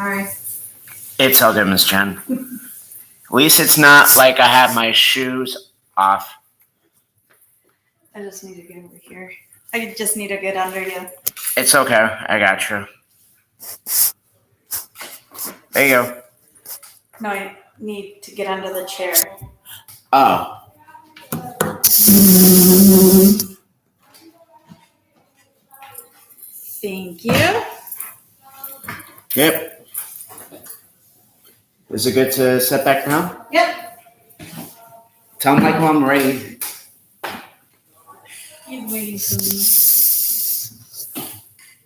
Sorry. It's all good, Miss Jen. At least it's not like I have my shoes off. I just need to get over here. I just need to get under you. It's okay. I got you. There you go. No, I need to get under the chair. Oh. Thank you. Yep. Is it good to sit back now? Yep. Tell Michael I'm ready. He's waiting for me.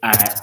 All right.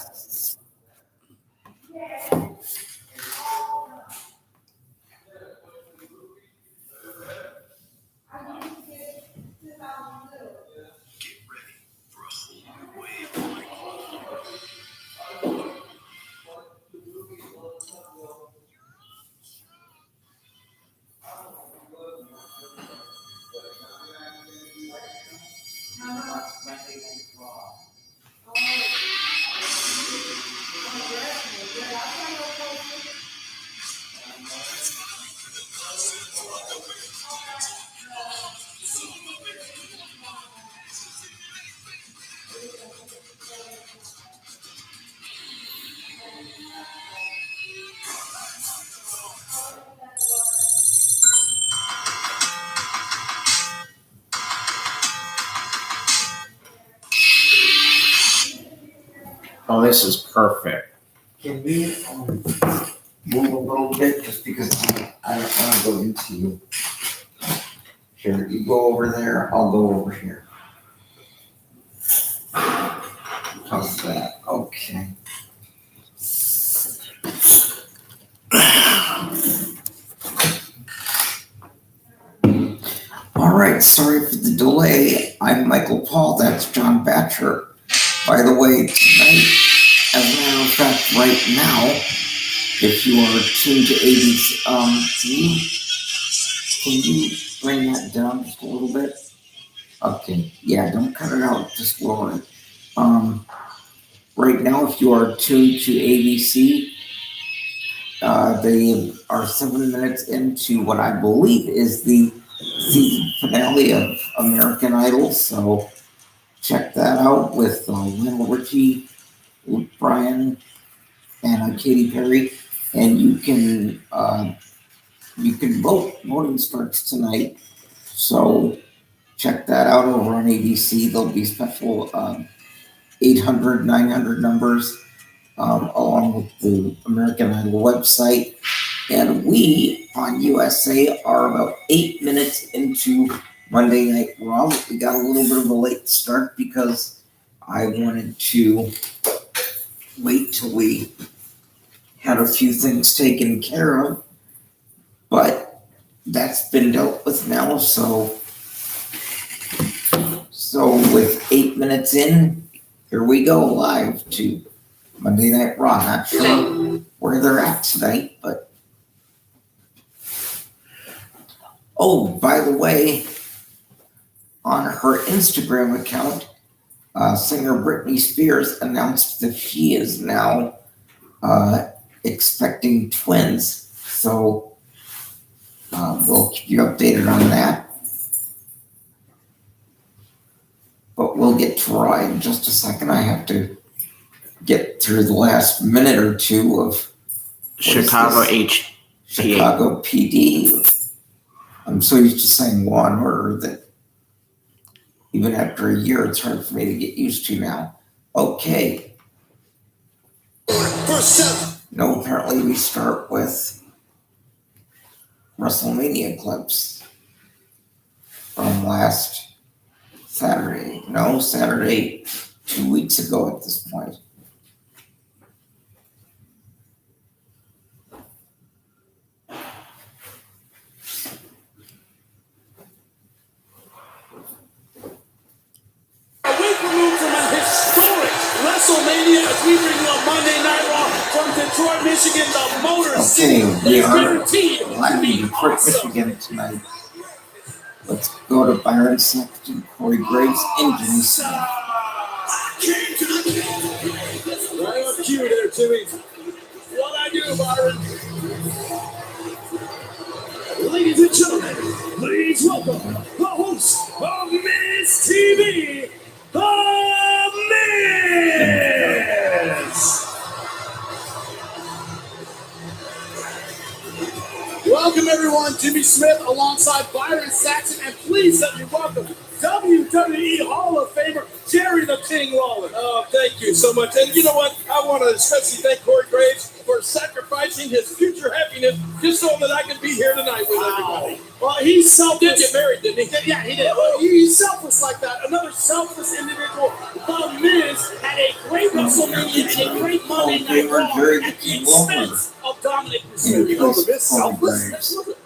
Oh, this is perfect. Can we move a little bit just because I don't want to go into you. Here, you go over there, I'll go over here. How's that? Okay. All right, sorry for the delay. I'm Michael Paul, that's John Batcher. By the way, tonight, as a matter of fact, right now, if you are tuned to ABC, can you bring that down just a little bit? Okay, yeah, don't cut it out, just lower it. Right now, if you are tuned to ABC, they are 7 minutes into what I believe is the season finale of American Idol, so check that out with Lionel Richie, Luke Bryan, and Katy Perry, and you can vote. Voting starts tonight, so check that out over on ABC. There'll be special 800, 900 numbers along with the American Idol website, and we on USA are about 8 minutes into Monday Night Raw. We got a little bit of a late start because I wanted to wait till we had a few things taken care of, but that's been dealt with now. So with 8 minutes in, here we go live to Monday Night Raw. Not sure where they're at tonight, but oh, by the way, on her Instagram account, singer Britney Spears announced that she is now expecting twins. So we'll keep you updated on that. But we'll get to Raw in just a second. I have to get through the last minute or two of Chicago PD. I'm so used to saying Law and Order that even after a year, it's hard for me to get used to now. Okay. No, apparently we start with WrestleMania clips from last Saturday. No, Saturday 2 weeks ago at this point. WrestleMania as we bring you on Monday Night Raw from Detroit, Michigan, the Motor City. We are live in Detroit, Michigan tonight. Let's go to Byron Saxton, Corey Graves, Engine Sound. Right up cue there, Jimmy. What I do you, Byron. Ladies and gentlemen, please welcome the host of Miz TV, The Miz. Welcome, everyone. Jimmy Smith alongside Byron Saxon, and please let me welcome WWE Hall of Famer Jerry the King Lawler. Oh, thank you so much. And you know what? I want to especially thank Corey Graves for sacrificing his future happiness just so that I could be here tonight with everybody. Well, he's selfless. He did get married, didn't he? Yeah, he did. He's selfless like that. Another selfless individual. The Miz had a great WrestleMania and a great Monday Night Raw at the expense of Dominic Mysterio. You know, the Miz selfless? Let's look at it.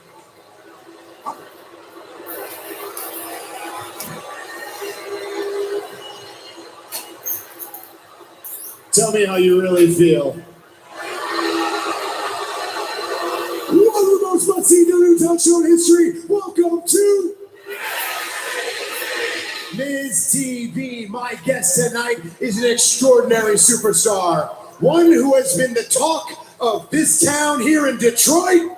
Tell me how you really feel. One of the most must-see WWE talk show in history. Welcome to Miz TV. My guest tonight is an extraordinary superstar. One who has been the talk of this town here in Detroit.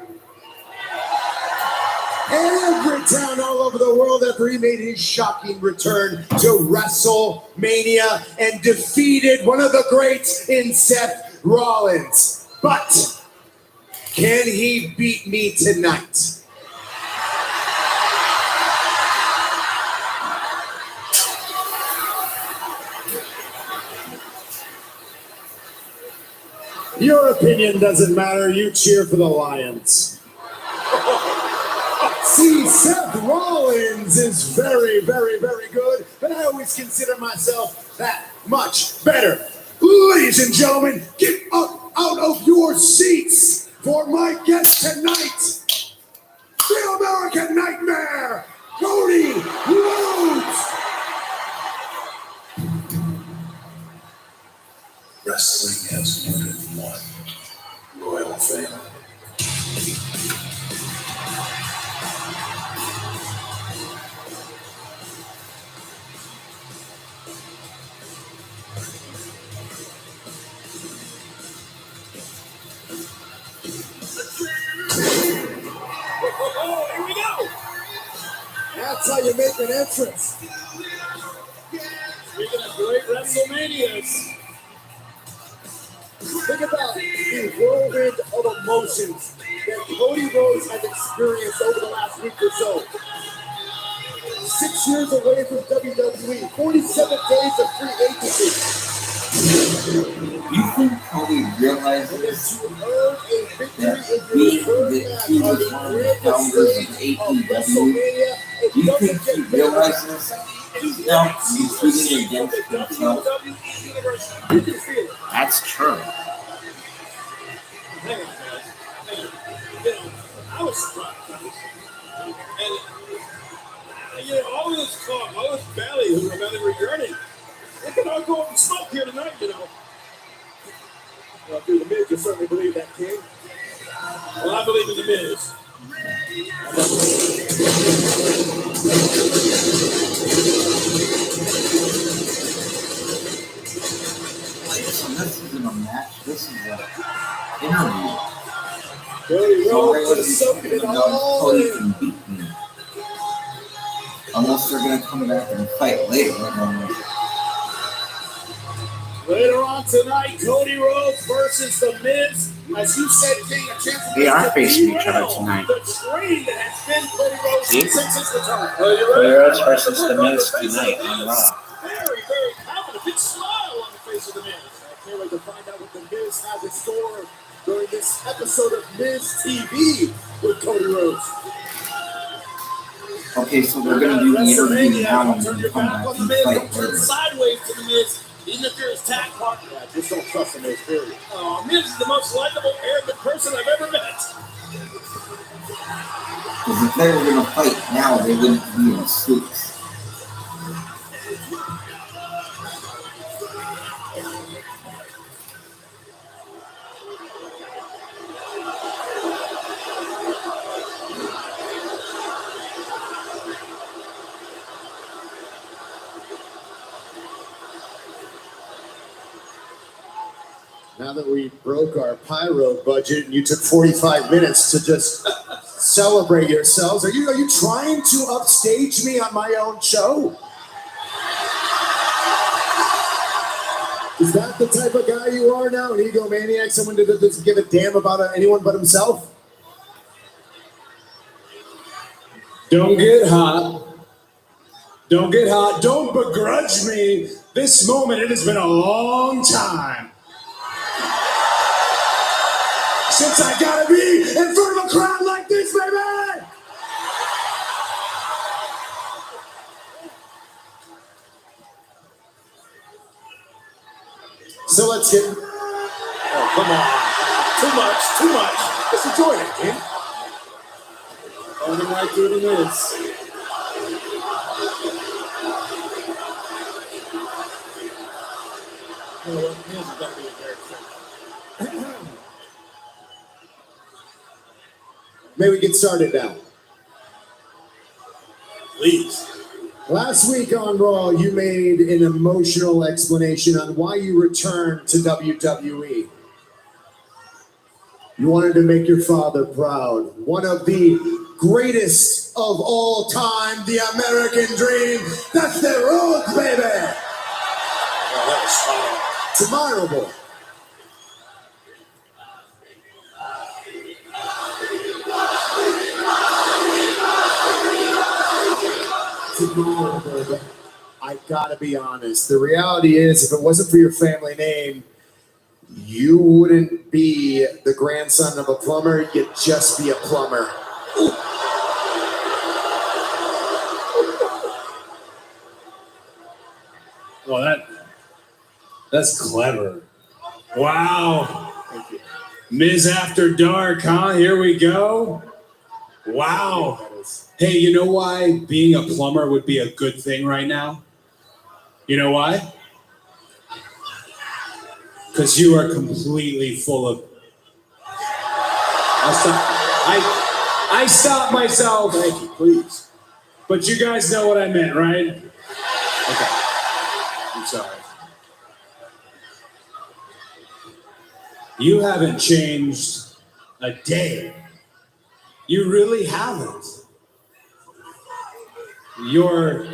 Every town all over the world after he made his shocking return to WrestleMania and defeated one of the greats in Seth Rollins. But can he beat me tonight? Your opinion doesn't matter. You cheer for the Lions. See, Seth Rollins is very, very, very good, but I always consider myself that much better. Ladies and gentlemen, get up out of your seats for my guest tonight, the American Nightmare, Cody Rhodes. Wrestling has more than one royal family. Oh, here we go. That's how you make an entrance. Speaking of great WrestleManias, think about the whirlwind of emotions that Cody Rhodes has experienced over the last week or so. 6 years away from WWE, 47 days of free agency. You think Cody realizes that being that he was one of the founders of AEW, do you think he realizes he's now competing against himself? That's true. I was surprised. And all this talk, all this ballyhoo about him returning, they can all go up and smoke here tonight, you know. Well, through the Miz, you certainly believe that, King. Well, I believe in the Miz. So this isn't a match, this is an interview. Cody So Rhodes is soaking it all Cody in. can beat me. Unless they're going to come back and fight later. Later on tonight, Cody Rhodes versus The Miz. As you said, King, a chance to They are facing each other tonight. the train that has been Cody Rhodes See? since his return. Cody Rhodes versus The Miz tonight on Raw. Very, very confident. Big smile on the face of The Miz. I can't wait to find out what The Miz has in store during this episode of Miz TV with Cody Rhodes. Okay, so they're going to do the interview now and Turn then your come back back on the and Miz. fight Don't turn later. sideways to The Miz. Even if you're his tag partner. Yeah, just don't trust The Miz, period. Oh, Miz is the most likable, arrogant person I've ever met. Because if they were going to fight now, they wouldn't be in suits. Now that we broke our pyro budget and you took 45 minutes to just celebrate yourselves, are you trying to upstage me on my own show? Is that the type of guy you are now? An egomaniac, someone that doesn't give a damn about anyone but himself? Don't get hot. Don't get hot. Don't begrudge me this moment. It has been a long time since I gotta be in front of a crowd like this, baby! So let's get. Oh, come on. Too much. Just enjoy it, kid. Only right through the minutes. May we get started now? Please. Last week on Raw, you made an emotional explanation on why you returned to WWE. You wanted to make your father proud. One of the greatest of all time, the American Dream. That's the road, baby! Oh, that was fun. Tomorrow. Tomorrow, I gotta be honest. The reality is, if it wasn't for your family name, you wouldn't be the grandson of a plumber. You'd just be a plumber. Well, that's clever. Wow. Thank you. Miz After Dark, huh? Here we go. Wow. Hey, you know why being a plumber would be a good thing right now? You know why? Because you are completely full of. I stopped myself. Thank you, please. But you guys know what I meant, right? Okay. I'm sorry. You haven't changed a day. You really haven't. You're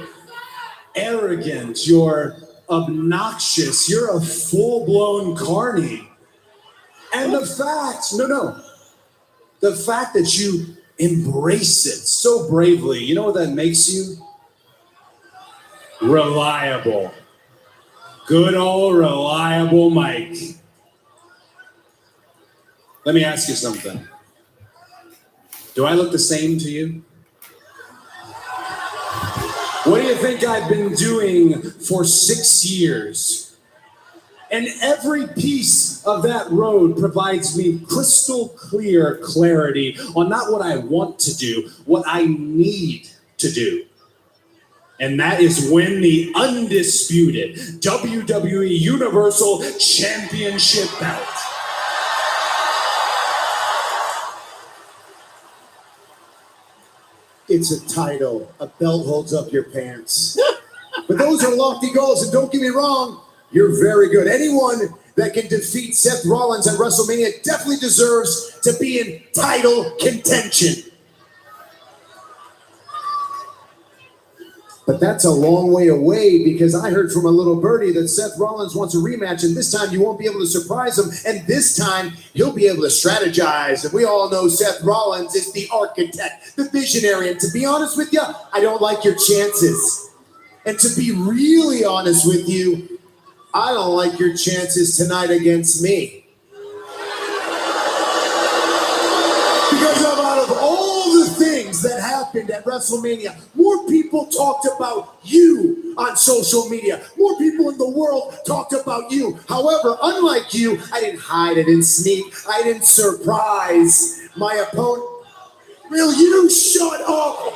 arrogant. You're obnoxious. You're a full-blown carny. And the fact that you embrace it so bravely, you know what that makes you? Reliable. Good old reliable Mike. Let me ask you something. Do I look the same to you? What do you think I've been doing for 6 years? And every piece of that road provides me crystal clear clarity on not what I want to do, what I need to do. And that is win the undisputed WWE Universal Championship belt. It's a title. A belt holds up your pants. But those are lofty goals, and don't get me wrong, you're very good. Anyone that can defeat Seth Rollins at WrestleMania definitely deserves to be in title contention. But that's a long way away, because I heard from a little birdie that Seth Rollins wants a rematch, and this time you won't be able to surprise him, and this time he'll be able to strategize. And we all know Seth Rollins is the architect, the visionary, and to be honest with you, I don't like your chances. And to be really honest with you, I don't like your chances tonight against me. Because out of all the things that happened at WrestleMania, more people talked about you on social media. More people in the world talked about you. However, unlike you, I didn't hide, I didn't sneak, I didn't surprise my opponent. Will you shut up?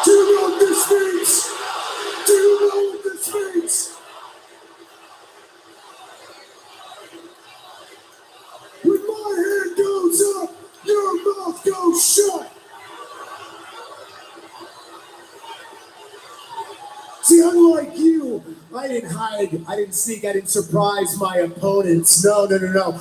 Do you know what this means? Do you know what this means? When my hand goes up, your mouth goes shut. See, unlike you, I I didn't hide, I didn't sneak, I didn't surprise my opponents. No.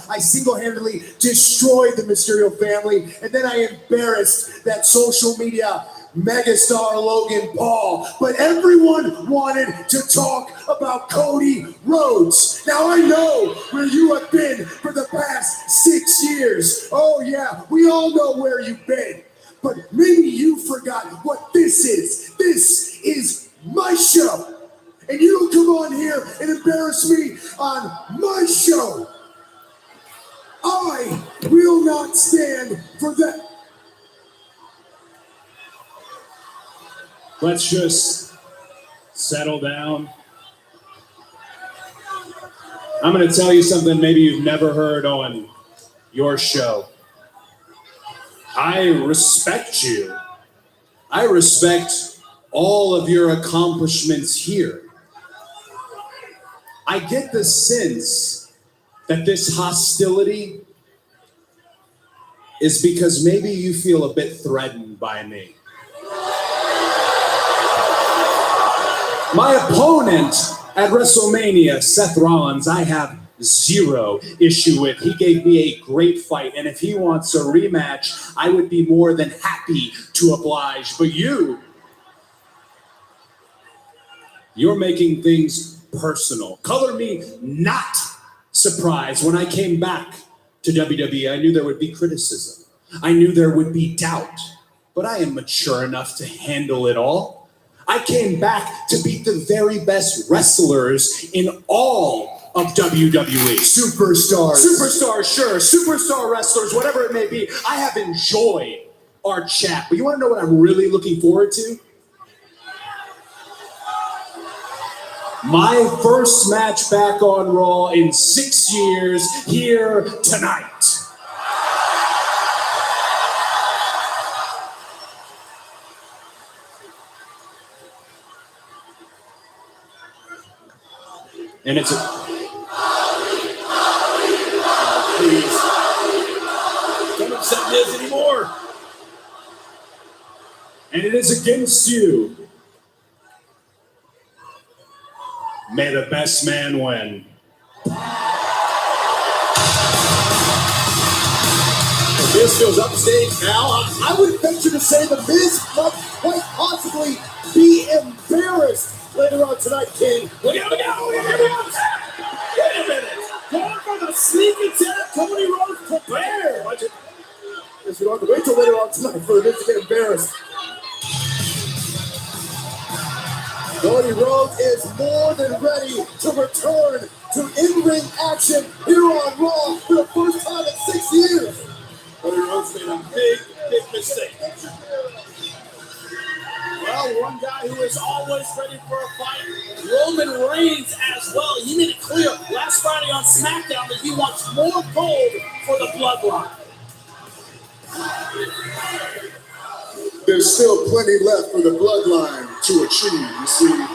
I single-handedly destroyed the Mysterio family, and then I embarrassed that social media megastar Logan Paul. But everyone wanted to talk about Cody Rhodes. Now I know where you have been for the past 6 years. Oh yeah, we all know where you've been. But maybe you forgot what this is. This is my show. And you don't come on here and embarrass me on my show. I will not stand for that. Let's just settle down. I'm going to tell you something maybe you've never heard on your show. I respect you. I respect all of your accomplishments here. I get the sense that this hostility is because maybe you feel a bit threatened by me. My opponent at WrestleMania, Seth Rollins, I have zero issue with. He gave me a great fight, and if he wants a rematch, I would be more than happy to oblige. But you're making things personal. Color me not surprised. When I came back to WWE, I knew there would be criticism. I knew there would be doubt, but I am mature enough to handle it all. I came back to beat the very best wrestlers in all of WWE. Superstars, sure. Superstar wrestlers, whatever it may be. I have enjoyed our chat. But you want to know what I'm really looking forward to? My first match back on Raw in 6 years here tonight. And it's please. Don't accept this anymore. And it is against you. May the best man win. The Miz goes upstage now. I would venture to say the Miz might quite possibly be embarrassed later on tonight, King. Look out. Wait a minute. Going for the sneak attack. Cody Rhodes prepared. Yes, we don't have to wait till later on tonight for the Miz to get embarrassed. Cody Rhodes is more than ready to return to in-ring action here on Raw for the first time in 6 years. Cody Rhodes made a big mistake. Well, one guy who is always ready for a fight, Roman Reigns as well. He made it clear last Friday on SmackDown that he wants more gold for the Bloodline. There's still plenty left for the Bloodline to achieve, you see.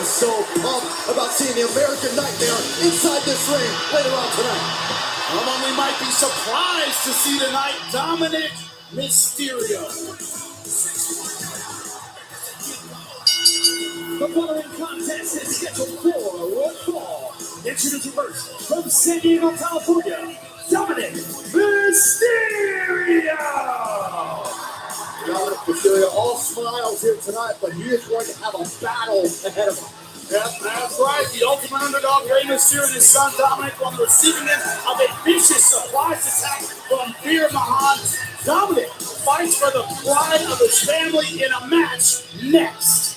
So pumped about seeing the American Nightmare inside this ring later on tonight. We might be surprised to see tonight Dominic Mysterio. The following contest is scheduled for one fall. Introducing first from San Diego, California, Dominic Mysterio. Dominic Mysterio, all smiles here tonight, but he is going to have a battle ahead of him. Yep, that's right. The ultimate underdog, Rey Mysterio, and his son Dominic on the receiving end of a vicious surprise attack from Veer Mahaan. Dominic fights for the pride of his family in a match next.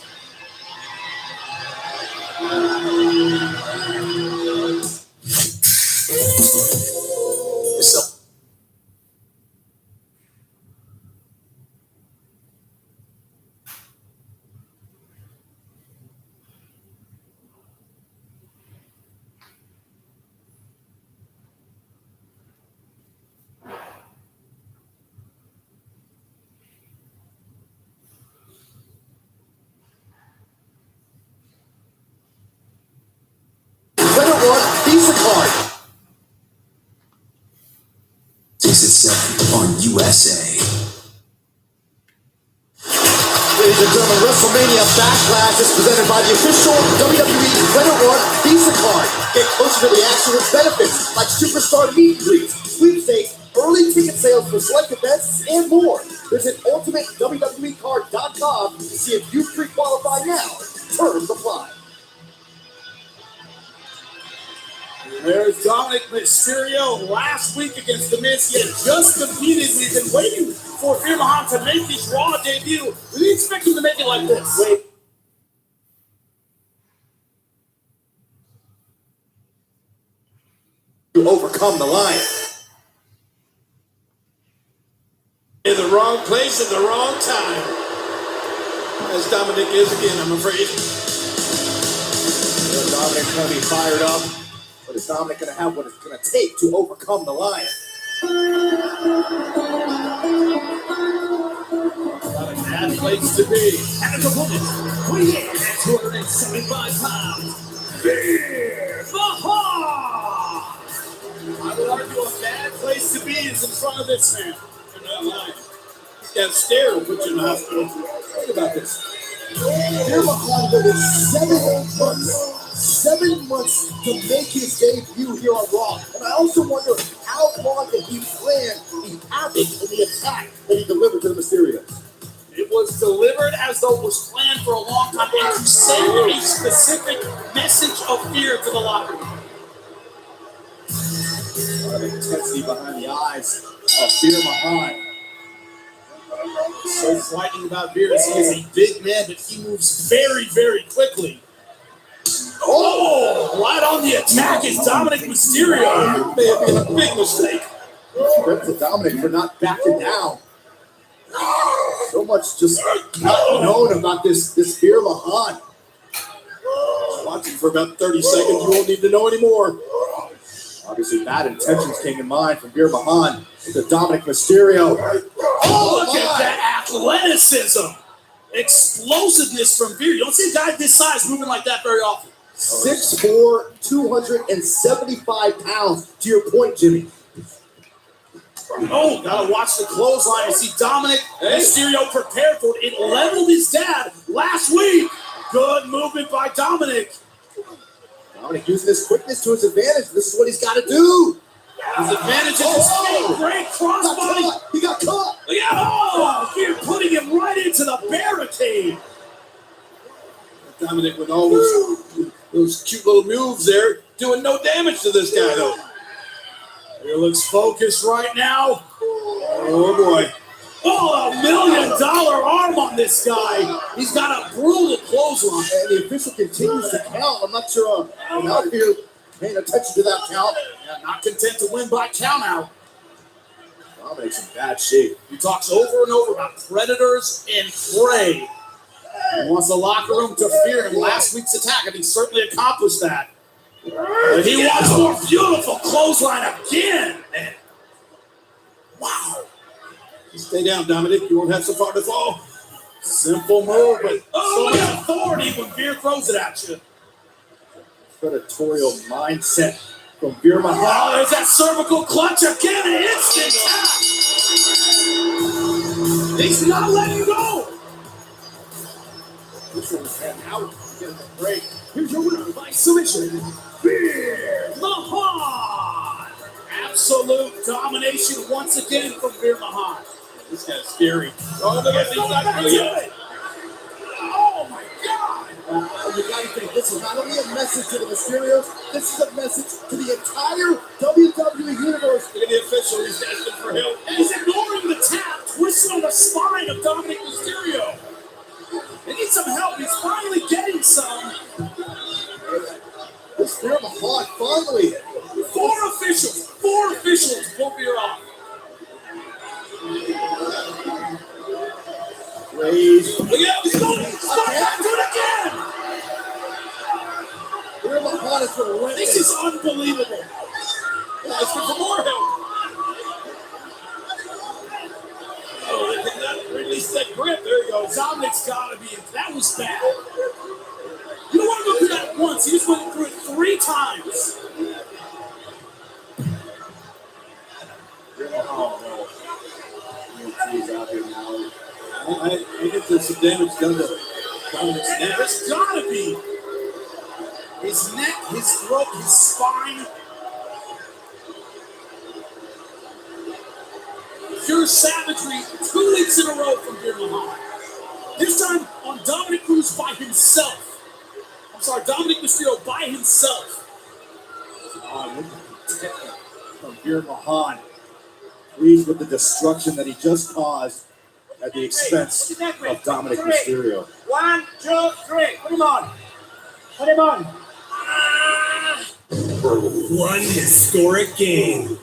USA. Ladies and gentlemen, WrestleMania Backlash is presented by the official WWE Credit One Visa Card. Get closer to the action with benefits like Superstar Meet and Greets, sweepstakes, early ticket sales for select events, and more. Visit UltimateWWEcard.com to see if you pre-qualify now. Terms apply. There's Dominic Mysterio last week against The Miz. He had just defeated. We've been waiting for Veer Mahaan to make his Raw debut. We didn't expect him to make it like this. Wait. To overcome the Lion. In the wrong place at the wrong time. As Dominic is again, I'm afraid. Dominic's going to be fired up. But is Dominic going to have what it's going to take to overcome the Lion? Not a bad place to be. And his opponent, weighing in at 275 pounds, Veer Mahaan. I would argue a bad place to be is in front of this man. And that Lion. That stare will put you in the hospital. Think about this. Veer Mahaan waited 7 months to make his debut here on Raw. And I also wonder how long did he plan the havoc and the attack that he delivered to the Mysterios. It was delivered as though it was planned for a long time and to send a specific message of fear to the locker room. A lot of intensity behind the eyes of Veer Mahaan. So frightening about Veer is he is a big man, but he moves very, very quickly. Oh, right on the attack is Dominic Mysterio. May have been a big mistake. Credit to Dominic for not backing down. So much just not known about this Veer Mahaan. Watching for about 30 seconds, you won't need to know anymore. Obviously, bad intentions came in mind from Veer Mahaan to Dominic Mysterio. Oh, look at that athleticism. Explosiveness from Veer. You don't see a guy this size moving like that very often. 6'4", 275 pounds. To your point, Jimmy. Oh, gotta watch the clothesline and see Dominic Mysterio prepared for it. It leveled his dad last week. Good movement by Dominic. Dominic using his quickness to his advantage. This is what he's got to do. His advantage is his speed. Great crossbody. He got caught. Oh, Veer putting him right into the barricade. Dominic with all those cute little moves there, doing no damage to this guy though. Veer looks focused right now. Oh boy. Oh, $1 million arm on this guy. He's got a brutal clothesline. And the official continues to count. I'm not sure how Veer paying attention to that count. Yeah, not content to win by count out. Dominic's in bad shape. He talks over and over about predators and prey. He wants the locker room to fear him. Last week's attack, and he certainly accomplished that. But he wants more beautiful clothesline again. Man. Wow. Stay down, Dominic. You won't have so far to fall. Simple move, but so much authority when Veer throws it at you. Predatorial mindset from Veer Mahaan. Oh, there's that cervical clutch again. An instant tap. He's not letting go. This one's heading out. Getting a break. Here's your winner by submission, Veer Mahaan. Absolute domination once again from Veer Mahaan. This guy's scary. Oh, look at these guys. Oh my God. You gotta think this is not only a message to the Mysterios, this is a message to the entire WWE universe. Look at the official, he's destined for help. And he's ignoring the tap, twisting on the spine of Dominic Mysterio. They need some help. He's finally getting some. This Veer Mahaan finally. Four officials pull Veer off. Please. Look at he's going. Stop that. Do it again. Veer Mahaan is going to win. This is unbelievable. Let's get some more help. Oh, they did not release that grip. There you go. Dominic's got to be in. That was bad. You don't want to go through that once. He just went through it 3 times. he's out here now. I get there's some damage done to Dominic's neck. There's gotta be his neck, his throat, his spine. Pure savagery 2 weeks in a row from Veer Mahaan. This time on Dominic Cruz by himself. I'm sorry, Dominic Mysterio by himself. Oh, look at the technique from Veer Mahaan. Pleased with the destruction that he just caused at the expense of Dominic Mysterio. 1, 2, 3. Put him on. Put him on. One historic game.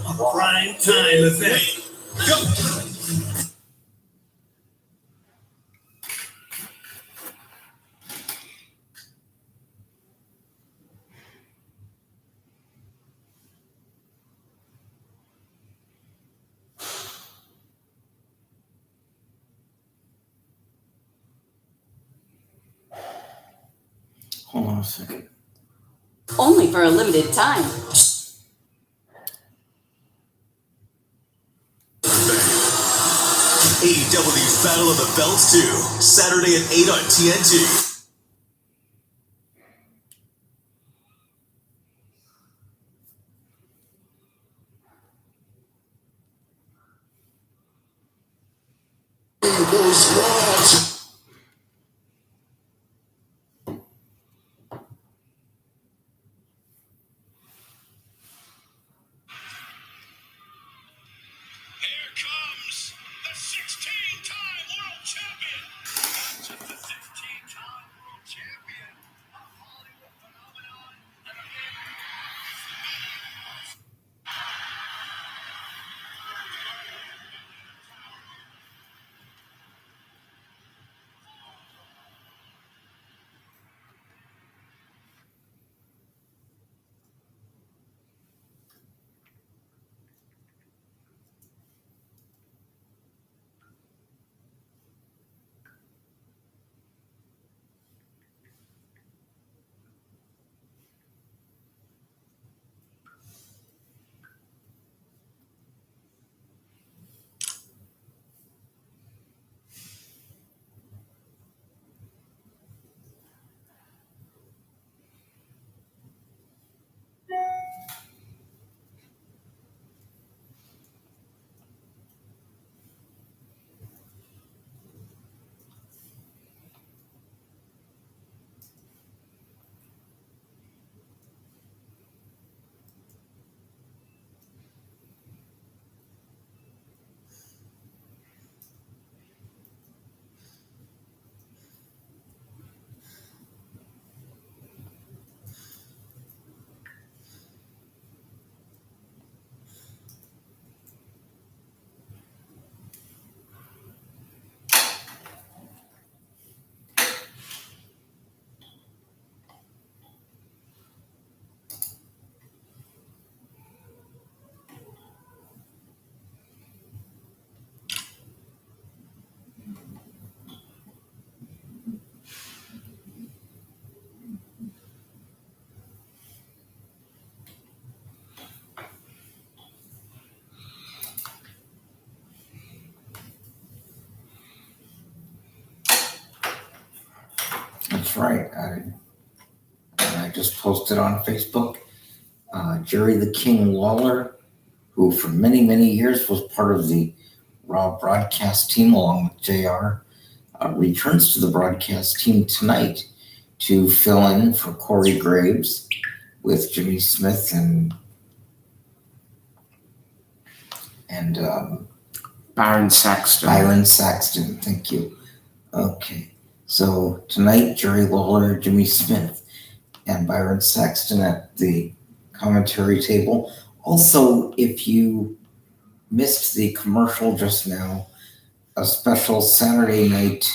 A prime time event. Go. Hold on a second. Only for a limited time. AEW's Battle of the Belts 2, Saturday at 8 on TNT. That's right. I just posted on Facebook. Jerry the King Lawler, who for many, many years was part of the Raw broadcast team along with JR, returns to the broadcast team tonight to fill in for Corey Graves with Jimmy Smith and Byron Saxton. Byron Saxton. Thank you. Okay. So tonight, Jerry Lawler, Jimmy Smith, and Byron Saxton at the commentary table. Also, if you missed the commercial just now, a special Saturday night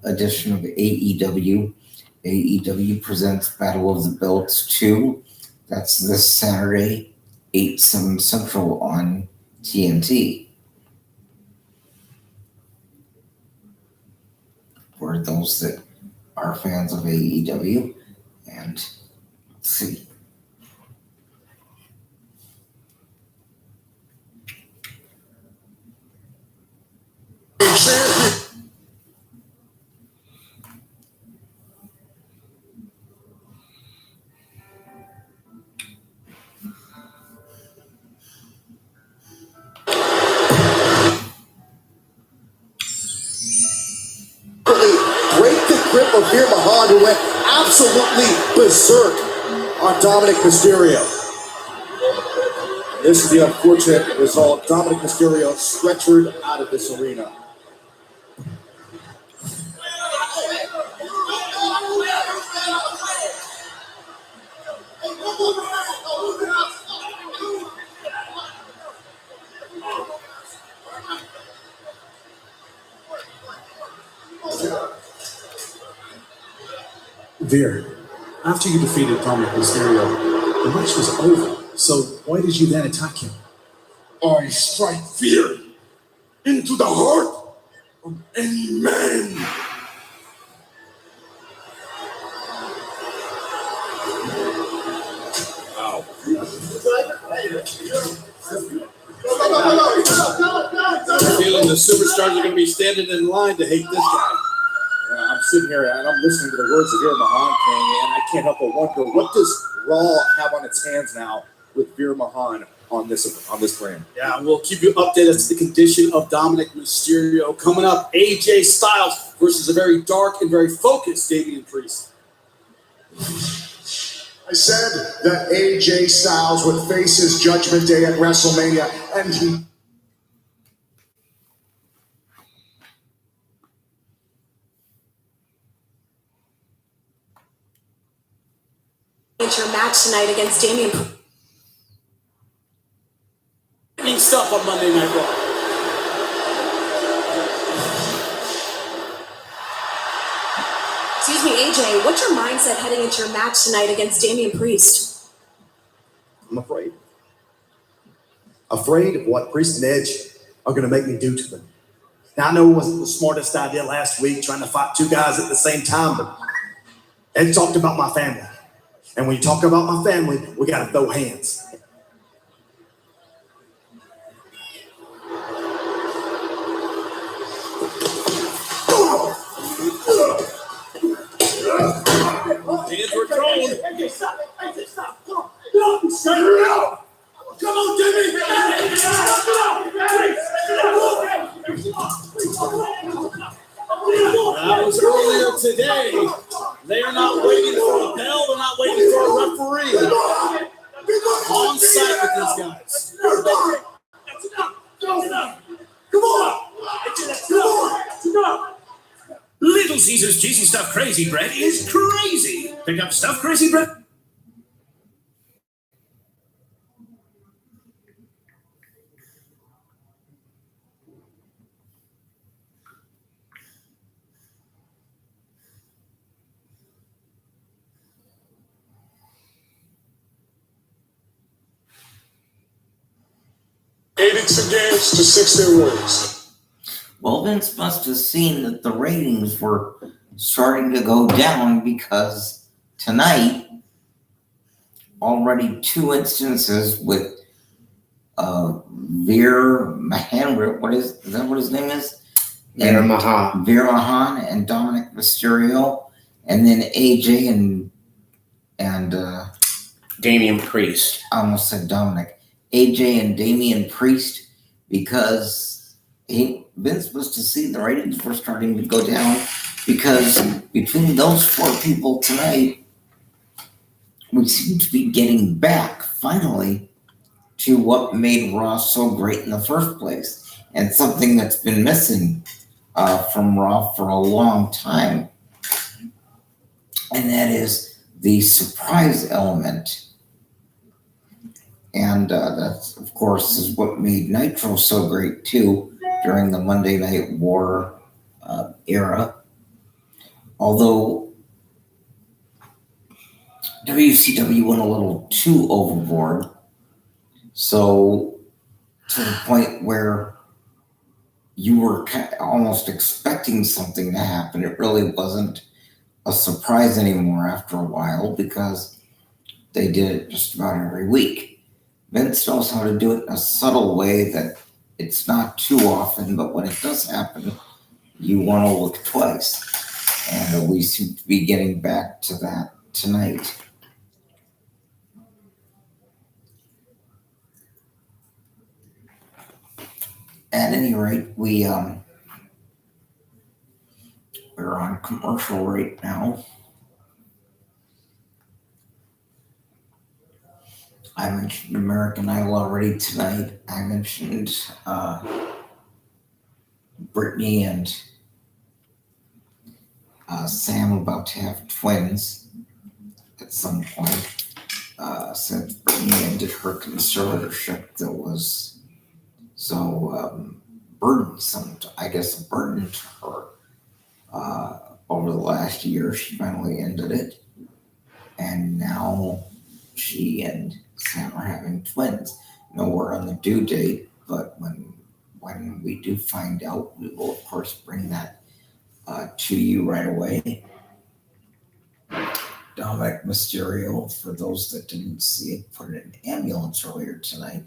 edition of AEW. AEW presents Battle of the Belts 2. That's this Saturday, 8/7 Central on TNT. For those that are fans of AEW. And let's see. of Veer Mahaan, who went absolutely berserk on Dominic Mysterio. This is the unfortunate result. Dominic Mysterio stretchered out of this arena. Veer, after you defeated Dominic Mysterio, the match was over. So why did you then attack him? I strike fear into the heart of any man. Feeling the superstars are going to be standing in line to hate this guy. I'm sitting here and I'm listening to the words of Veer Mahaan, King, and I can't help but wonder, what does Raw have on its hands now with Veer Mahaan on this brand? Yeah, we'll keep you updated as to the condition of Dominic Mysterio. Coming up, AJ Styles versus a very dark and very focused Damian Priest. I said that AJ Styles would face his Judgment Day at WrestleMania, and he your match tonight against Damian. Big stuff on Monday Night Raw. Excuse me, AJ, what's your mindset heading into your match tonight against Damian Priest? I'm afraid. Afraid of what Priest and Edge are going to make me do to them. Now, I know it wasn't the smartest idea last week trying to fight two guys at the same time, but Ed talked about my family. And when you talk about my family, we got to throw hands. Hands were thrown. Stop. Come on, Jimmy. That was earlier today. They are not waiting for a bell. They're not waiting for a referee. On site with these guys. Come on. Little Caesar's Cheesy Stuffed Crazy Bread is crazy. Pick up Stuffed Crazy Bread. Phoenix against the 6-day Warriors. Well, Vince must have seen that the ratings were starting to go down because tonight, already 2 instances with Veer Mahaan, is that what his name is? Veer Mahaan. Veer Mahaan and Dominic Mysterio, and then AJ and Damian Priest. I almost said Dominic. AJ and Damian Priest, because Vince was to see the ratings were starting to go down, because between those 4 people tonight, we seem to be getting back finally to what made Raw so great in the first place, and something that's been missing from Raw for a long time, and that is the surprise element. And that's, of course, is what made Nitro so great, too, during the Monday Night War era. Although WCW went a little too overboard, so to the point where you were almost expecting something to happen. It really wasn't a surprise anymore after a while, because they did it just about every week. Vince knows how to do it in a subtle way that it's not too often, but when it does happen, you want to look twice. And we seem to be getting back to that tonight. At any rate, we we're on commercial right now. I mentioned American Idol already tonight. I mentioned Brittany and Sam about to have twins at some point. Since Brittany ended her conservatorship that was so burdensome, a burden to her. Over the last year, she finally ended it. And now she and Sam are having twins. No word on the due date, but when we do find out, we will, of course, bring that to you right away. Dominic Mysterio, for those that didn't see it, put in an ambulance earlier tonight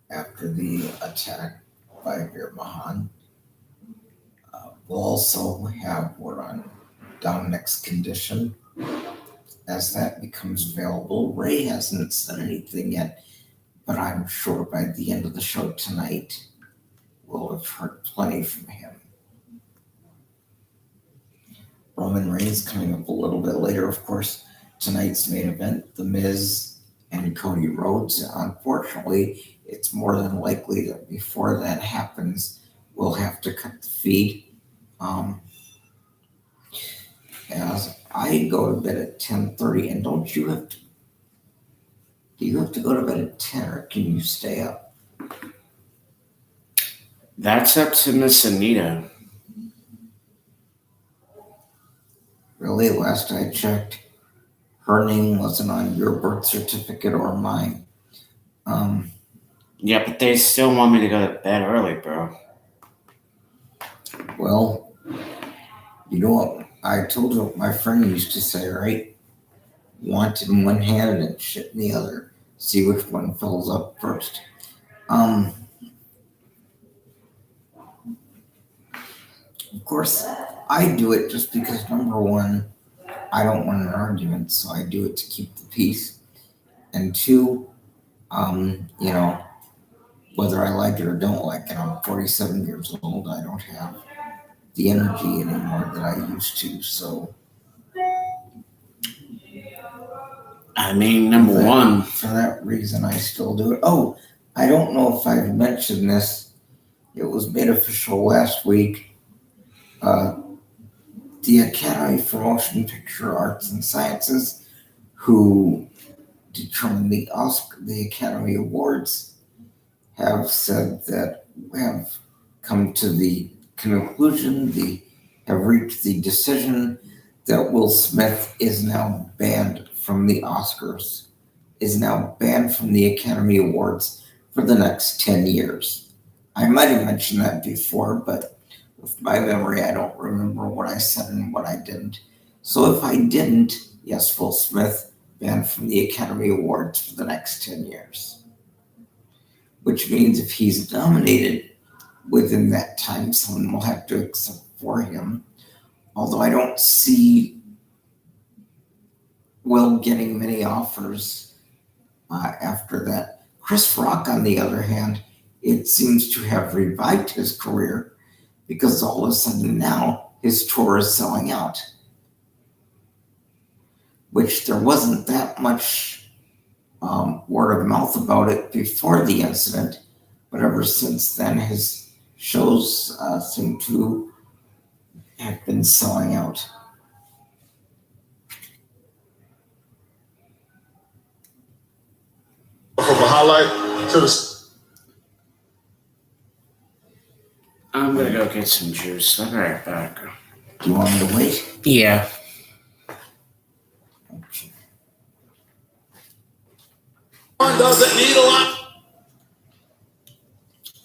after the attack by Veer Mahan. We'll also have word on Dominic's condition as that becomes available. Ray hasn't said anything yet, but I'm sure by the end of the show tonight, we'll have heard plenty from him. Roman Reigns coming up a little bit later, of course. Tonight's main event, The Miz and Cody Rhodes. Unfortunately, it's more than likely that before that happens, we'll have to cut the feed. As I go to bed at 10:30, and do you have to go to bed at 10, or can you stay up? That's up to Miss Anita. Really, last I checked, her name wasn't on your birth certificate or mine. Yeah, but they still want me to go to bed early, bro. Well, you know what I told you what my friend used to say, right? Want in one hand and shit in the other. See which one fills up first. Of course, I do it just because, number one, I don't want an argument, so I do it to keep the peace. And two, whether I like it or don't like it, I'm 47 years old. I don't have the energy anymore that I used to. So, I mean, number one. For that reason, I still do it. Oh, I don't know if I've mentioned this. It was made official last week. The Academy for Motion Picture Arts and Sciences, who determine the Academy Awards, have said that have come to the conclusion, have reached the decision that Will Smith is now banned from the Oscars, is now banned from the Academy Awards for the next 10 years. I might have mentioned that before, but with my memory, I don't remember what I said and what I didn't. So if I didn't, yes, Will Smith banned from the Academy Awards for the next 10 years. Which means if he's nominated within that time, someone will have to accept for him. Although I don't see Will getting many offers after that. Chris Rock, on the other hand, it seems to have revived his career because all of a sudden now his tour is selling out. Which there wasn't that much word of mouth about it before the incident, but ever since then his shows seem to have been selling out. From a highlight to the. I'm gonna go get some juice. I'll be right back. Do you want me to wait? Yeah. Doesn't need a lot.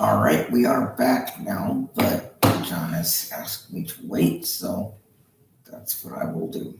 All right, we are back now, but John has asked me to wait, so that's what I will do.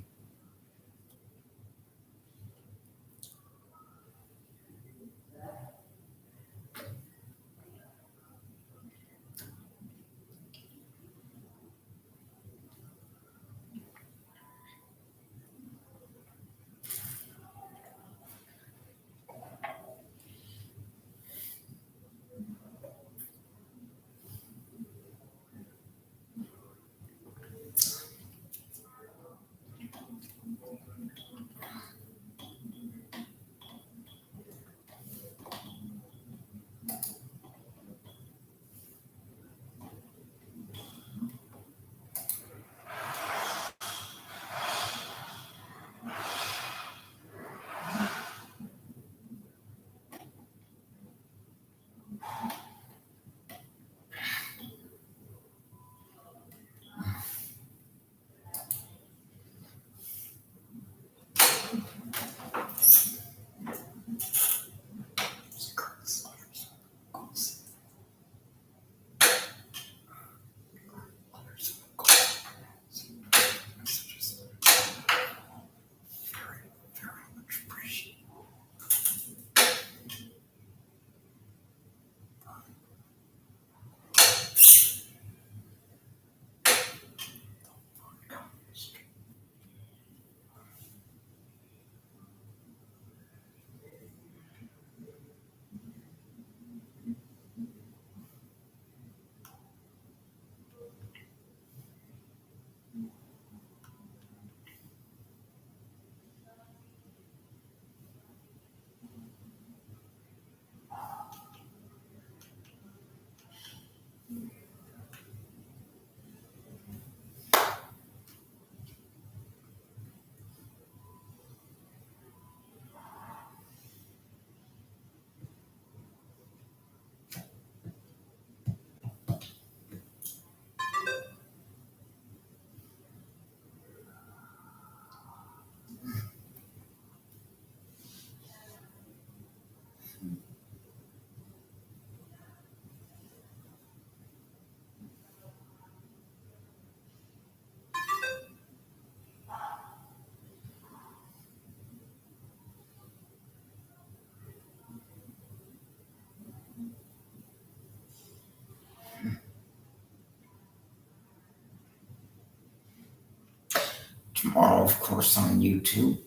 tomorrow, of course, on YouTube,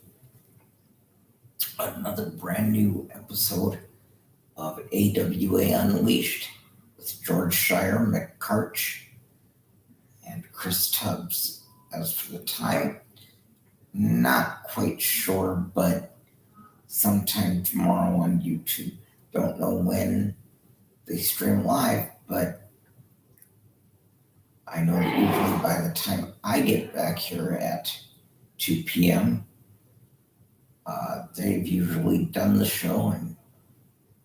another brand new episode of AWA Unleashed with George Shire, Mick Karch, and Chris Tubbs. As for the time, not quite sure, but sometime tomorrow on YouTube. Don't know when they stream live, but I know that usually by the time I get back here at 2 p.m., they've usually done the show and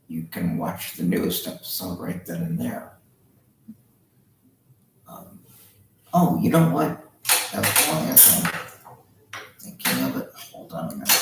you can watch the newest episode right then and there. Oh, you know what? That's one answer. Thinking of it. Hold on a minute.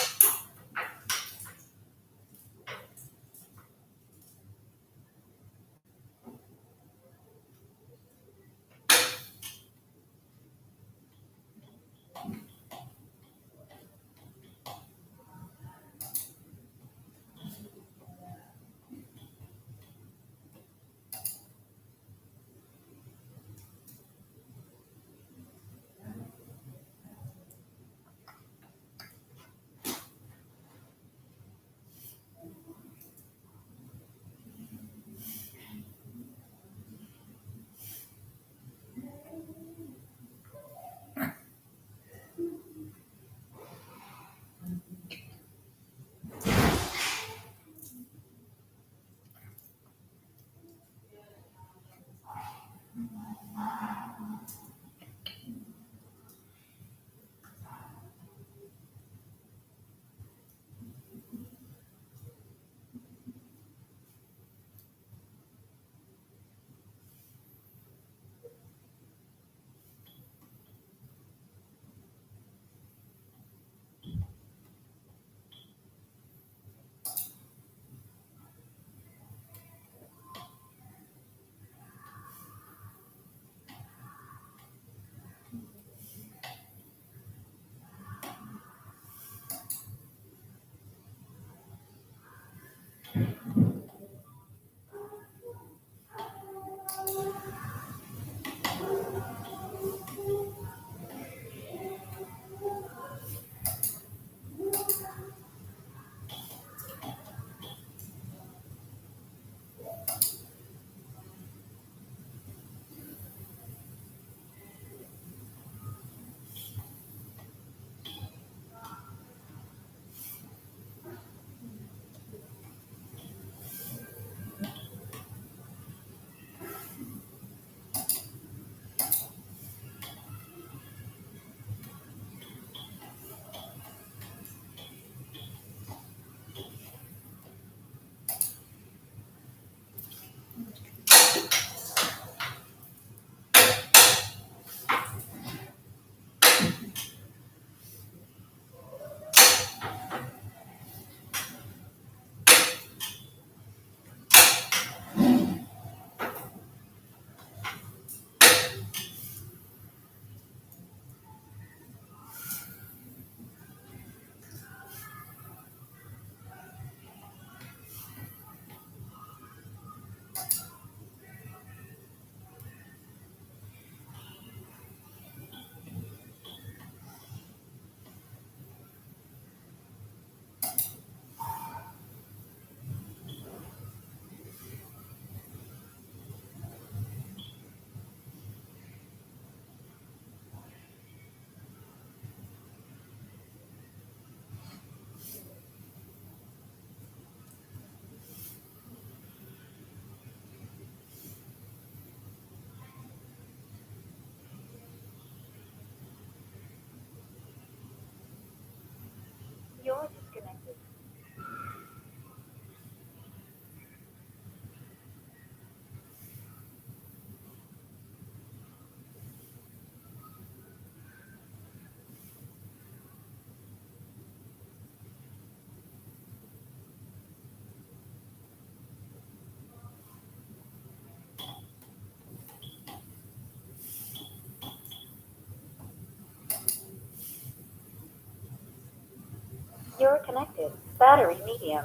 You're disconnected. You're connected. Battery medium.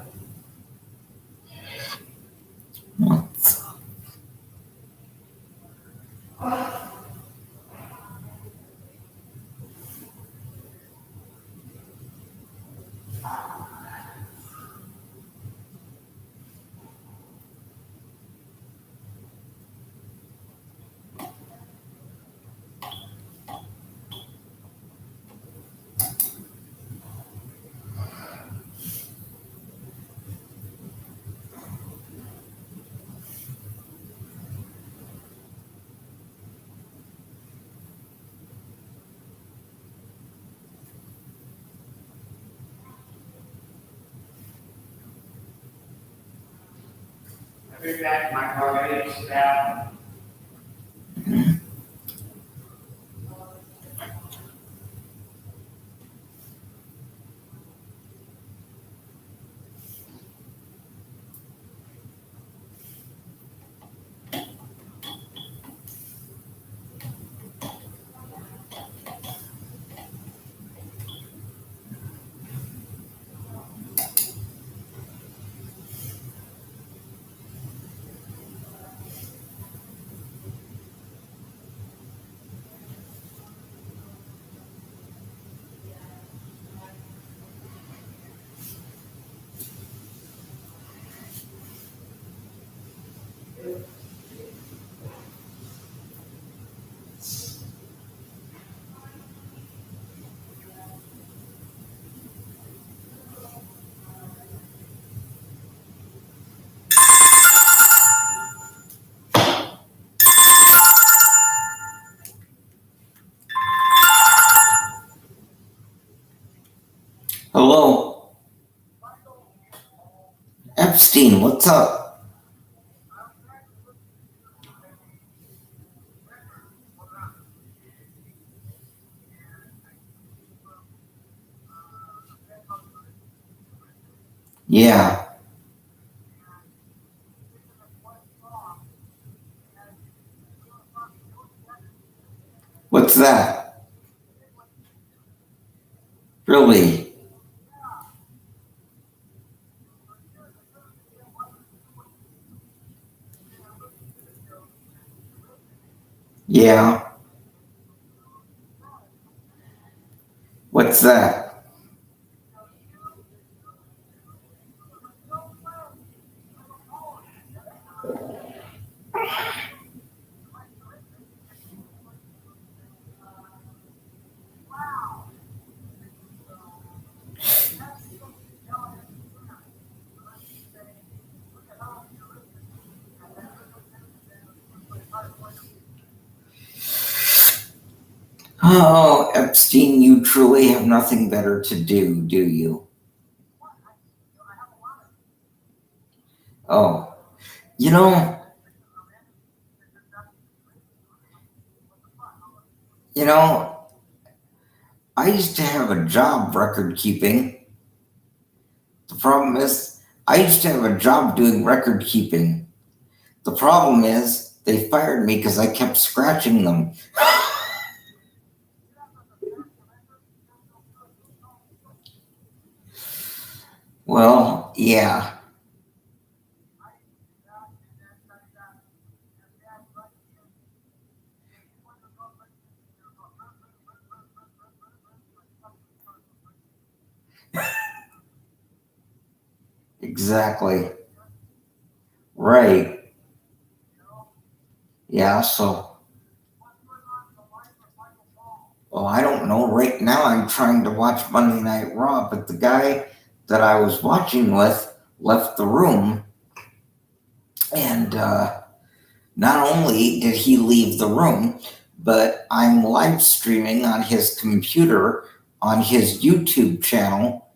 Hello? Epstein, what's up? Yeah. What's that? Really? Yeah. What's that? Oh, Epstein, you truly have nothing better to do you? Oh, you know, I used to have a job record keeping. The problem is, I used to have a job doing record keeping. The problem is, they fired me because I kept scratching them. Well, yeah. Exactly. Right. Yeah, so. Well, I don't know. Right now, I'm trying to watch Monday Night Raw, but the guy that I was watching with left the room. And not only did he leave the room, but I'm live streaming on his computer on his YouTube channel,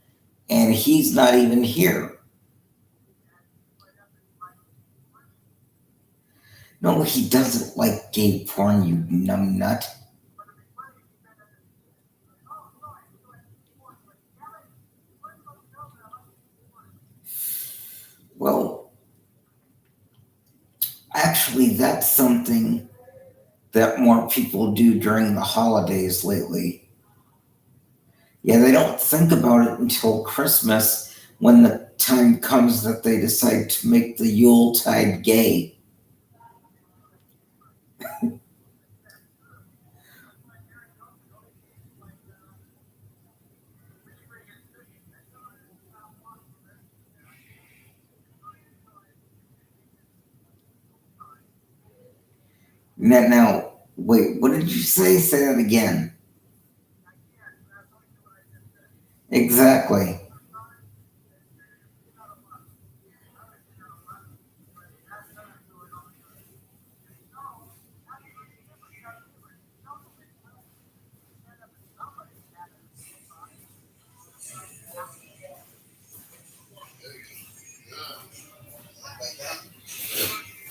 and he's not even here. No, he doesn't like gay porn, you numbnut. Well, actually, that's something that more people do during the holidays lately. Yeah, they don't think about it until Christmas when the time comes that they decide to make the Yuletide gay. Now, wait, what did you say? Say that again. Exactly.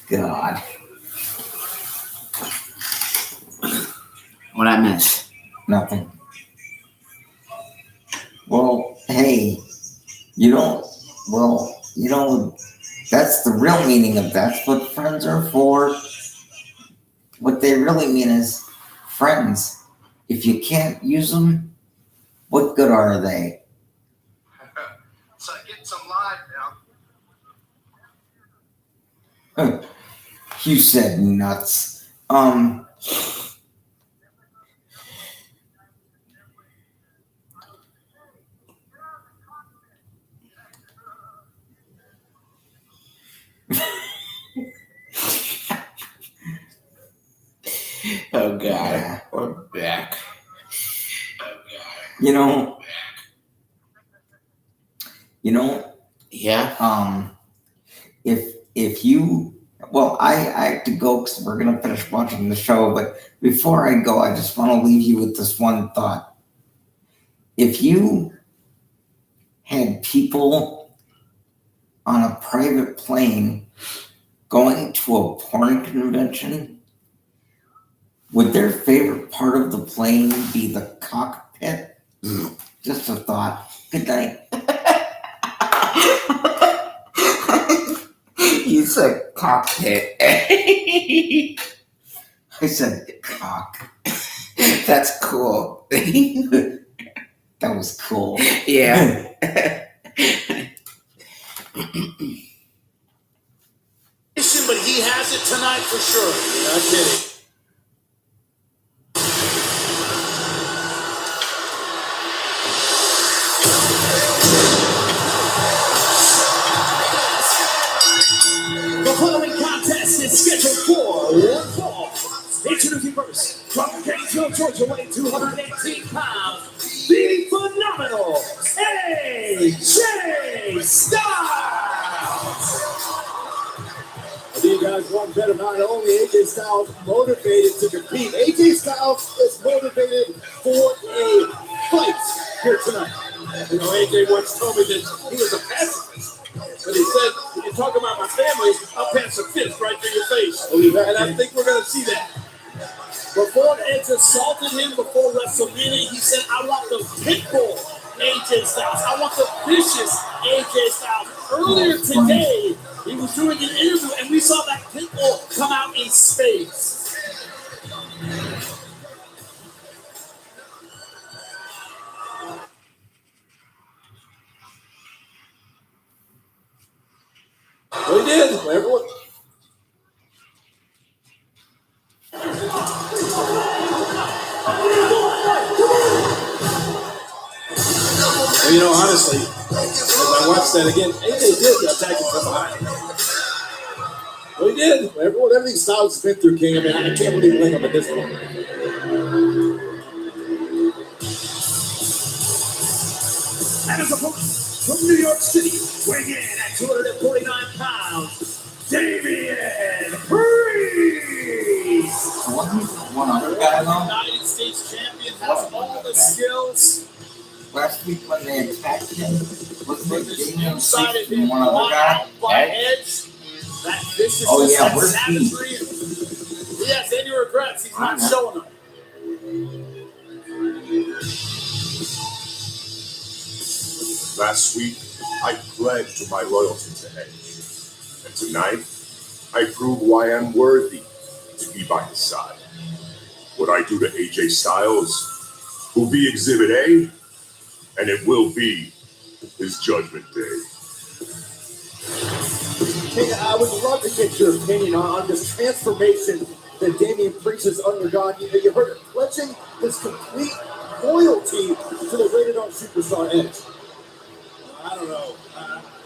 God. What I miss? Nothing. Well, hey, that's the real meaning of that's what friends are for. What they really mean is friends. If you can't use them, what good are they? So get some live now. You said nuts. Oh God, we're back. You know, Yeah. If you, well, I have to go because we're gonna finish watching the show. But before I go, I just want to leave you with this one thought. If you had people on a private plane going to a porn convention, would their favorite part of the plane be the cockpit? Just a thought. Good night. You said cockpit. I said cock. That's cool. That was cool. Yeah. But he has it tonight for sure. Not kidding. The following contest is scheduled for one fall. Introducing first, from Gainesville, Georgia, weighing 218 pounds, the phenomenal AJ Styles. You guys want better, not only AJ Styles motivated to compete, AJ Styles is motivated for a fight here tonight. You know, AJ once told me that he was a pacifist. But he said, when you talk about my family, I'll pass a fist right through your face. And I think we're going to see that. Before Edge assaulted him before WrestleMania, he said, I want the pitbull AJ Styles. I want the vicious AJ Styles. Earlier today, he was doing an interview, and we saw that pitbull come out in spades. Well, he did. Everyone. Well, you know, honestly, as I watched that again, AJ did attack him from behind. Well, he did. Everything Styles has been through, King. I mean, I can't believe he him at this point. And as a from New York City, weighing in at 249 pounds, Damian Priest. One other guy though. United States champion, has all the skills. Last week when they attacked him, wasn't it Damian Priest Side of him, and one other guy? by Edge. That viciousness, Oh yeah, that where's he? savagery. He has any regrets. He's not showing them. Last week, I pledged to my loyalty to Edge. And tonight, I prove why I'm worthy to be by his side. What I do to AJ Styles will be Exhibit A, and it will be his Judgment Day. Hey, I would love to get your opinion on this transformation that Damian Priest has undergone. You heard it, pledging his complete loyalty to the Rated R Superstar Edge. I don't know.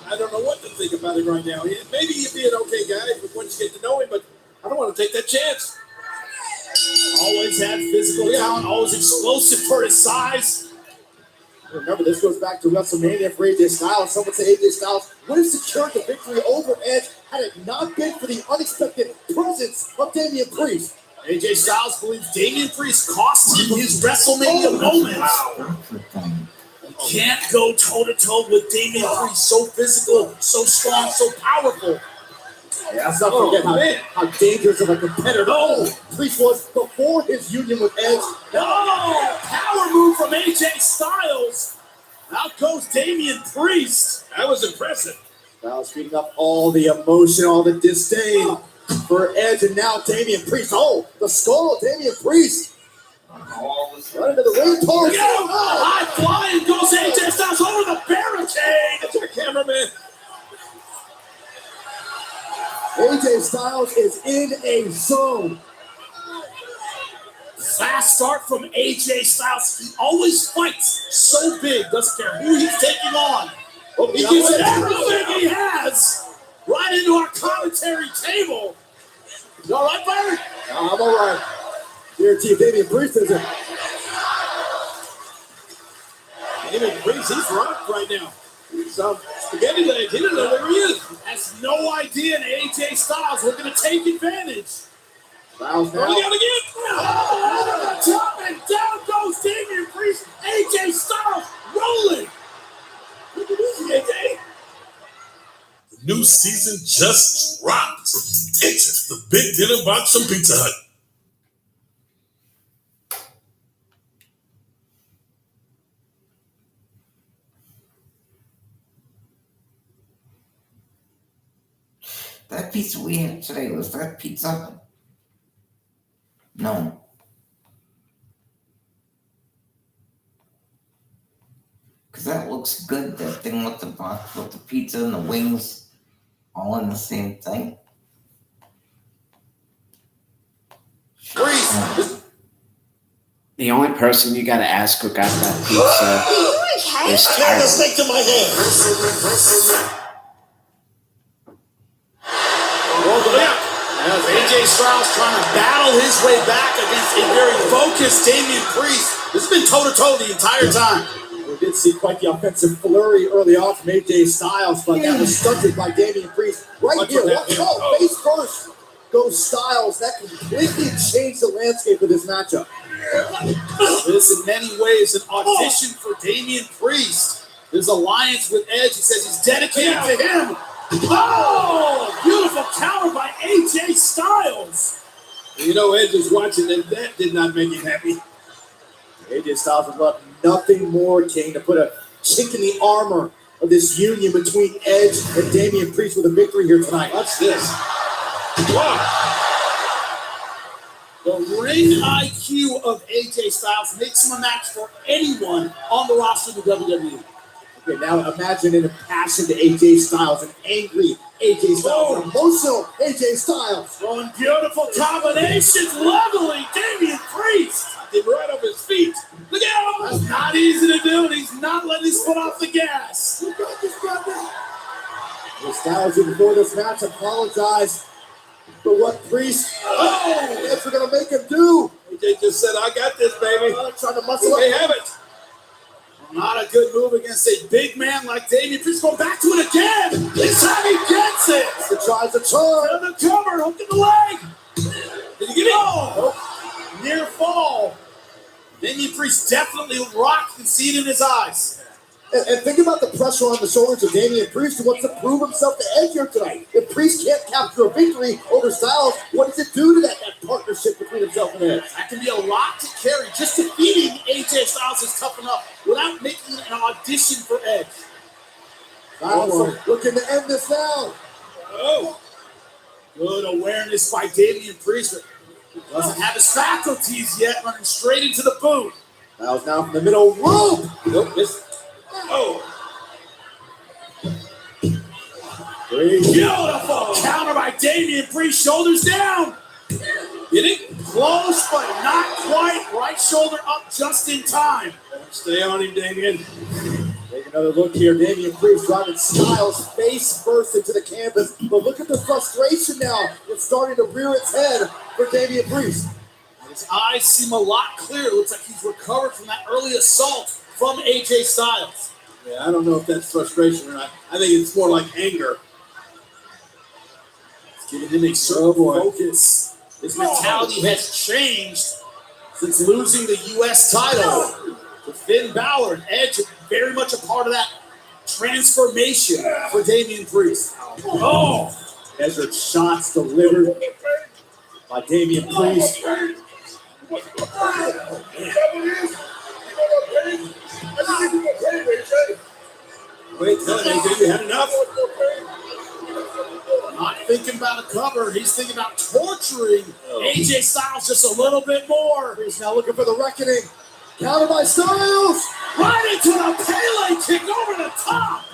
I don't know what to think about him right now. Maybe he'd be an okay guy once you get to know him, but I don't want to take that chance. Always had physical talent, always explosive for his size. Remember, this goes back to WrestleMania for AJ Styles. Someone said AJ Styles would have secured the victory over Edge had it not been for the unexpected presence of Damian Priest. AJ Styles believes Damian Priest cost him his WrestleMania moment. Can't go toe-to-toe with Damian Priest. So physical, so strong, so powerful. Yeah, let's not forget how dangerous of a competitor Priest was before his union with Edge. Oh, power move from AJ Styles. Out goes Damian Priest. That was impressive. Styles feeding up all the emotion, all the disdain for Edge, and now Damian Priest. Oh, the skull of Damian Priest. Right into the ring post. High flying goes AJ Styles over the barricade. That's our cameraman. AJ Styles is in a zone. Fast start from AJ Styles. He always fights so big, doesn't care who he's taking on. He gives it everything he has right into our commentary table. You all right, Byron? I'm all right. Guarantee Damian Priest is it. Damian Priest, he's rocked right now. He's spaghetti leg. He didn't know where he is. Has no idea. And AJ Styles, we're going to take advantage. Styles now. Going out again. Oh, over the top, and down goes Damian Priest. AJ Styles rolling. Look at this, AJ. The new season just dropped. Enter the Big Dinner Box from Pizza Hut. That pizza we had today, was that Pizza Hut? No. Because that looks good, that thing with the box, with the pizza and the wings, all in the same thing. The only person you gotta ask who got that pizza is I got the Tyler. steak to my hand. Welcome back. As AJ Styles trying to battle his way back against a very focused Damian Priest. This has been toe-to-toe the entire time. We did see quite the offensive flurry early on from AJ Styles, but that was stunted by Damian Priest. Right here, watch out, face first goes Styles. That completely changed the landscape of this matchup. This, in many ways, an audition for Damian Priest. His alliance with Edge, he says he's dedicated to him. Oh, beautiful counter by AJ Styles. You know, Edge is watching, and that did not make him happy. AJ Styles would love nothing more, King, to put a chink in the armor of this union between Edge and Damian Priest with a victory here tonight. Watch this. Wow. The ring IQ of AJ Styles makes him a match for anyone on the roster of the WWE. Okay, now imagine an impassioned AJ Styles, an angry AJ Styles, an emotional AJ Styles. Throwing beautiful combinations, leveling Damian Priest. Him right off his feet. Look at him. That's not easy to do, and he's not letting his foot off the gas. You got this, brother. The Styles, before this match, apologized for what Priest Edge are going to make him do. AJ just said, I got this, baby. Trying to muscle up. They have it. Not a good move against a big man like Damian Priest. Going back to it again. This time he gets it. He tries to turn. On the cover, hook in the leg. Did he get it? Oh, nope. Near fall. Damian Priest definitely rocked and see it in his eyes. And think about the pressure on the shoulders of Damian Priest who wants to prove himself to Edge here tonight. If Priest can't capture a victory over Styles, what does it do to that partnership between himself and Edge? That can be a lot to carry. Just defeating AJ Styles is tough enough without making an audition for Edge. Styles looking to end this now. Oh, good awareness by Damian Priest. Doesn't have his faculties yet, running straight into the boot. Styles now from the middle rope. Nope, oh. Beautiful counter by Damian Priest. Shoulders down. Getting close, but not quite. Right shoulder up just in time. Stay on him, Damian. Take another look here. Damian Priest driving Styles face first into the canvas. But look at the frustration now. It's starting to rear its head for Damian Priest. His eyes seem a lot clearer. Looks like he's recovered from that early assault from AJ Styles. Yeah, I don't know if that's frustration or not. I think it's more like anger. It's giving him a certain focus. His mentality has changed since losing the U.S. title to Finn Balor. And Edge is very much a part of that transformation for Damian Priest. Oh! Measured shots delivered by Damian Priest. Wait, tell him, AJ, you had enough? Not thinking about a cover. He's thinking about torturing AJ Styles just a little bit more. He's now looking for the reckoning. Counter by Styles. Right into the Pele kick over the top.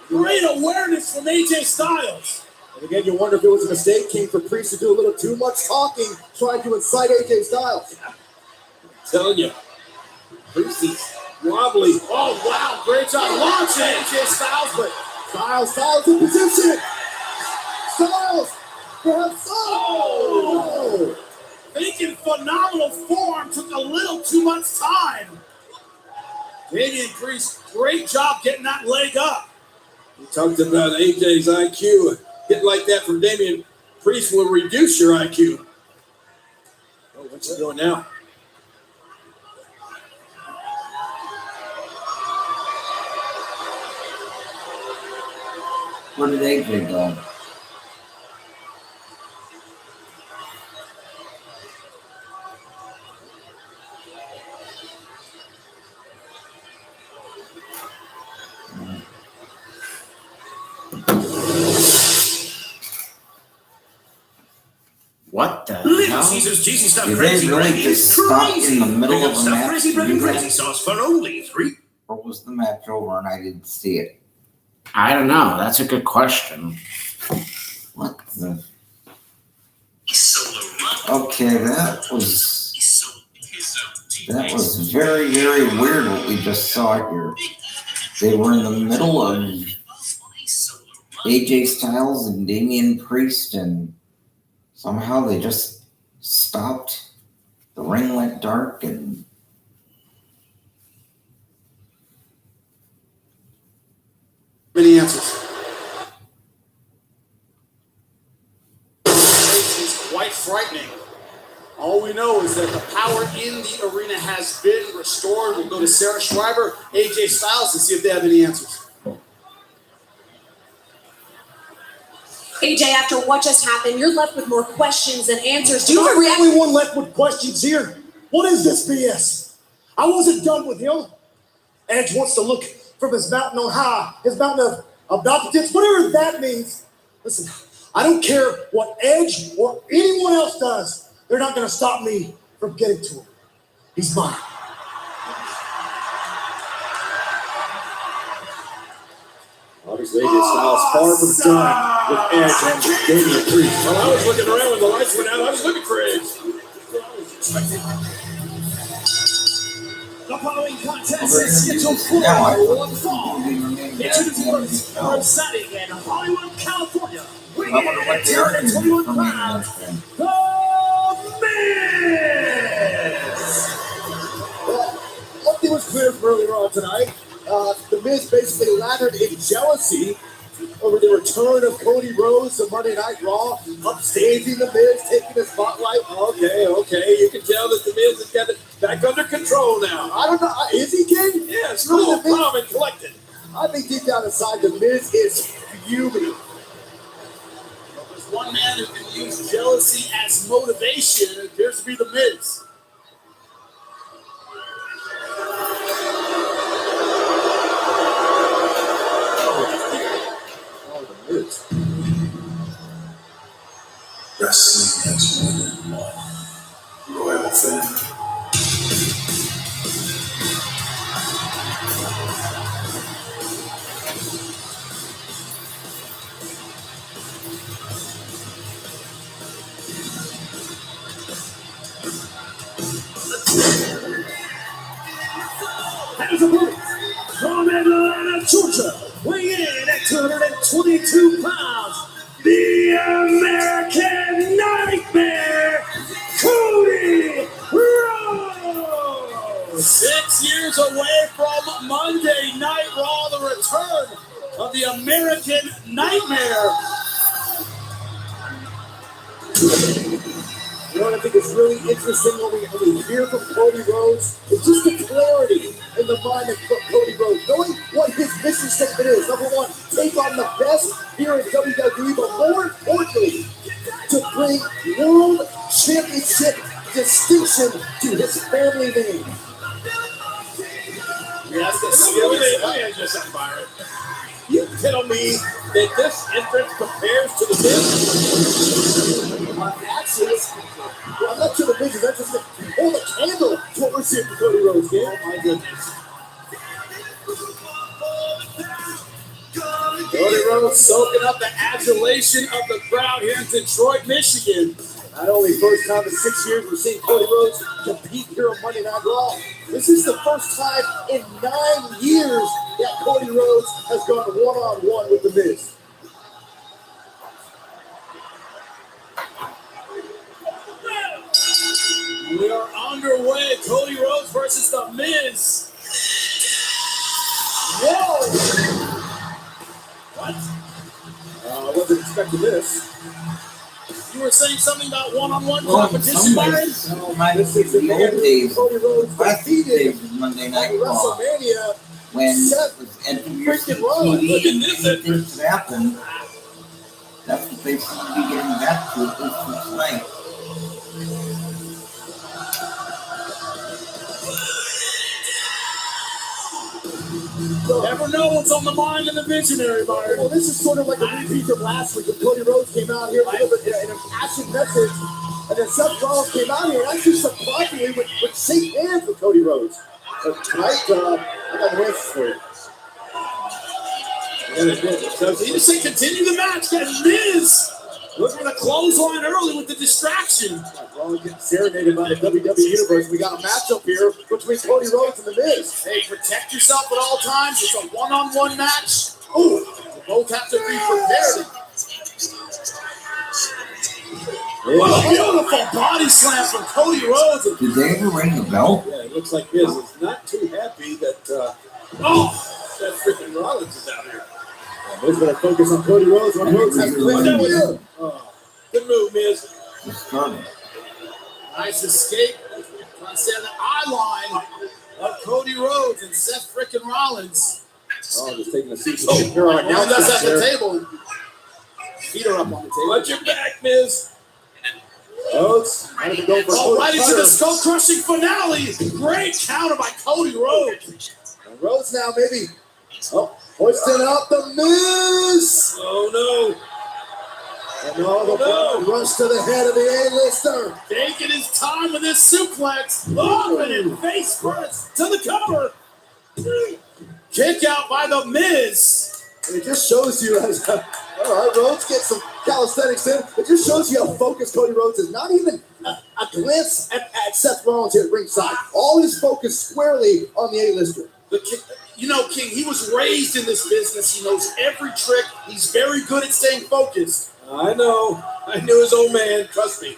Great awareness from AJ Styles. And again, you wonder if it was a mistake. Came for Priest to do a little too much talking, trying to incite AJ Styles. I'm telling you, Priest is wobbly. Oh, wow. Great job launching AJ Styles, but Styles in position. Styles. Perhaps. Oh! Thinking phenomenal form, took a little too much time. Damian Priest, great job getting that leg up. We talked about AJ's IQ. Getting like that from Damian Priest will reduce your IQ. Oh, what's he doing now? Where did AJ go? What the Little hell? Caesars cheesy stuff Did crazy they really bread is just stop crazy. in the middle Pick up of a stuffed match crazy to bread do and that? crazy sauce for only $3. Or was the match over and I didn't see it? I don't know. That's a good question. What the? Okay, that was very, very weird what we just saw here. They were in the middle of AJ Styles and Damian Priest, and somehow they just stopped. The ring went dark, and Many answers. It's quite frightening. All we know is that the power in the arena has been restored. We'll go to Sarah Schreiber, AJ Styles, and see if they have any answers. AJ, after what just happened, you're left with more questions than answers. Do you have a I'm the reaction? only one left with questions here. What is this BS? I wasn't done with him. Edge wants to look from his mountain on high, his mountain of opposites, whatever that means. Listen, I don't care what Edge or anyone else does. They're not going to stop me from getting to him. He's mine. Obviously, AJ Styles far from done with Edge and Damian Priest. Well, I was looking around when the lights went out. I was looking for Edge. The following contest is scheduled for one fall. Introducing representing in Hollywood, California, weighing in at 221 pounds, The Miz! One thing was clear from earlier on tonight. The Miz basically lathered in jealousy over the return of Cody Rhodes to Monday Night Raw, upstaging the Miz, taking the spotlight. Okay. You can tell that the Miz has got it back under control now. I don't know. Is he, King? Yeah, it's cool, calm, and collected. I think deep down inside, the Miz is fuming. There's one man who can use jealousy as motivation. It appears to be the Miz. Wrestling has more than one royal family. As a opponent from Atlanta, Georgia, weighing in at 222 pounds, the American Nightmare, Cody Rhodes! 6 years away from Monday Night Raw, the return of the American Nightmare. You know what I think is really interesting when we hear from Cody Rhodes? It's just the clarity in the mind of Cody Rhodes, knowing what his mission statement is. Number one, take on the best here in WWE, but more importantly, to bring world championship distinction to his family name. Yes, let me just Byron. You tell me that this entrance compares to the Miz? Actually, I'm not sure the Miz is entrance can hold a candle to what we're seeing from Cody Rhodes, kid. Oh my goodness. Cody Rhodes soaking up the adulation of the crowd here in Detroit, Michigan. Not only first time in 6 years we're seeing Cody Rhodes compete here on Monday Night Raw. This is the first time in 9 years that Cody Rhodes has gone one-on-one with The Miz. We are underway. Cody Rhodes versus The Miz. Whoa! What? I wasn't expecting this. You were saying something about one-on-one competition, Byron? No, this is the old days. Cody Rhodes Classic days of Monday Night Raw. WrestleMania. When Seth freaking Rollins. TV and things would happen. That's what they seem to be getting back to at least tonight. Never know what's on the mind of the visionary, Byron. Well, this is sort of like a repeat from last week when Cody Rhodes came out here with an impassioned message, and then Seth Rollins came out here and actually surprisingly would shake hands with Cody Rhodes. But tonight, I got the answers for you. So he just said continue the match. That Miz was going to clothesline early with the distraction. Rollins getting serenaded by the WWE Universe. We got a matchup here between Cody Rhodes and The Miz. Hey, protect yourself at all times. It's a one-on-one match. Ooh, you both have to be prepared. Well, a beautiful body slam from Cody Rhodes. Did they ever ring the bell? Yeah, it looks like Miz is not too happy that that freaking Rollins is out here. Miz going to focus on Cody Rhodes when Rhodes has clear. Good move, Miz. Started. Nice escape. Trying to stay on the eye line of Cody Rhodes and Seth freaking Rollins. Oh, just taking a seat. Here are Now that's at the table. Feet are up on the table. Watch your back, Miz. Rhodes, right into the skull crushing finale. Great counter by Cody Rhodes. And Rhodes now maybe hoisting up the Miz. Oh no. And all the blood rush to the head of the A-lister. Taking his time with his suplex. Oh, and face first to the cover. Kick out by the Miz. And it just shows you as all right, Rhodes gets some calisthenics in. It just shows you how focused Cody Rhodes is. Not even a glance at Seth Rollins here at ringside. All his focus squarely on the A-lister. You know, King, he was raised in this business. He knows every trick. He's very good at staying focused. I know. I knew his old man. Trust me.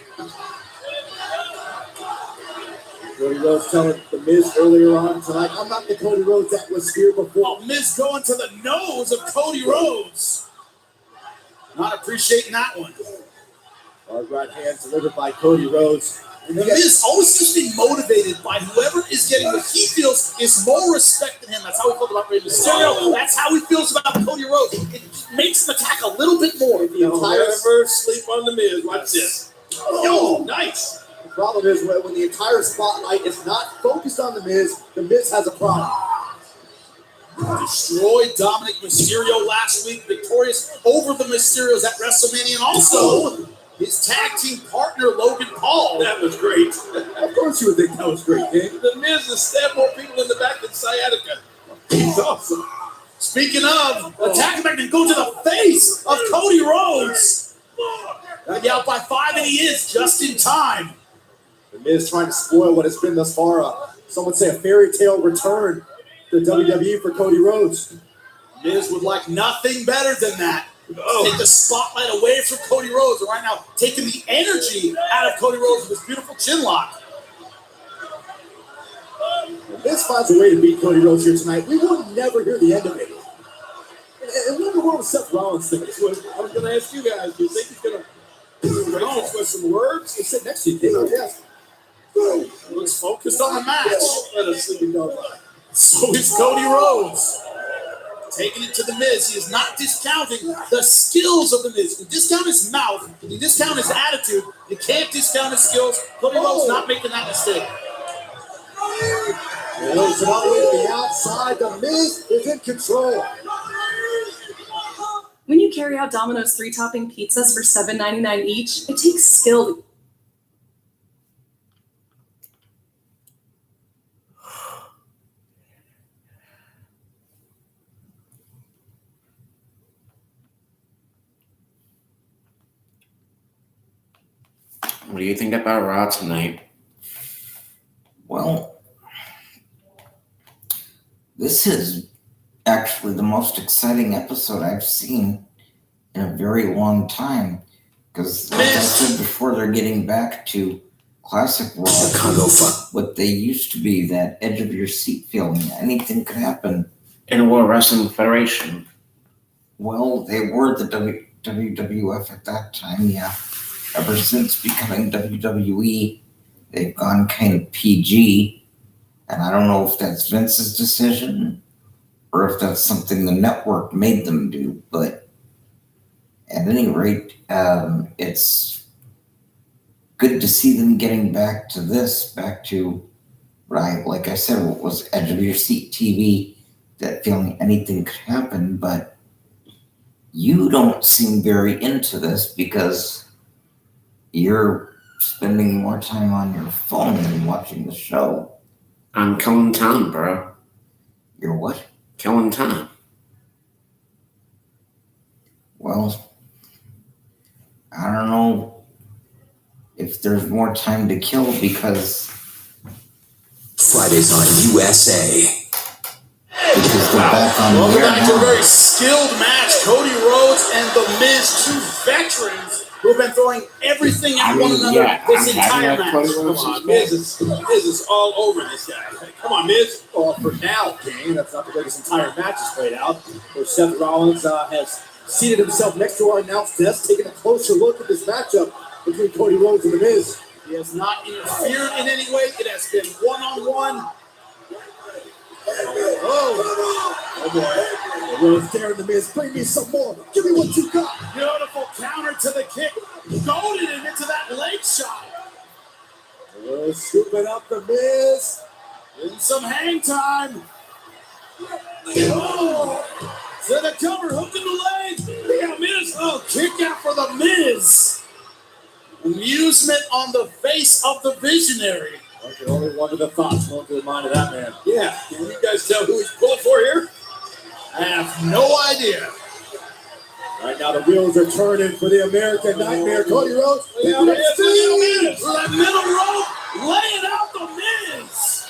Cody Rhodes telling The Miz earlier on tonight, I'm not the Cody Rhodes that was here before. Oh, Miz going to the nose of Cody Rhodes. Not appreciating that one. Hard right hand delivered by Cody Rhodes. And the Miz always seems to be motivated by whoever is getting what he feels is more respect than him. That's how he felt about Rey Mysterio. That's how he feels about Cody Rhodes. It makes him attack a little bit more. Never sleep on The Miz. Watch this. Yo, nice. The problem is when the entire spotlight is not focused on The Miz has a problem. Destroyed Dominic Mysterio last week, victorious over the Mysterios at WrestleMania, and also his tag team partner, Logan Paul. That was great. Of course you would think that was great, King. The Miz has stabbed more people in the back than sciatica. He's awesome. Speaking of, attacking back and go to the face of Cody Rhodes. Got out by 5, and he is just in time. The Miz trying to spoil what has been thus far. Some would say a fairy tale return to WWE for Cody Rhodes. Miz would like nothing better than that. Take the spotlight away from Cody Rhodes, and right now taking the energy out of Cody Rhodes with his beautiful chin lock. Miz finds a way to beat Cody Rhodes here tonight. We will never hear the end of it. And what in the world is Seth Rollins thinking? I was going to ask you guys, do you think he's going to with some words? He sit next to you, King. Yes. Looks focused on the match. Let us sleeping dog. So is Cody Rhodes. Taking it to the Miz. He is not discounting the skills of the Miz. You can discount his mouth. You can discount his attitude. You can't discount his skills. Cody Rhodes not making that mistake. Rhodes all the way to the outside. The Miz is in control. When you carry out Domino's 3-topping pizzas for $7.99 each, it takes skill. What do you think about Raw tonight? Well, this is actually the most exciting episode I've seen in a very long time. Because, like I said before, they're getting back to classic Raw, what they used to be, that edge of your seat feeling. Anything could happen. In World Wrestling Federation. Well, they were the WWF at that time, yeah. Ever since becoming WWE, they've gone kind of PG. And I don't know if that's Vince's decision or if that's something the network made them do. But at any rate, it's good to see them getting back to this, back to, right, like I said, what was edge of your seat TV, that feeling anything could happen. But you don't seem very into this because you're spending more time on your phone than watching the show. I'm killing time, bro. You're what? Killing time. Well, I don't know if there's more time to kill because Fridays on USA. Because they're back on Welcome the air back to a now. very skilled match. Cody Rhodes and The Miz, two veterans who have been throwing everything at one another this entire match. Come on, Miz is all over this guy. Come on, Miz. Well, for now, King, that's not the way this entire match is played out. Where Seth Rollins has seated himself next to our announce desk, taking a closer look at this matchup between Cody Rhodes and The Miz. He has not interfered in any way. It has been one-on-one. Oh boy. Rhodes daring The Miz, bring me some more. Give me what you got. Beautiful counter to the kick. Goaded him into that leg shot. Scooping up The Miz. In some hang time. Oh, to the cover, hook in the leg. Yeah, Miz. Oh, kick out for The Miz. Amusement on the face of the visionary. I can only wonder the thoughts going through the mind of that man. Yeah, can you guys tell who he's pulling for here? I have no idea. Right now the wheels are turning for the American Nightmare. Cody Rhodes. Yeah, Miz. For that middle rope, laying out The Miz.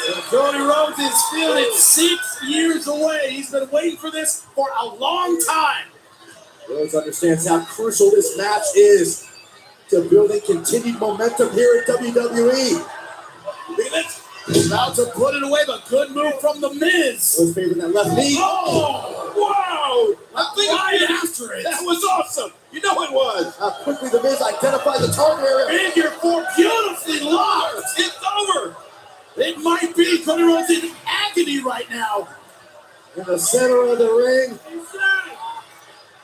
And Cody Rhodes is feeling it 6 years away. He's been waiting for this for a long time. Rhodes understands how crucial this match is to building continued momentum here at WWE. Look at this. About to put it away, but good move from The Miz. Rhodes favoring that left knee. Oh, wow. I think I after it. That was awesome. You know it was. How quickly The Miz identified the target area. Figure four beautifully locked. It's over. It might be. Cody Rhodes in agony right now. In the center of the ring.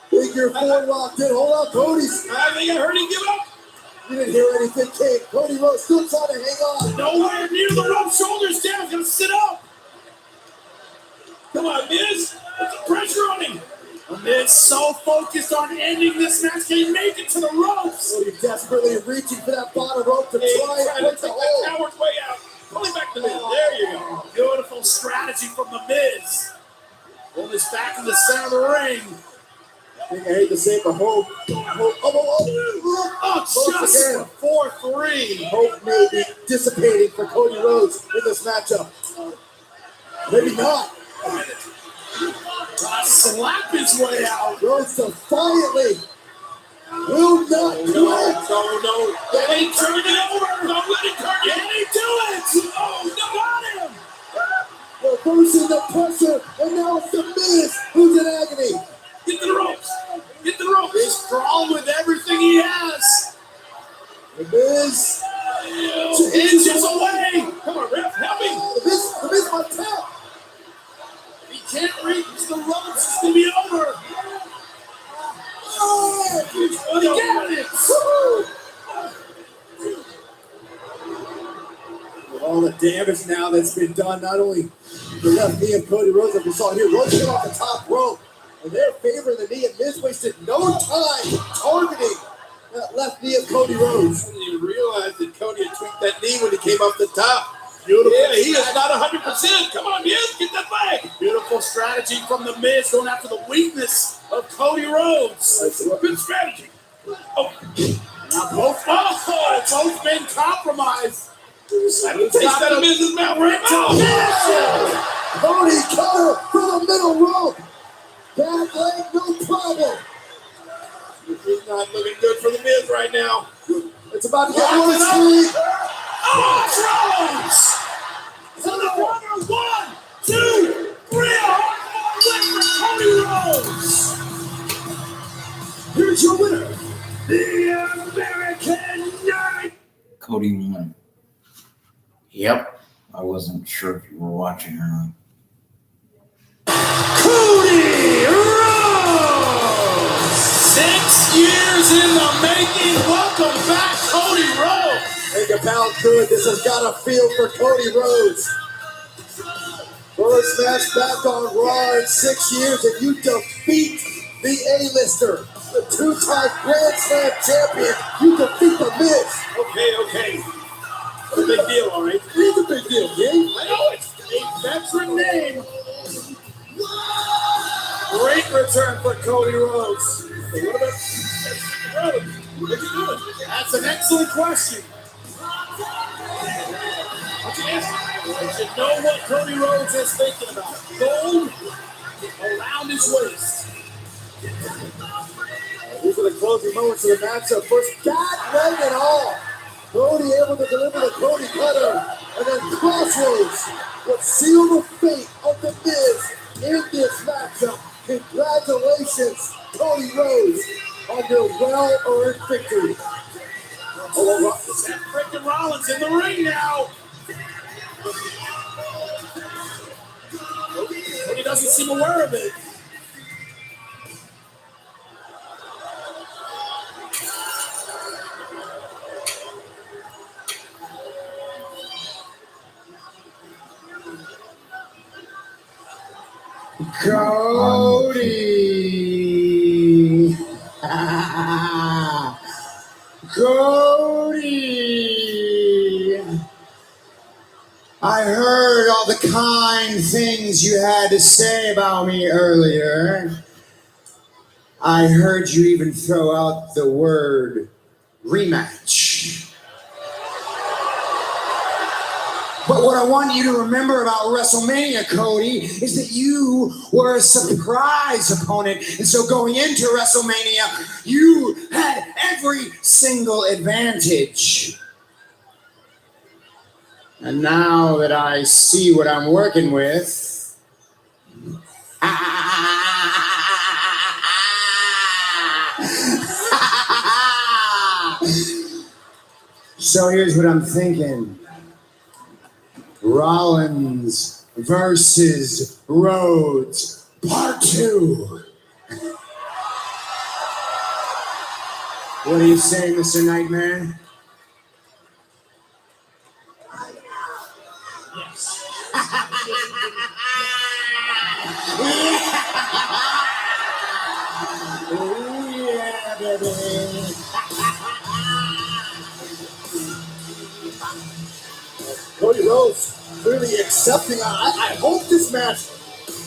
Figure four locked in. Hold on, Cody's. I think I heard him give up. You didn't hear anything, King. Cody Rhodes still trying to hang on. Nowhere near the rope. Shoulders down. He's going to sit up. Come on, Miz. Put the pressure on him. Miz so focused on ending this match. Can he make it to the ropes? Cody desperately reaching for that bottom rope to try trying and to break take the that hold. coward's way out. Pull him back to the Miz. There you go. Beautiful strategy from The Miz. Pull this back in the center of the ring. I think I hate to say it, but Hope. Oh, just 4-3. Hope may be dissipating for Cody Rhodes in this matchup. Maybe not. Slap his way out. Rhodes defiantly will not do it. No. They ain't turning it over. Don't let it turn. Can he do it? Oh, got him. Reversing the pressure, and now it's The Miz who's in agony. Get to the ropes. Get to the ropes. He's crawling with everything he has. The Miz inches away. Come damage now that's been done. Not only the left knee of Cody Rhodes, like we saw here, Rhodes hit off the top rope, and they're favoring the knee, and Miz wasted no time targeting that left knee of Cody Rhodes. I didn't even realize that Cody had tweaked that knee when he came off the top. Beautiful. Yeah, he is not 100%. Come on, Miz, get that leg. Beautiful strategy from the Miz, going after the weakness of Cody Rhodes. Good strategy. Oh, now both men compromised. I can taste that in Miz's mouth right now. Cody cutter from the middle rope. Back leg, no problem. It's not looking good for the Miz right now. It's about to get one speed. Oh, Rhodes! To the corner, 1, 2, 3. A hard win for Cody Rhodes. Here's your winner, the American Night. Cody won. Yep. I wasn't sure if you were watching or not. Cody Rhodes! 6 years in the making. Welcome back, Cody Rhodes. Think of how good this has got to feel for Cody Rhodes. First match back on Raw in 6 years, and you defeat the A-lister, the 2-time Grand Slam champion. You defeat the Miz. Okay. It's a big deal, all right? It is a big deal, Jay. I know, it's a veteran name. Great return for Cody Rhodes. Hey, what about Rhodes? What's he doing? That's an excellent question. I should know what Cody Rhodes is thinking about. Gold around his waist. These are the closing moments of the matchup. First, back leg and all. Cody able to deliver the Cody cutter. And then Crossroads would seal the fate of the Miz in this matchup. Congratulations, Cody Rhodes, on your well-earned victory. Oh, Seth freaking Rollins in the ring now. Cody doesn't seem aware of it. Cody! Cody! I heard all the kind things you had to say about me earlier. I heard you even throw out the word rematch. But what I want you to remember about WrestleMania, Cody, is that you were a surprise opponent. And so going into WrestleMania, you had every single advantage. And now that I see what I'm working with, so here's what I'm thinking. Rollins versus Rhodes, part 2. What are you saying, Mr. Nightmare? Yes. Oh, yeah, baby. Cody Rhodes clearly accepting. I hope this match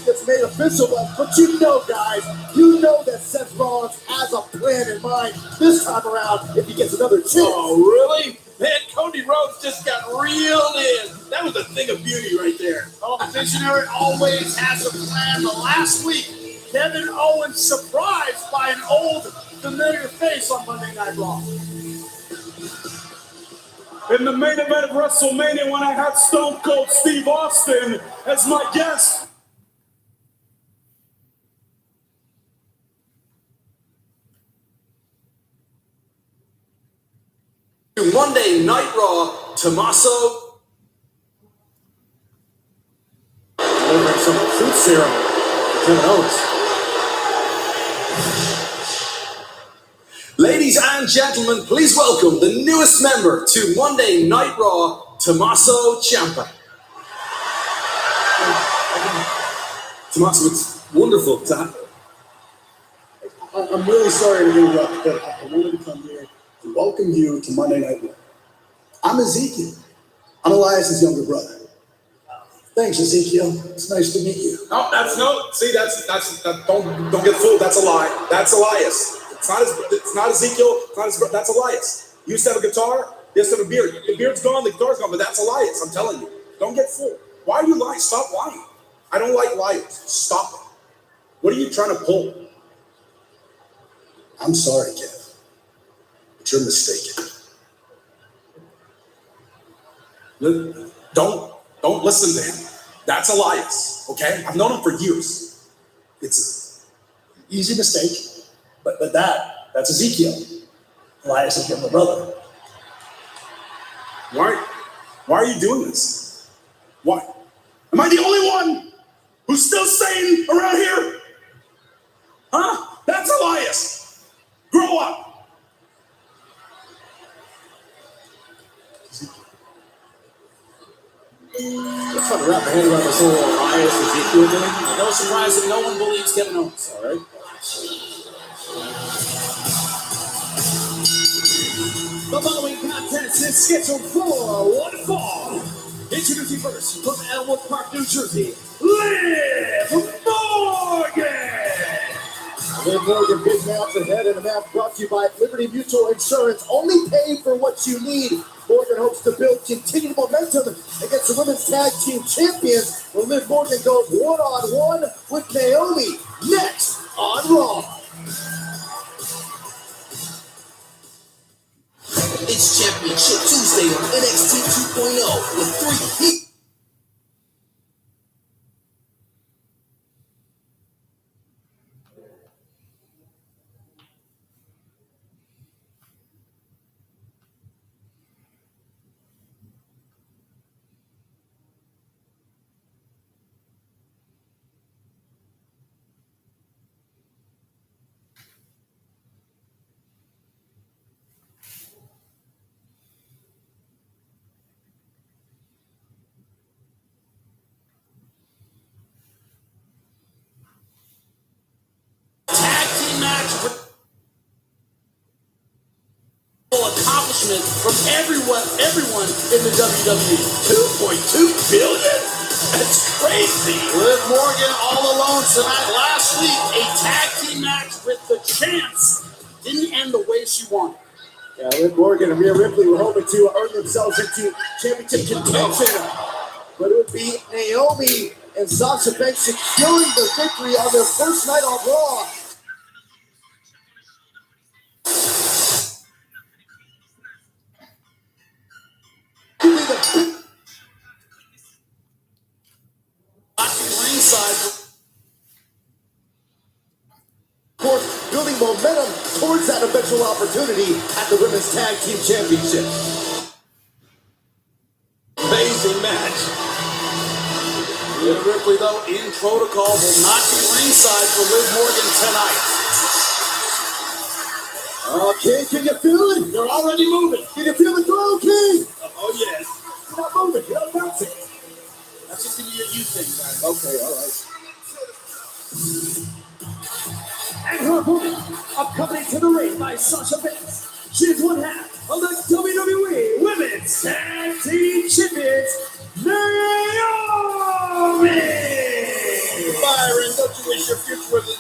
gets made official, but you know, guys, you know that Seth Rollins has a plan in mind this time around if he gets another chance. Oh, really? Man, Cody Rhodes just got reeled in. That was a thing of beauty right there. Oh, the visionary always has a plan. But last week, Kevin Owens surprised by an old familiar face on Monday Night Raw. In the main event of WrestleMania, when I had Stone Cold Steve Austin as my guest. Monday Night Raw, Tommaso. Delivering some truth serum to Kevin Owens. Ladies and gentlemen, please welcome the newest member to Monday Night Raw, Tommaso Ciampa. Tommaso, it's wonderful to have. I'm really sorry to interrupt, but I wanted to come here to welcome you to Monday Night Raw. I'm Ezekiel. I'm Elias's younger brother. Thanks, Ezekiel. It's nice to meet you. No, don't get fooled. That's a lie. That's Elias. It's not Ezekiel. That's Elias. You used to have a guitar. You used to have a beard. The beard's gone. The guitar's gone. But that's Elias. I'm telling you. Don't get fooled. Why are you lying? Stop lying. I don't like liars. Stop it. What are you trying to pull? I'm sorry, Kev, but you're mistaken. Don't listen to him. That's Elias, okay? I've known him for years. It's an easy mistake, but that's Ezekiel. Elias is younger brother. Why are you doing this? Why? Am I the only one who's still sane around here? Huh? That's Elias. Grow up. You're trying to wrap your head around this whole Elias Ezekiel thing. No surprise that no one believes Kevin Owens, all right? The following contest is scheduled for one fall. Introducing first from Elmwood Park, New Jersey, Liv Morgan. Liv Morgan, big match ahead, and a match brought to you by Liberty Mutual Insurance. Only pay for what you need. Morgan hopes to build continued momentum against the women's tag team champions when Liv Morgan goes one-on-one with Naomi next on Raw. It's Championship Tuesday on NXT 2.0 with 3 heat. Accomplishment from everyone in the WWE. 2.2 billion? That's crazy. Liv Morgan all alone tonight. Last week, a tag team match with the Champs didn't end the way she wanted. Yeah, Liv Morgan and Rhea Ripley were hoping to earn themselves into championship contention, but it would be Naomi and Sasha Banks securing the victory on their first night on Raw. Ringside. Of course, building momentum towards that eventual opportunity at the Women's Tag Team Championship. Amazing match. Rhea Ripley, though, in protocol, will not be ringside for Liv Morgan tonight. Okay, can you feel it? You're already moving. Can you feel the throw, King? Oh, yes. You're not moving, you're not bouncing. That's just gonna be a you thing, guys. Okay, all right. And her opponent, accompanied to the ring by Sasha Banks. She is one half of the WWE Women's Tag Team Champions, Naomi! Byron, don't you wish your future was as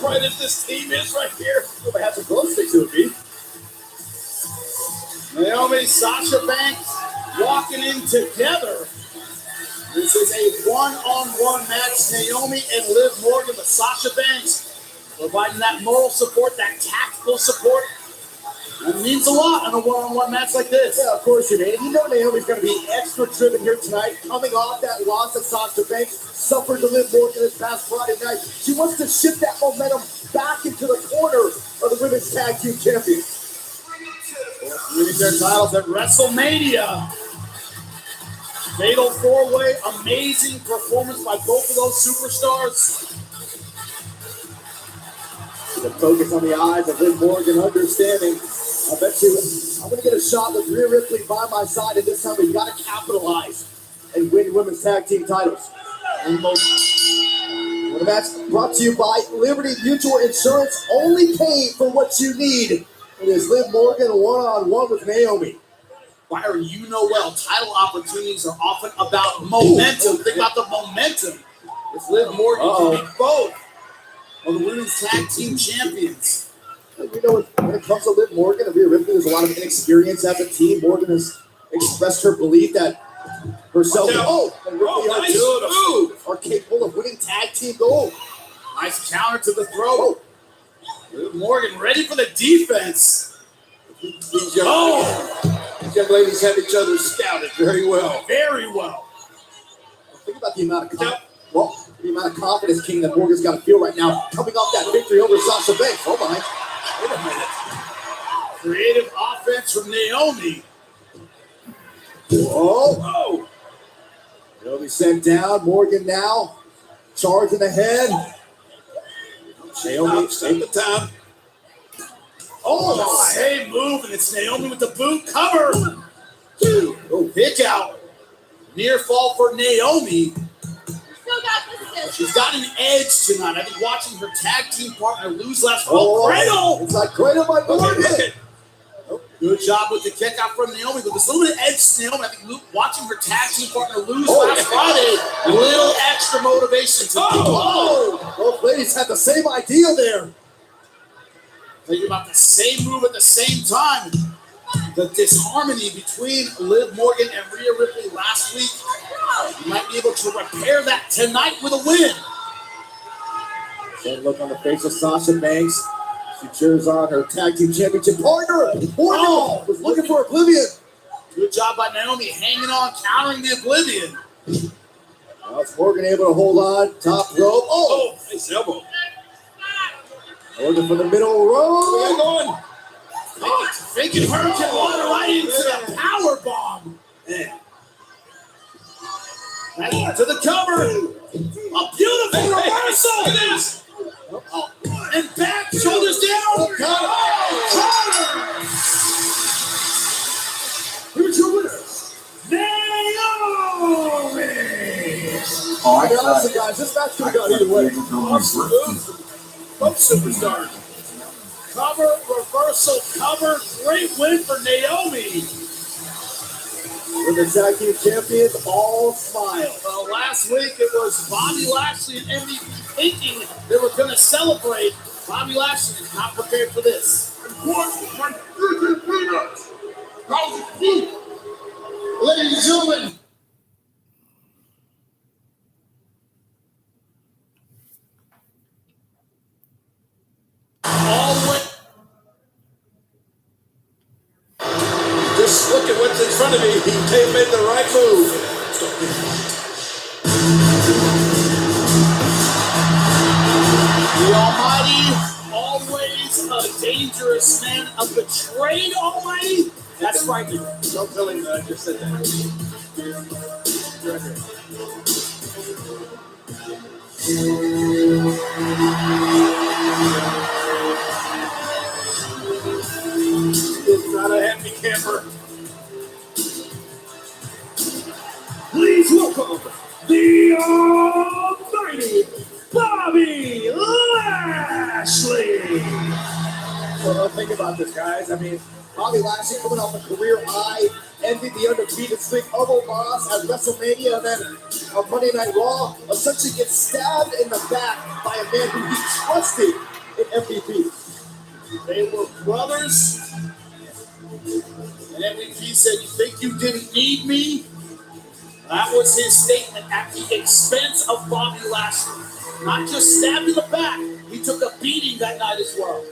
bright as this team is right here? If I had some glow sticks, it would be. Naomi, Sasha Banks walking in together. This is a one-on-one match. Naomi and Liv Morgan with Sasha Banks providing that moral support, that tactical support. That means a lot in a one-on-one match like this. Yeah, of course you do. And you know Naomi's going to be extra driven here tonight, coming off that loss that Sasha Banks suffered to Liv Morgan this past Friday night. She wants to shift that momentum back into the corner of the Women's Tag Team Champions. Winning their titles at WrestleMania. Fatal four-way, amazing performance by both of those superstars. The focus on the eyes of Liv Morgan, understanding I bet you I'm going to get a shot with Rhea Ripley by my side, and this time we've got to capitalize and win women's tag team titles. The match brought to you by Liberty Mutual Insurance. Only pay for what you need. It is Liv Morgan one-on-one with Naomi. Byron, you know well, title opportunities are often about momentum. Think about the momentum. It's Liv Morgan to be both of the women's tag team champions. You know, when it comes to Liv Morgan and Rhea Ripley, there's a lot of inexperience as a team. Morgan has expressed her belief that herself and Ripley are capable of winning tag team gold. Nice counter to the throat. Liv Morgan ready for the defense. These young ladies have each other scouted very well. Very well. Think about the amount of confidence, King, that Morgan's got to feel right now, coming off that victory over Sasha Banks. Oh my! Wait a minute. Creative offense from Naomi. Oh! Naomi sent down. Morgan now charging ahead. Naomi, take the time. Oh, same move, and it's Naomi with the boot cover. Oh, kick out. Near fall for Naomi. She's got an edge tonight. I've been watching her tag team partner lose last fall. Cradle! It's like Cradle by Morgan. Good job with the kick out from Naomi. But there's a little bit of edge to Naomi. I think watching her tag team partner lose last Friday, a little extra motivation to both ladies had the same idea there. Thinking about the same move at the same time. The disharmony between Liv Morgan and Rhea Ripley last week. You might be able to repair that tonight with a win. Same look on the face of Sasha Banks. She cheers on her tag team championship partner. Morgan was looking for Oblivion. Good job by Naomi hanging on, countering the Oblivion. Now it's Morgan able to hold on. Top rope. Oh, nice elbow. Morgan from the middle row. We're going. Thinking Hurricane Water right into the power bomb. Back to the cover. A beautiful reversal. And back, shoulders down. Here's your winner, Naomi. I'll be honest with you guys, this match could have gone either way. Both superstars. Cover, reversal, cover. Great win for Naomi. With the tag team champions, all smile. Well, last week it was Bobby Lashley and MVP thinking they were going to celebrate. Bobby Lashley is not prepared for this. Ladies and gentlemen. All the way. Just look at what's in front of me. He made the right move. The Almighty, always a dangerous man, a betrayed Almighty. That's frightening. Don't tell him that I just said that. It's not a happy camper. Please welcome the Almighty Bobby Lashley. So think about this, guys. I mean, Bobby Lashley coming off a career high, ended the undefeated streak of Omos at WrestleMania, and then on Monday Night Raw, essentially gets stabbed in the back by a man who he trusted in MVP. They were brothers. And MVP said, "You think you didn't need me?" That was his statement at the expense of Bobby Lashley. Not just stabbed in the back, he took a beating that night as well.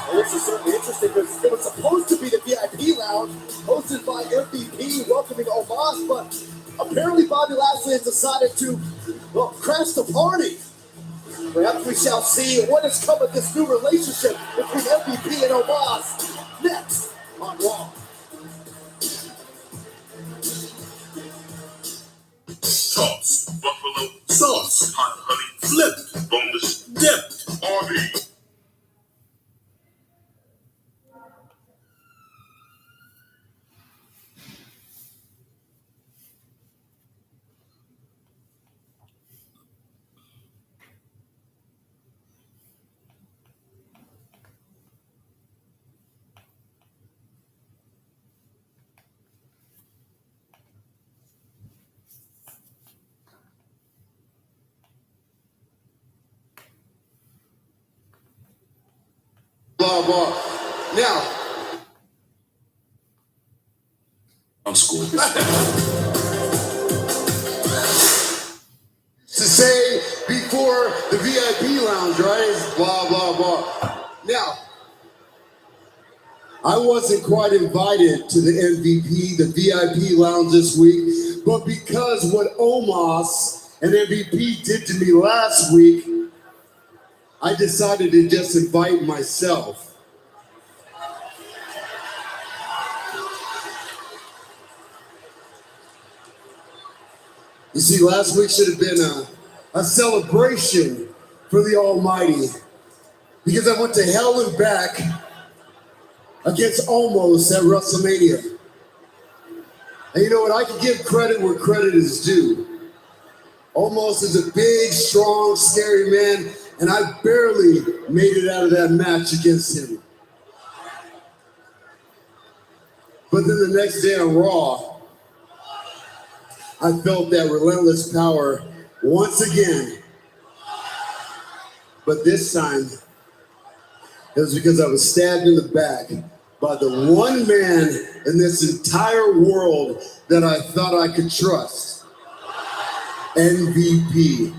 Well, this is certainly interesting because it was supposed to be the VIP lounge hosted by MVP welcoming Omos, but apparently Bobby Lashley has decided to, crash the party. Perhaps we shall see what has come of this new relationship between MVP and Omos next on Raw. Toss, buffalo sauce, hot honey, flipped, boneless, dipped, RB, blah, blah. Now, I'm school. to say before the VIP lounge, right? Blah, blah, blah. Now, I wasn't quite invited to the MVP, the VIP lounge this week, but because what Omos and MVP did to me last week, I decided to just invite myself. You see, last week should have been a celebration for the Almighty, because I went to hell and back against Omos at WrestleMania. And you know what? I can give credit where credit is due. Omos is a big, strong, scary man, and I barely made it out of that match against him. But then the next day on Raw, I felt that relentless power once again. But this time, it was because I was stabbed in the back by the one man in this entire world that I thought I could trust. MVP.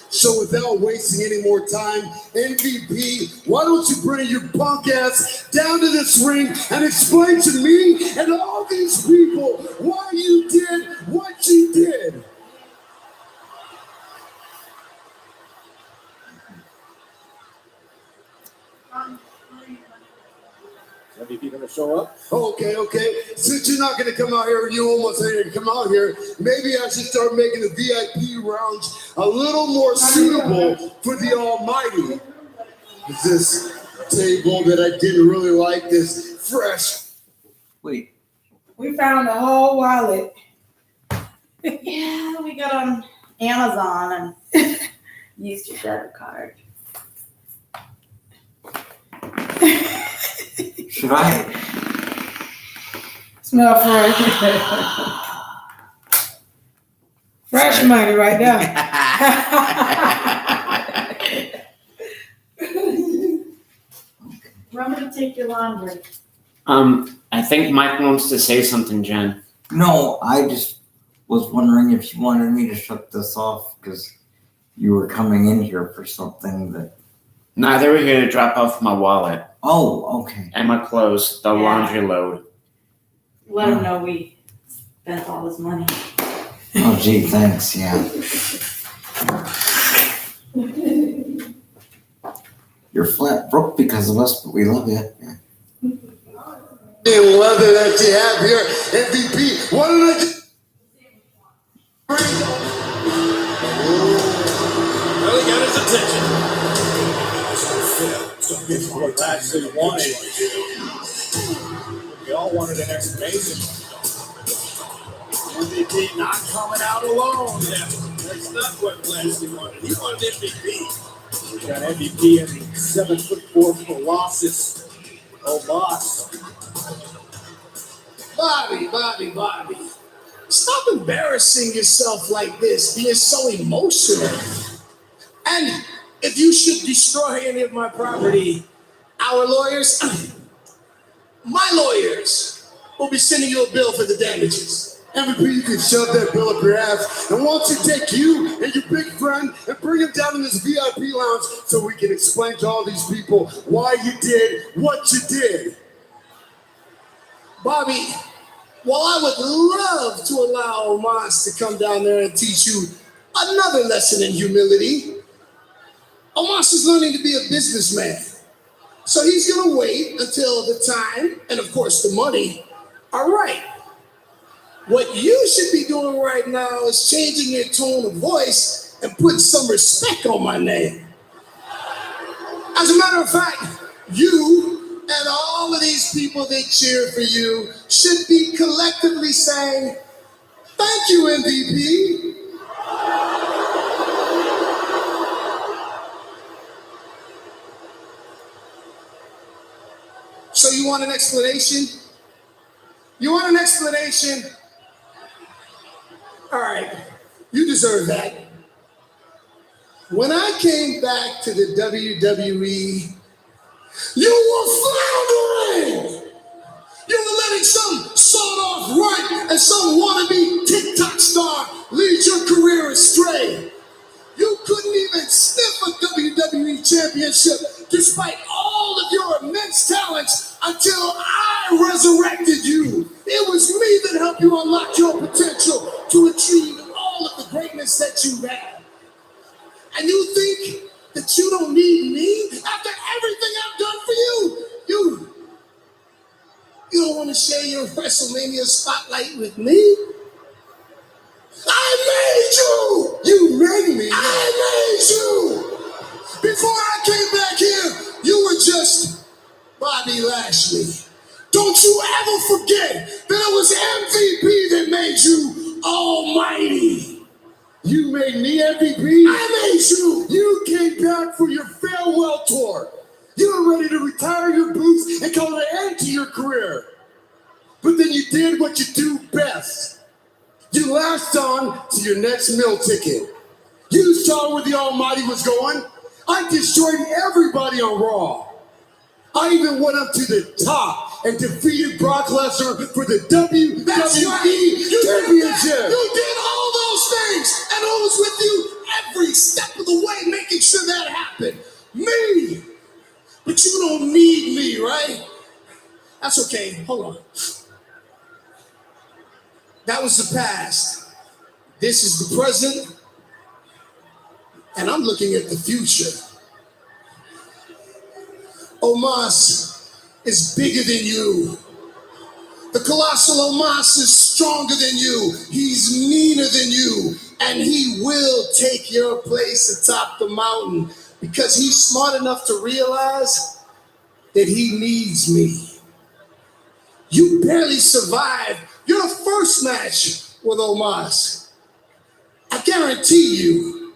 So without wasting any more time, MVP, why don't you bring your punk ass down to this ring and explain to me and all these people why you did what you did? MVP gonna show up? Okay. Since you're not gonna come out here, you almost ready to come out here, maybe I should start making the VIP lounge a little more suitable for the Almighty. Is this table that I didn't really like, this fresh? Wait. We found a whole wallet. Yeah, we got on Amazon and used your debit card. Should I? Smell fresh. Fresh money right there. Remember to take your laundry. I think Mike wants to say something, Jen. No, I just was wondering if you wanted me to shut this off because you were coming in here for something that. No, they were here to drop off my wallet. Oh, okay. And my clothes, the laundry load. Let them know we spent all this money. Oh, gee, thanks, yeah. You're flat broke because of us, but we love you. Yeah. And leather that you have here, MVP, what did I do? Well, he got his attention. What I actually wanted. We all wanted an explanation. MVP not coming out alone. That's not what Lashley wanted. He wanted MVP. We got MVP and the 7'4" Colossus. Oh, boss. Bobby. Stop embarrassing yourself like this, being so emotional. And if you should destroy any of my property, our lawyers, my lawyers, will be sending you a bill for the damages. MVP, you can shove that bill up your ass. And why don't you take you and your big friend and bring him down in this VIP lounge so we can explain to all these people why you did what you did. Bobby, while I would love to allow Omos to come down there and teach you another lesson in humility, Omos is learning to be a businessman. So he's going to wait until the time and, of course, the money are right. What you should be doing right now is changing your tone of voice and putting some respect on my name. As a matter of fact, you and all of these people that cheer for you should be collectively saying, "Thank you, MVP." So you want an explanation? You want an explanation? All right, you deserve that. When I came back to the WWE, you were floundering. You were letting some sawed-off runt and some wannabe TikTok star lead your career astray. You couldn't even sniff a WWE championship despite all of your immense talents until I resurrected you. It was me that helped you unlock your potential to achieve all of the greatness that you have. And you think that you don't need me after everything I've done for you? You don't want to share your WrestleMania spotlight with me? I made you! You made me? I made you! Before I came back here, you were just Bobby Lashley. Don't you ever forget that it was MVP that made you almighty. You made me MVP? I made you! You came back for your farewell tour. You were ready to retire your boots and call an end to your career. But then you did what you do best. You latched on to your next meal ticket. You saw where the Almighty was going. I destroyed everybody on Raw. I even went up to the top and defeated Brock Lesnar for the WWE Championship. You did all those things, and I was with you every step of the way, making sure that happened. Me! But you don't need me, right? That's okay. Hold on. That was the past. This is the present. And I'm looking at the future. Omos is bigger than you. The colossal Omos is stronger than you. He's meaner than you. And he will take your place atop the mountain because he's smart enough to realize that he needs me. You barely survived your first match with Omos. I guarantee you.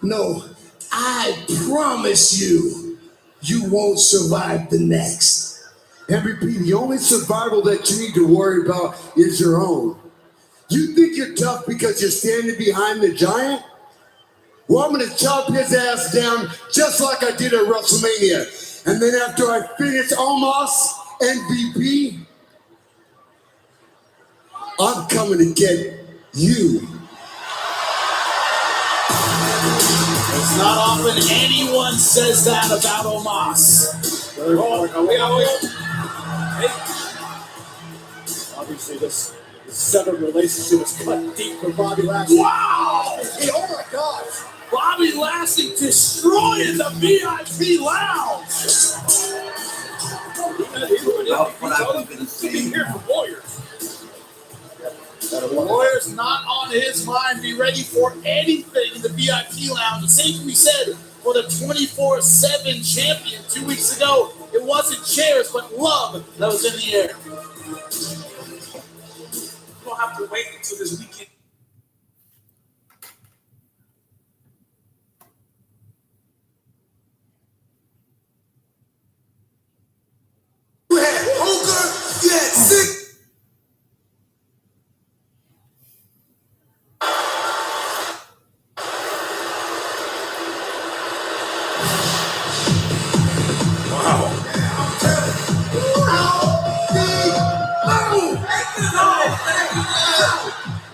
No, I promise you, you won't survive the next. MVP, the only survival that you need to worry about is your own. You think you're tough because you're standing behind the giant? Well, I'm gonna chop his ass down just like I did at WrestleMania. And then after I finish Omos MVP, I'm coming to get you. It's not often anyone says that about Omos. Hey. Obviously, this severed relationship is cut deep for Bobby Lashley. Wow! Hey, oh my gosh! Bobby Lashley destroying the VIP lounge. He's here for Warriors. The Warriors not on his mind. Be ready for anything in the VIP lounge. The same can be said for the 24/7 champion 2 weeks ago. It wasn't chairs, but love that was in the air. We'll have to wait until this weekend. You had Hogan, you had Sick.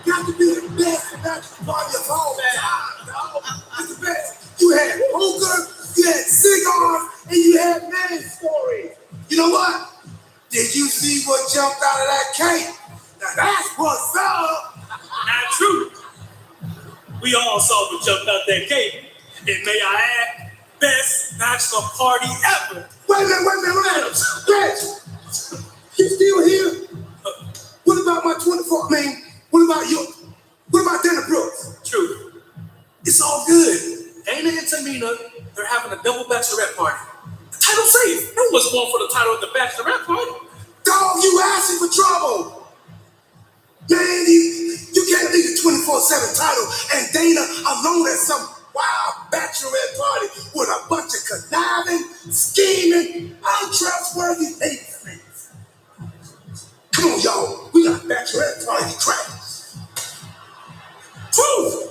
Got to be the best match party of all time, dog. It's the best. You had Hogan, you had Cigars, and you had Man Story. You know what? Did you see what jumped out of that cake? Now that's what's up. Not true. We all saw what jumped out that cake. And may I add, best bachelor party ever. Wait a minute, Adams. Reg, you still here? What about my 24? Man, what about you? What about Dana Brooks? True. It's all good. Dana and Tamina, they're having a double bachelorette party. The title safe. No one's going for the title at the bachelorette party. Dog, you asking for trouble. Man, you can't leave the 24/7 title and Dana alone at some wild bachelorette party with a bunch of conniving, scheming, untrustworthy hate friends. Come on, y'all. We got a bachelorette party crap. True.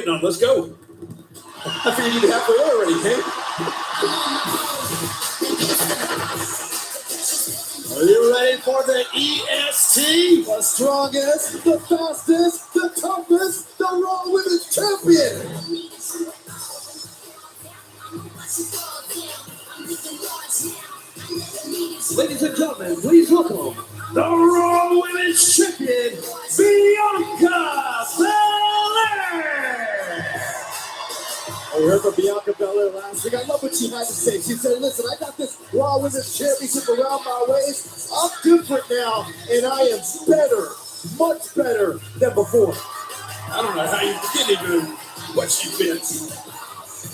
waiting on? Let's go. I figured you'd halfway there already, King. Are you ready for the EST? The strongest, the fastest, the toughest, the Raw Women's Champion. Ladies and gentlemen, please welcome the Raw Women's Champion, Bianca Belair. We heard from Bianca Belair last week. I love what she had to say. She said, listen, I got this Raw Women's Championship around my waist. I'm different now, and I am better, much better than before. I don't know how you get even what she's been.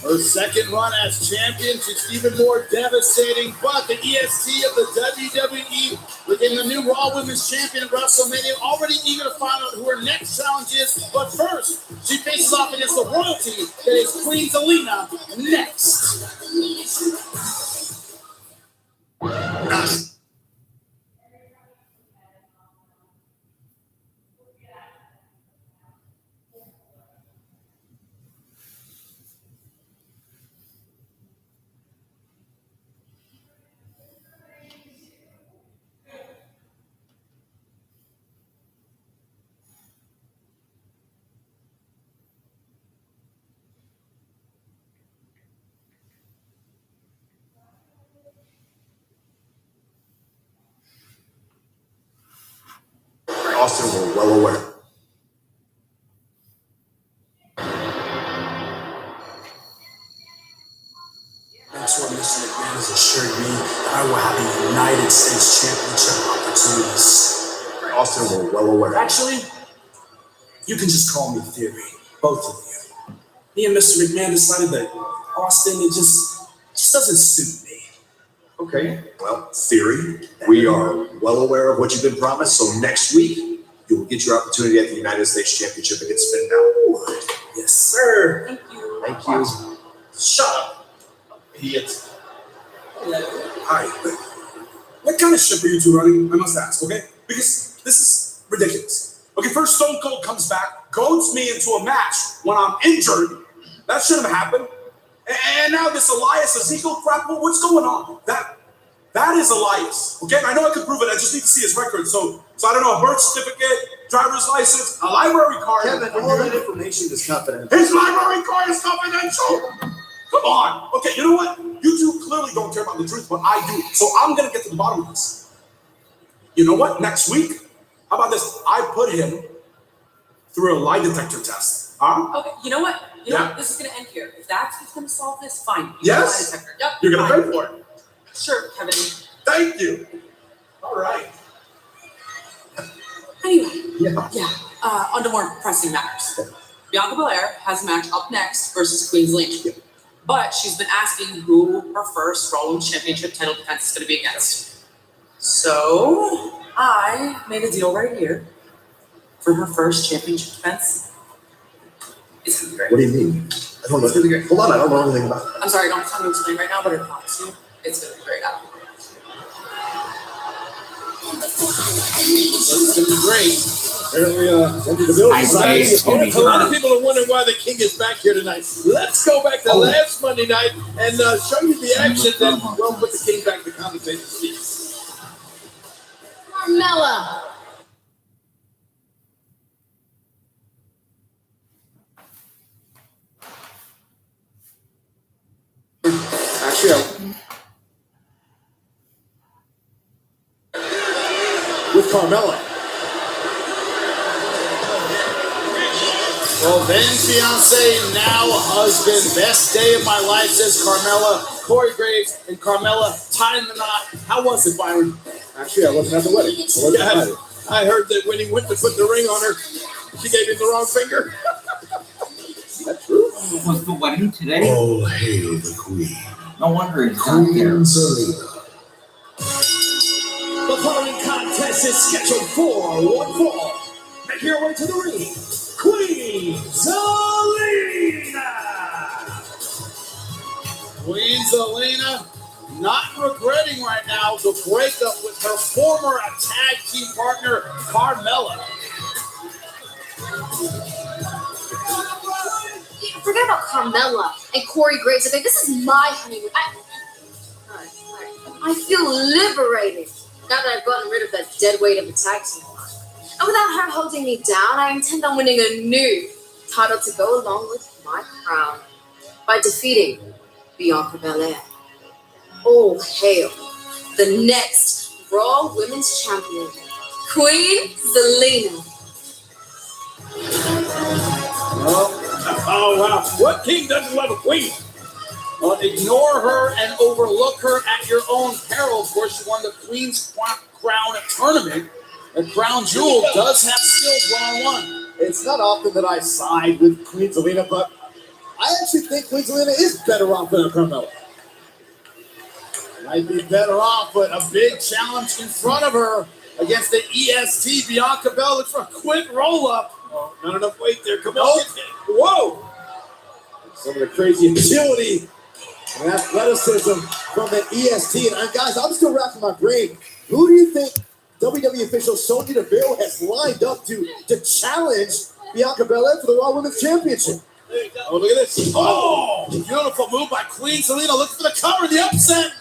Her second run as champion, she's even more devastating. But the EST of the WWE, within the new Raw Women's Champion at WrestleMania, already eager to find out who her next challenge is. But first, she faces off against the royalty that is Queen Zelina next. Austin, we're well aware. That's what Mr. McMahon has assured me that I will have a United States Championship opportunities. Austin, we're well aware. Actually, you can just call me Theory, both of you. Me and Mr. McMahon decided that Austin, it just doesn't suit me. Okay, well, Theory, we are well aware of what you've been promised, so next week, you will get your opportunity at the United States Championship against Finn Balor. Yes, sir. Thank you. Thank you. Shut up, idiots. Hi. What kind of ship are you two running? I must ask, okay? Because this is ridiculous. Okay, first Stone Cold comes back, goads me into a match when I'm injured. That shouldn't have happened. And now this Elias Ezekiel crap, what's going on? That is Elias, okay? I know I could prove it. I just need to see his record. So I don't know, a birth certificate, driver's license, a library card. Kevin, all that information is confidential. His library card is confidential. Come on. Okay, you know what? You two clearly don't care about the truth, but I do. So I'm going to get to the bottom of this. You know what? Next week, how about this? I put him through a lie detector test. Huh? Okay, you know what? Yeah. This is gonna end here. If that's what's gonna solve this, fine. Yes? Yep. You're going to fine. pay for it. Sure, Kevin. Thank you. All right. Anyway, Yeah. on to more pressing matters. Bianca Belair has a match up next versus Queen Zelina. But she's been asking who her first Raw Women's Championship title defense is going to be against. So I made a deal right here for her first championship defense. It's going to be great. What do you mean? I don't know. It's gonna be great. Hold on, I don't know anything about it. I'm sorry, I don't have time to explain right now, but I promise you, it's going to be great. It's going to be great. Apparently, the building's I say it's gonna be a lot of fun. people are wondering why the King is back here tonight. Let's go back to last Monday night and show you the action that will put the King back to commentating seat. Carmella. Actually, with Carmella. Well, then fiance, now husband, best day of my life, says Carmella. Corey Graves and Carmella tying the knot. How was it, Byron? Actually, I wasn't at the wedding. I wasn't invited. I heard that when he went to put the ring on her, she gave him the wrong finger. Is that true? Was the wedding today? All hail the Queen. No wonder he's not there. The following contest is scheduled for one fall. Make your way to the ring, Queen Zelina. Queen Zelina not regretting right now the breakup with her former tag team partner, Carmella. Forget about Carmella and Corey Graves. Okay, this is my honeymoon. I feel liberated now that I've gotten rid of that dead weight of a tag team. And without her holding me down, I intend on winning a new title to go along with my crown by defeating Bianca Belair. Oh, hail the next Raw Women's Champion, Queen Zelina. Oh, wow. What king doesn't love a queen? Ignore her and overlook her at your own peril. Of course, she won the Queen's Crown tournament. The Crown Jewel does have skills one-on-one. It's not often that I side with Queen Zelina, but I actually think Queen Zelina is better off than a Carmella. Might be better off, but a big challenge in front of her against the EST. Bianca Belair looks for a quick roll-up. Oh, not enough weight there. Come on. Whoa! Some of the crazy agility and athleticism from the EST. And guys, I'm still wrapping my brain. Who do you think WWE official Sonya Deville has lined up to challenge Bianca Belair for the Raw Women's Championship? Oh, look at this. Oh, beautiful move by Queen Zelina. Looking for the cover, the upset.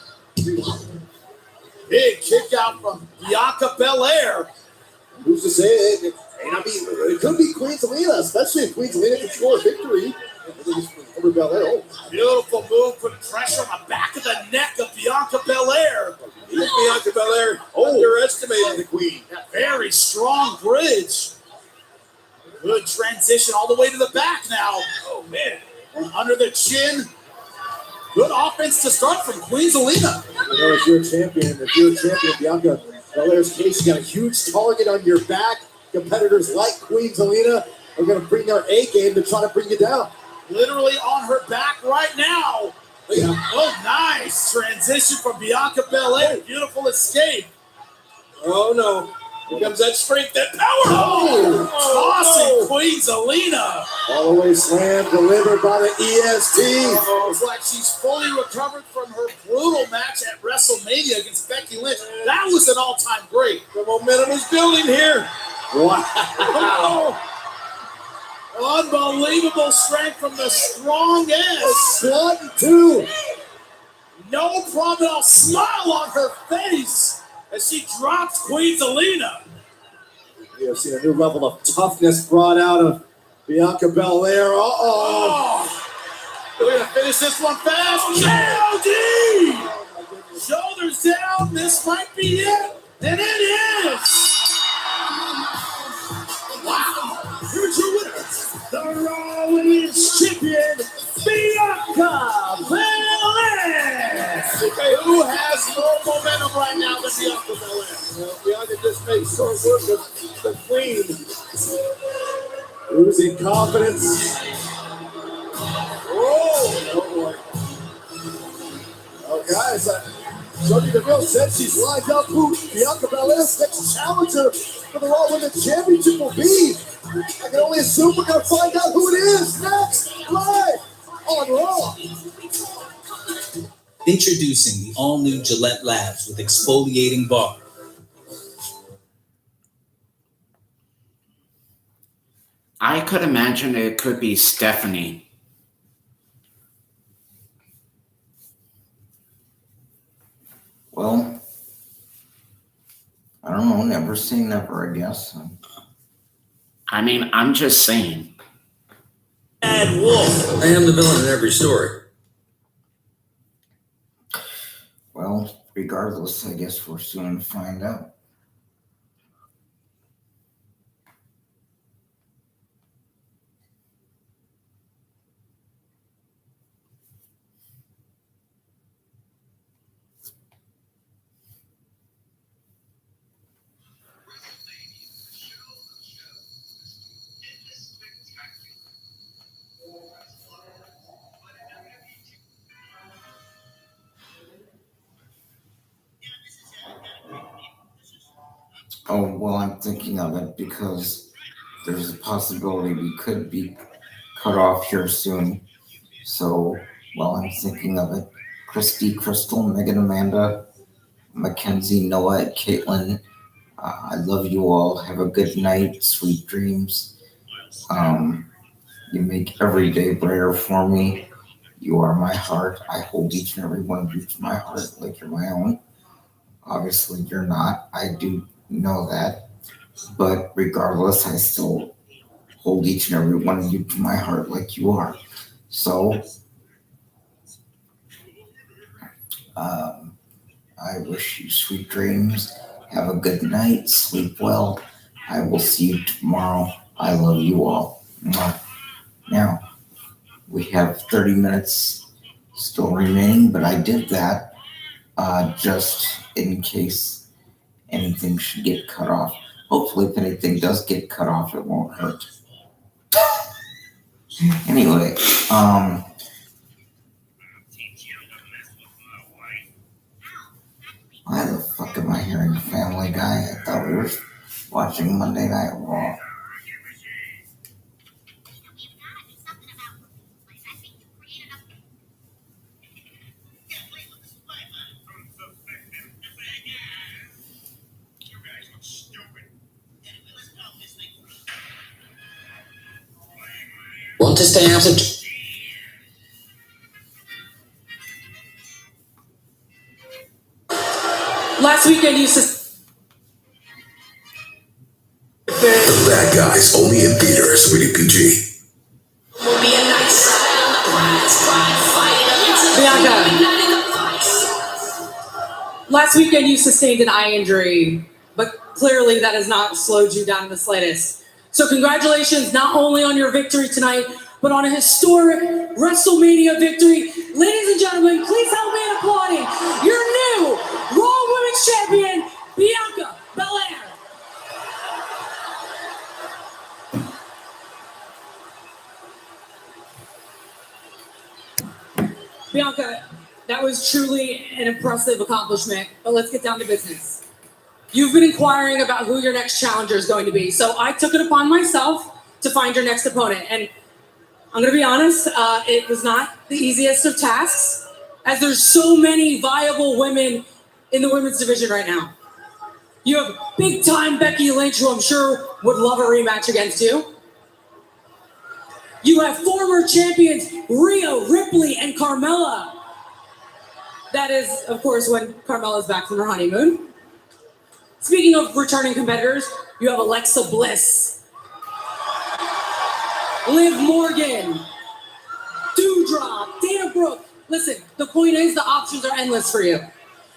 Big kick out from Bianca Belair. Who's to say it could be Queen Zelina, especially if Queen Zelina can score a victory over Belair. Oh. Beautiful move, putting pressure on the back of the neck of Bianca Belair. Bianca Belair underestimated the Queen. Very strong bridge. Good transition all the way to the back now. Oh, man. And under the chin. Good offense to start from Queen Zelina. If you're a champion, Bianca Belair's case, you got a huge target on your back. Competitors like Queen Zelina are going to bring their A game to try to bring you down. Literally on her back right now. Yeah. Oh, nice transition from Bianca Belair. Beautiful escape. Oh, no. Here comes that strength, that power. Tossing Queen Zelina. All the way slam delivered by the EST. It's like she's fully recovered from her brutal match at WrestleMania against Becky Lynch. That was an all-time great. The momentum is building here. Wow. Unbelievable strength from the strongest. Slutty too. No problem. I'll smile on her face as she drops Queen Zelina. We have seen a new level of toughness brought out of Bianca Belair. We're going to finish this one fast. KOD! Shoulders down. This might be it. And it is. Wow. Here's your winner, the Raw Women's Champion, Bianca Belair. Okay, who has more momentum right now than Bianca Belair? Well, Bianca just makes short work of the Queen. Losing confidence. Oh boy. Oh, guys, Sonya Deville said she's lined up who Bianca Belair's next challenger for the Raw Women's Championship will be. I can only assume we're going to find out who it is next, live on Raw. Introducing the all-new Gillette Labs with exfoliating bar. I could imagine it could be Stephanie. Well, I don't know. Never say never, I guess. I mean, I'm just saying. Bad Wolf. I am the villain in every story. Well, regardless, I guess we're soon to find out. Oh, well, I'm thinking of it because there's a possibility we could be cut off here soon. So, well, I'm thinking of it. Christy, Crystal, Megan, Amanda, Mackenzie, Noah, Caitlin, I love you all. Have a good night. Sweet dreams. You make every day brighter for me. You are my heart. I hold each and every one of you to my heart like you're my own. Obviously, you're not. I do know that. But regardless, I still hold each and every one of you to my heart like you are. So, I wish you sweet dreams. Have a good night. Sleep well. I will see you tomorrow. I love you all. Mwah. Now, we have 30 minutes still remaining, but I did that just in case anything should get cut off. Hopefully, if anything does get cut off, it won't hurt. Anyway, why the fuck am I hearing Family Guy? I thought we were watching Monday Night Raw. Want to stay absent? Last weekend you The Bad Guys, only in theaters, rated PG. will be a nice side on the prize fight. Bianca. Last weekend you sustained an eye injury, but clearly that has not slowed you down in the slightest. So congratulations not only on your victory tonight, but on a historic WrestleMania victory. Ladies and gentlemen, please help me in applauding your new Raw Women's Champion, Bianca Belair. Bianca, that was truly an impressive accomplishment, but let's get down to business. You've been inquiring about who your next challenger is going to be, so I took it upon myself to find your next opponent. And I'm going to be honest, it was not the easiest of tasks, as there's so many viable women in the women's division right now. You have big-time Becky Lynch, who I'm sure would love a rematch against you. You have former champions Rhea Ripley and Carmella. That is, of course, when Carmella's back from her honeymoon. Speaking of returning competitors, you have Alexa Bliss, Liv Morgan, Doudrop, Dana Brooke. Listen, the point is the options are endless for you.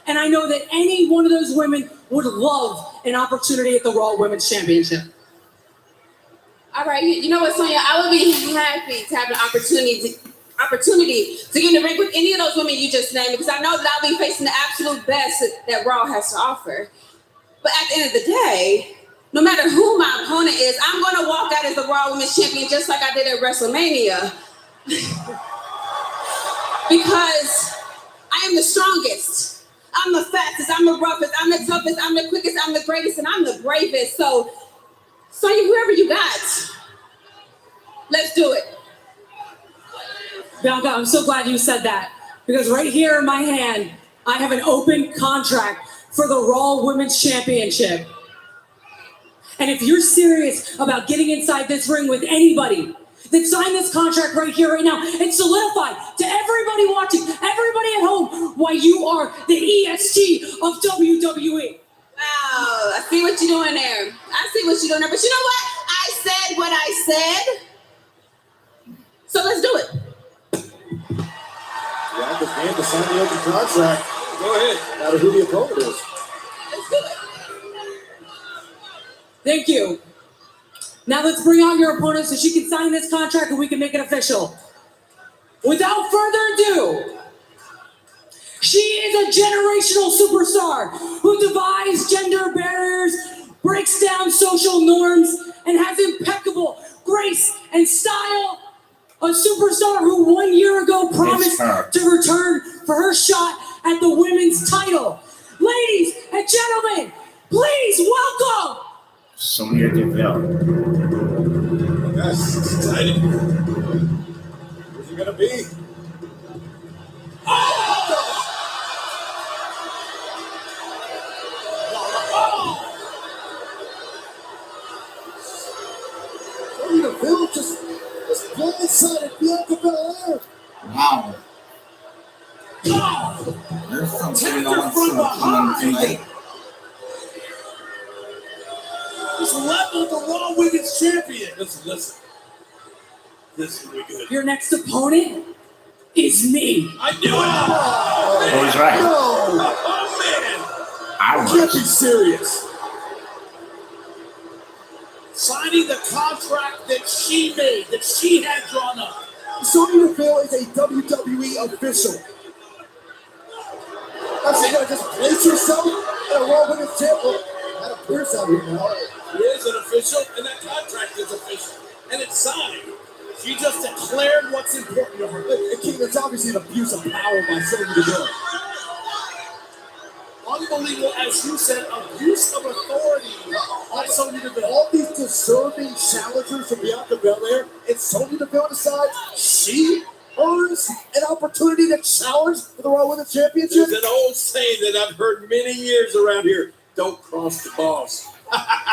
And I know that any one of those women would love an opportunity at the Raw Women's Championship. All right, you know what, Sonya? I would be happy to have an opportunity to get in the ring with any of those women you just named, because I know that I'll be facing the absolute best that Raw has to offer. But at the end of the day, no matter who my opponent is, I'm going to walk out as the Raw Women's Champion just like I did at WrestleMania. Because I am the strongest. I'm the fastest. I'm the roughest. I'm the toughest. I'm the quickest. I'm the greatest. And I'm the bravest. So whoever you got, let's do it. Bianca, I'm so glad you said that, because right here in my hand, I have an open contract for the Raw Women's Championship. And if you're serious about getting inside this ring with anybody, then sign this contract right here, right now, and solidify to everybody watching, everybody at home, why you are the EST of WWE. Wow, I see what you're doing there. I see what you're doing there. But you know what? I said what I said. So let's do it. Bianca's hand to sign the open contract. Go ahead. No matter who the opponent is. Let's do it. Thank you. Now let's bring out your opponent so she can sign this contract and we can make it official. Without further ado, she is a generational superstar who defies gender barriers, breaks down social norms, and has impeccable grace and style. A superstar who 1 year ago promised to return for her shot at the women's title. Ladies and gentlemen, please welcome Sonya Deville. Yes, it's exciting. Who's it gonna be? Sonya Deville just blindsided Bianca Belair. Wow. There's something on tonight. Just leveled the Raw Women's Champion. Listen. This will be good. Your next opponent is me. I knew it! Who's right? Oh, man! I Can't be was. serious. Signing the contract that she made, that she had drawn up. Sonya Deville is a WWE official. That's you gotta just place yourself in a Raw Women's Champion. That appears out here now. She is an official, and that contract is official. And it's signed. She just declared what's important to her. It's obviously an abuse of power by Sonya Deville. Unbelievable, as you said, abuse of authority by Sonya Deville. All these deserving challengers to Bianca Belair, and Sonya Deville decides she earns an opportunity to challenge for the Raw Women's Championship. There's an old saying that I've heard many years around here: don't cross the balls.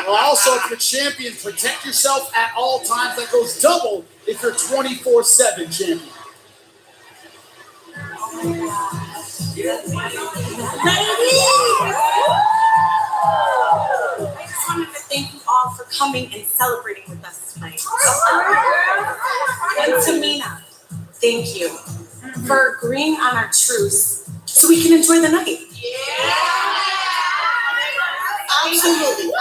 Also, if you're champion, protect yourself at all times. That goes double if you're 24/7 champion. I just wanted to thank you all for coming and celebrating with us tonight. And Tamina, thank you for agreeing on our truce so we can enjoy the night. Absolutely.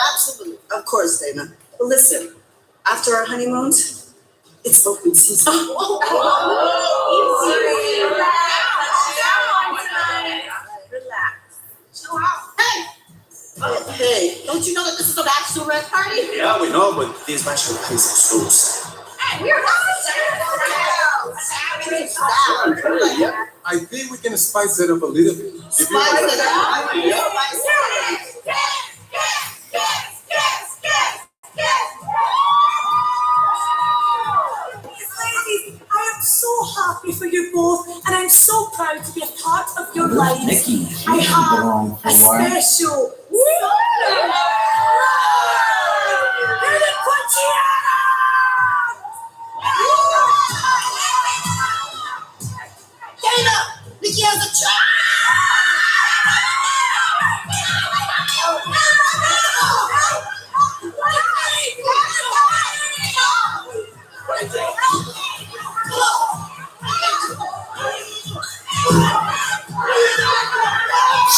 Of course, Dana. But listen, after our honeymoons, it's open season. Relax. Chill out. Hey, don't you know that this is a bachelorette party? Yeah, we know, but these bachelor parties are so sad. Hey, we're Yeah, I think we can spice it up a little bit. Ladies, I am so happy for you both, and I'm so proud to be a part of your lives. Nikki? She's I been have around for a a while. special. Dana, Nikki has a child.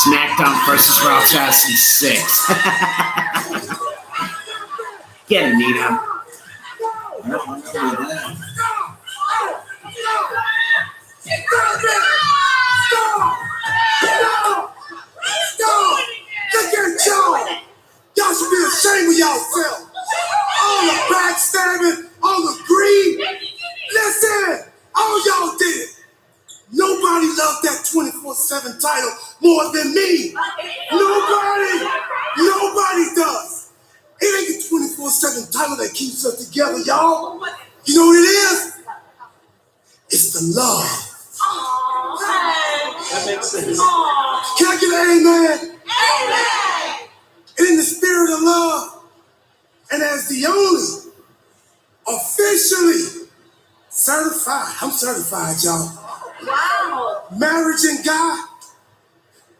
SmackDown versus Raw 2006. Get it, Nina. I don't remember that. Look at y'all! Y'all should be ashamed of yourself! All the backstabbing, all the greed! Listen! All y'all did! Nobody loved that 24/7 title more than me! Nobody does! It ain't the 24/7 title that keeps us together, y'all! You know what it is? It's the love. That makes sense. Can I get an amen? Amen. In the spirit of love, and as the only officially certified, I'm certified, y'all. Wow. Marriage in God,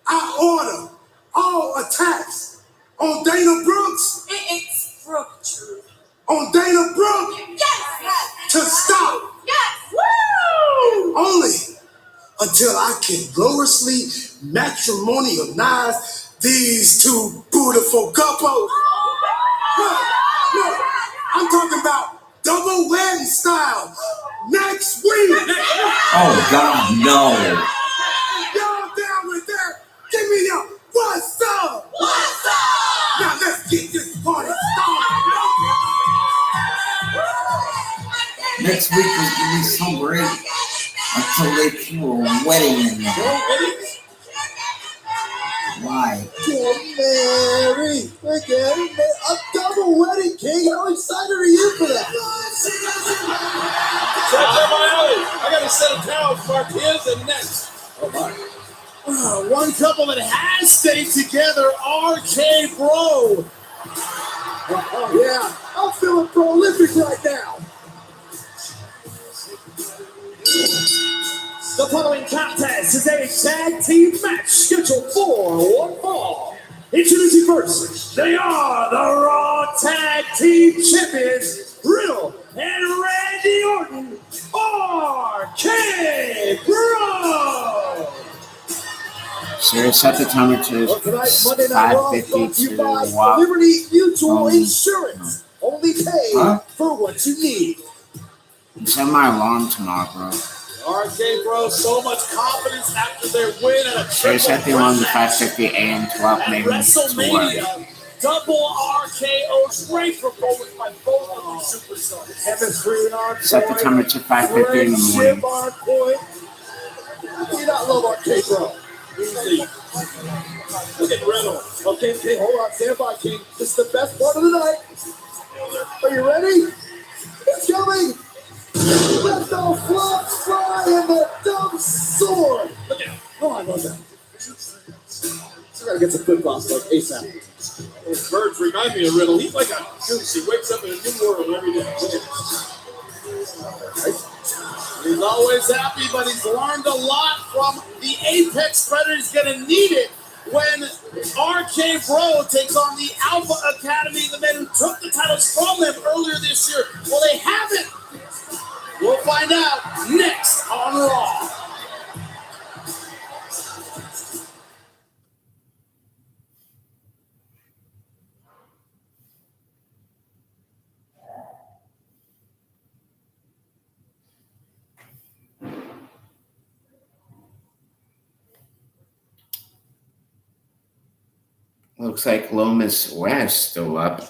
I order all attacks on Dana Brooks. It's Brooke True. On Dana Brooks Yes. to stop. Yes. Woo! Only until I can gloriously matrimonialize these two beautiful couples. Look, I'm talking about double wedding style next week. Oh God, no. Y'all down with that? Give me your what's up? What's up? Now let's get this party started. Next week was gonna be so great until they threw a wedding in there. Why? Get married. We're getting married. A double wedding, King. How excited are you for that? I got a set of towels for our kids and next. Oh my. One couple that has stayed together, RK Bro. Yeah, I'm feeling prolific right now. The following contest is a tag team match scheduled for one fall. Introducing first, they are the Raw Tag Team Champions, Riddle and Randy Orton, RK Bro. So set the timer to Tonight's Monday Night Raw is 5:50 brought to you to by walk. Liberty Mutual Insurance. Only pay Huh? for what you need. Set my alarm tomorrow, bro. RK Bro, so much confidence after their win at a So set the alarm to 5:50 a.m. to walk at maybe to work. WrestleMania. Double RKO's great performance by both of these superstars. Chemistry on Set the timer to 5:50 in the morning. friendship on point. You not love RK Bro. Easy. Look at Riddle. Okay, hold on, stand by, King. This is the best part of the night. Are you ready? It's coming. Let the fluff fly and the dumb sword. Look at him. Oh, I love that. Still gotta get some flip flops like ASAP. Those birds remind me of Riddle. He's like a goose. He wakes up in a new world every day. Look at him. He's always happy, but he's learned a lot from the Apex Predator. He's going to need it when RK Bro takes on the Alpha Academy, the men who took the titles from them earlier this year. Well, they haven't. We'll find out next on Raw. Looks like Lomas West still up.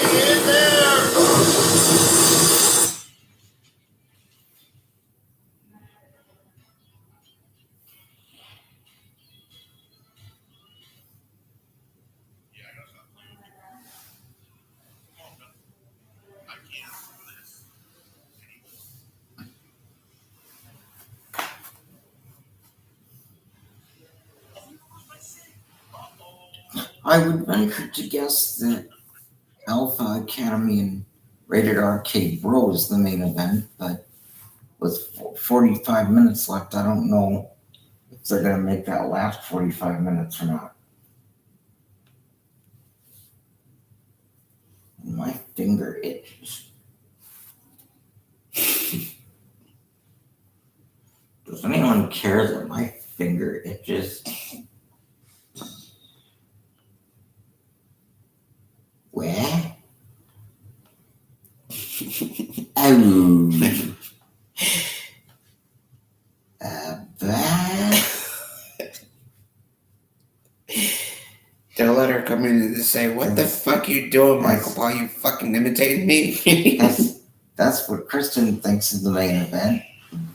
In there. I would venture to guess that Alpha Academy and Rated Arcade Bro is the main event, but with 45 minutes left, I don't know if they're going to make that last 45 minutes or not. My finger itches. Does anyone care that my finger itches? Where? Oh. They'll let her come in and say, "What the fuck you doing, Michael Paul? You fucking imitating me?" That's what Kristen thinks is the main event.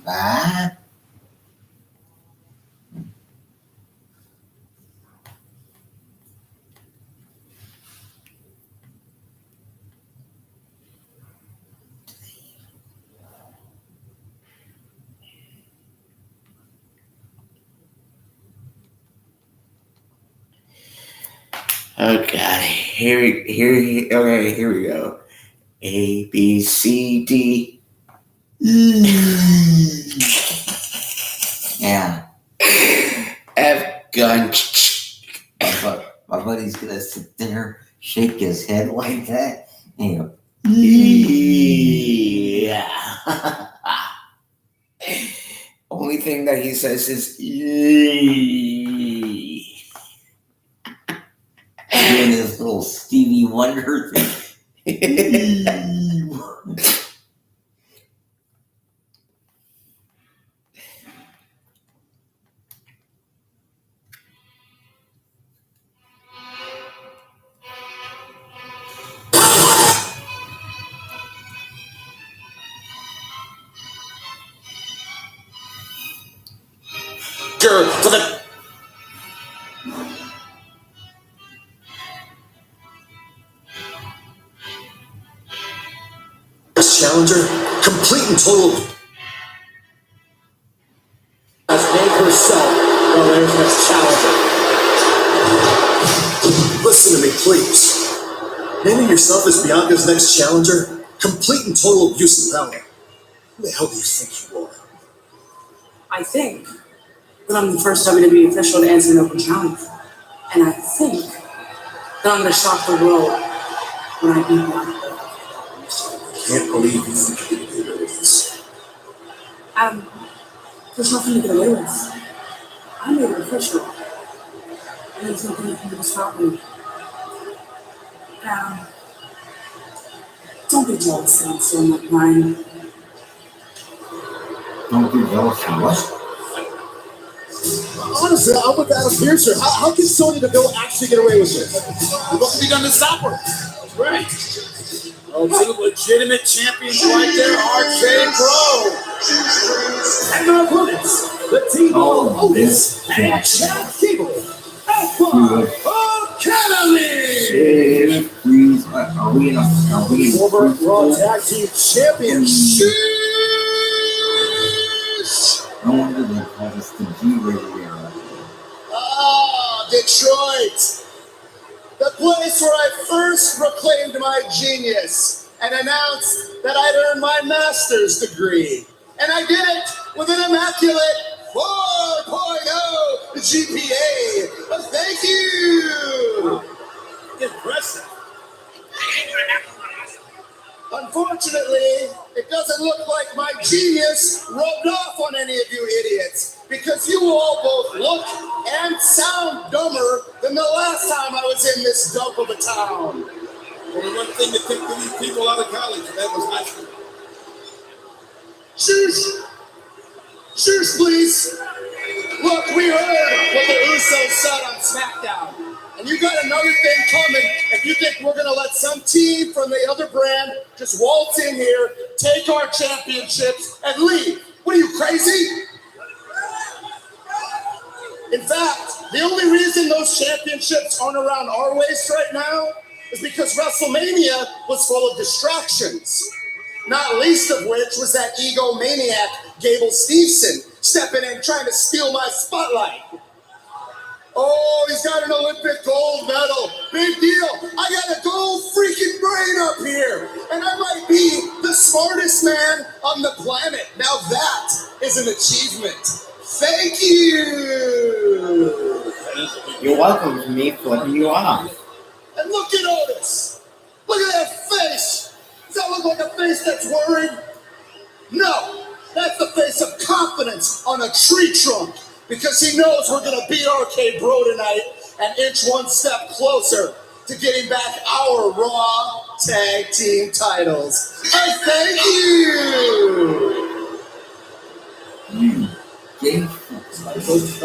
That? Oh God, here we go. A, B, C, D. Yeah. F gun. My buddy's gonna sit there, shake his head like that, and go, Yeah. Only thing that he says is doing his little Stevie Wonder thing. To the Challenger, complete and total. As named herself, well, there's next challenger. Listen to me, please. Naming yourself as Bianca's next challenger, complete and total abuse of power. Who the hell do you think you are? I think that I'm the first WWE official to answer an open challenge. And I think that I'm going to shock the world when I beat Bianca. Can't believe you did this. There's nothing to get away with. I made it official. And there's nothing that can stop me. Don't be jealous that I'm still in that grind. Don't be jealous of what? Honestly, I'm with Adam Pearce here. How can Sonya Deville actually get away with this? What can be done to stop her? Right. Oh, two legitimate champions right there, RK Bro. And their opponents, the team of Otis and Chad Gable. Alpha Academy! Please, are we in Former Raw Tag Team Champions. No wonder they call this the G-rated era. Ah, Detroit! The place where I first proclaimed my genius and announced that I'd earned my master's degree. And I did it with an immaculate 4.0 GPA. Thank you! Impressive. Unfortunately, it doesn't look like my genius rubbed off on any of you idiots, because you all both look and sound dumber than the last time I was in this dump of a town. Only one thing to take these people out of college, and that was high school. Shush! Shush, please! Look, we heard what the Usos said on SmackDown. And you got another thing coming if you think we're going to let some team from the other brand just waltz in here, take our championships, and leave. What are you, crazy? In fact, the only reason those championships aren't around our waist right now is because WrestleMania was full of distractions. Not least of which was that egomaniac Gable Steveson stepping in trying to steal my spotlight. Oh, he's got an Olympic gold medal. Big deal. I got a gold freaking brain up here. And I might be the smartest man on the planet. Now that is an achievement. Thank you. You're welcome for me flipping you off. And look at Otis. Look at that face. Does that look like a face that's worried? No. That's the face of confidence on a tree trunk. Because he knows we're going to beat RK Bro tonight and inch one step closer to getting back our Raw Tag Team titles. I thank you! This is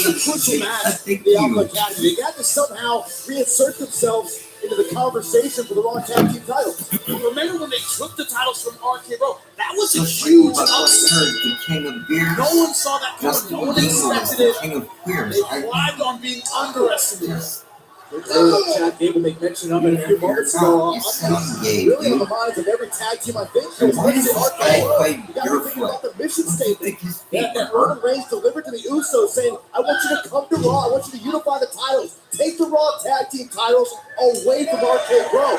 a crucial match for the Alpha Academy. They got to somehow reinsert themselves into the conversation for the Raw Tag Team titles. Remember when they took the titles from RK Bro? That was a huge upset. The King of Beers. No one saw that coming. No one expected it. King of Queers. They thrived on being underestimated. Chad Gable make mention of it a few moments ago. Really on the minds of every tag team, I think. You got to think about the mission statement that Roman Reigns delivered to the Usos, saying, I want you to come to Raw. I want you to unify the titles. Take the Raw Tag Team titles away from RK Bro.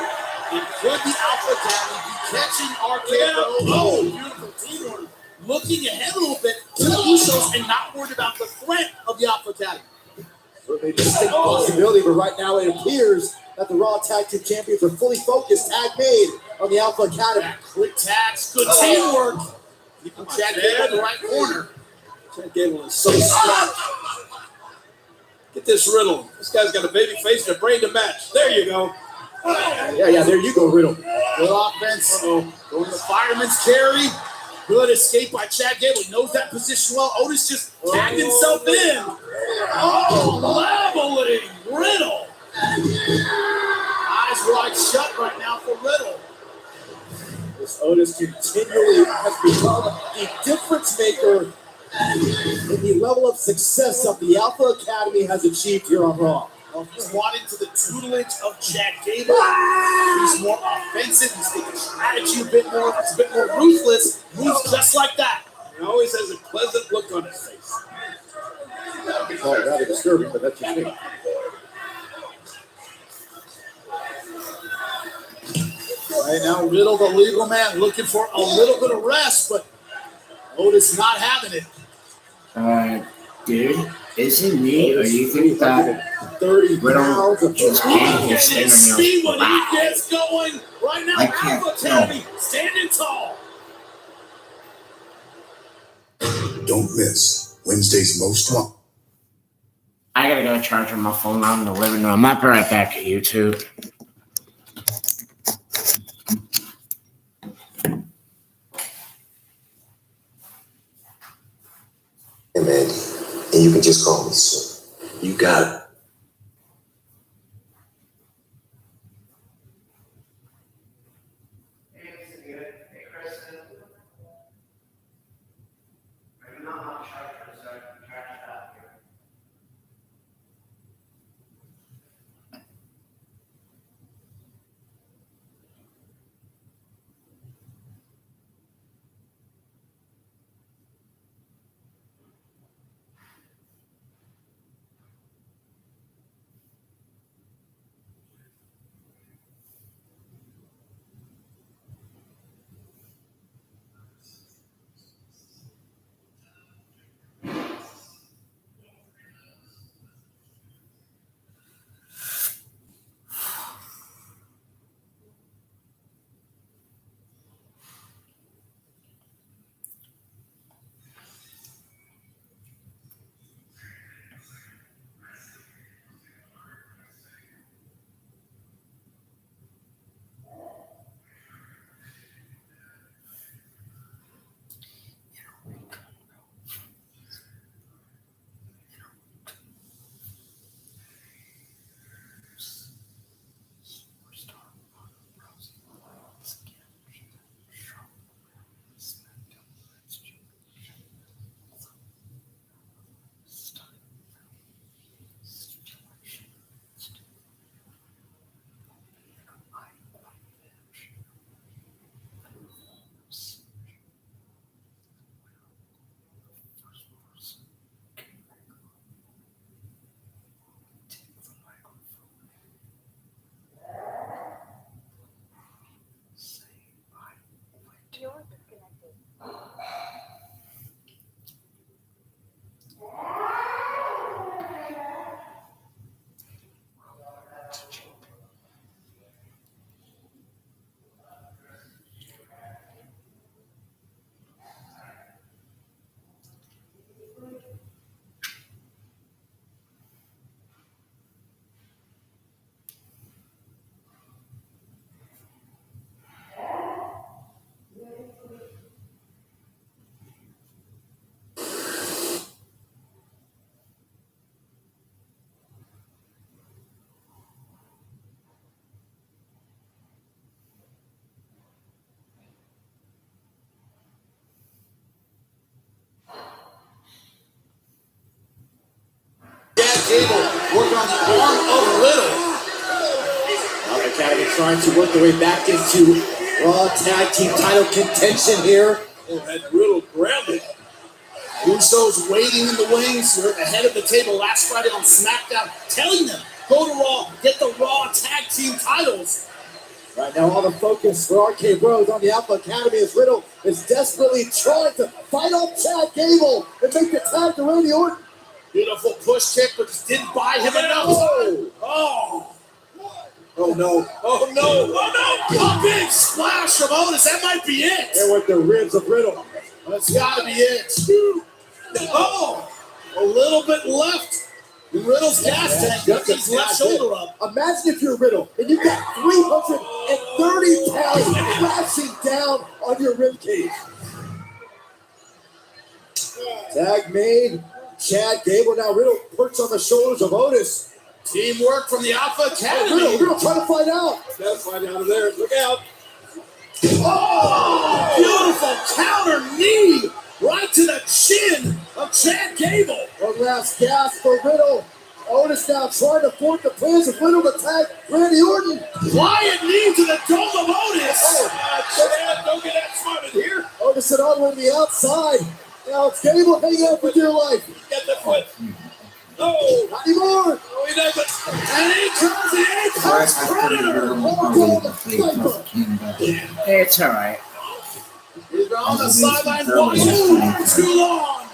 And could the Alpha Academy be catching RK Bro? Oh, beautiful teamwork. Looking ahead a little bit to the Usos and not worried about the threat of the Alpha Academy. A distinct possibility, but right now it appears that the Raw Tag Team Champions are fully focused, tag made on the Alpha Academy. Quick tags, good teamwork. Keeping Chad Gable in the right corner. Chad Gable is so smart. Get this Riddle. This guy's got a baby face and a brain to match. There you go. Yeah, there you go, Riddle. Good offense. Going to the fireman's carry. Good escape by Chad Gable. He knows that position well. Otis just tagged himself in. Oh, leveling Riddle. Eyes wide shut right now for Riddle. This Otis continually has become a difference maker in the level of success that the Alpha Academy has achieved here on Raw. He's wanting to the tutelage of Chad Gable. He's more offensive. He's taking strategy a bit more. He's a bit more ruthless. Moves just like that. He always has a pleasant look on his face. It's all rather disturbing, but that's just me. Right now, Riddle, the legal man, looking for a little bit of rest, but Otis not having it. Dude, is it me, or do you think that 30 Riddle pounds of just can't his And his speed when fingernails? he gets going. Right now, I can't Alpha tell. Academy standing tall. Don't miss Wednesday's Most Wanted. I gotta go charge my phone out in the living room. I'll be right back at YouTube. Hey, man, and you can just call me soon. You got it. Cable work on the arm of Riddle. Alpha Academy trying to work their way back into Raw Tag Team title contention here. Oh, had Riddle grounded. Usos waiting in the wings. They're at the head of the table last Friday on SmackDown, telling them, go to Raw, get the Raw Tag Team titles. Right now, all the focus for RK Bro is on the Alpha Academy as Riddle is desperately trying to fight off Chad Gable and make the tag to Randy Orton. Beautiful push kick, but just didn't buy him enough. Oh no. Oh no. A big splash from Otis. That might be it. And with the ribs of Riddle. That's got to be it. Oh, a little bit left. Riddle's gas tank. Got his left shoulder up. Imagine if you're Riddle and you got 330 pounds crashing down on your rib cage. Tag made. Chad Gable, now Riddle perched on the shoulders of Otis. Teamwork from the Alpha Academy. Riddle trying to find out. Gotta find out of there. Look out. Oh, beautiful counter knee right to the chin of Chad Gable. One last gasp for Riddle. Otis now trying to thwart the plans of Riddle to tag Randy Orton. Flying knee to the dome of Otis. Chad, don't get that smart in here. Otis and all the way to the outside. Now it's Gable hanging out for dear life. Get the foot. No. Not anymore. No, he doesn't. And he comes Predator. It's all right. He's On the sideline, one, too long.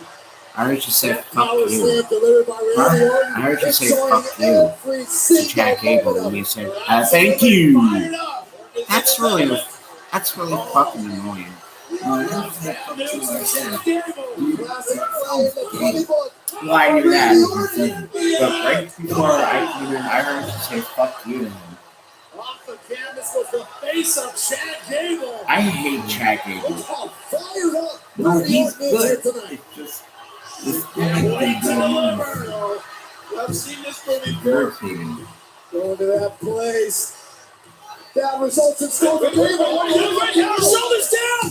I heard you say fuck Power you. slam delivered by Randy Orton. I heard you say Enjoying fuck you every to single Jack Gable moment when you of said, it. thank you. Fired up. That's really fucking annoying. News for Chad Gable. Classic play in the funny book. Well, I knew that. But right before I came in, I heard you say fuck you. Off the canvas was the face of Chad Gable. I hate Chad Gable. Fired up. No, he's good. Tonight. It's just Way to deliver. I've seen this movie before. Going to that place. That results in Stone Gable. Right now, shoulders down.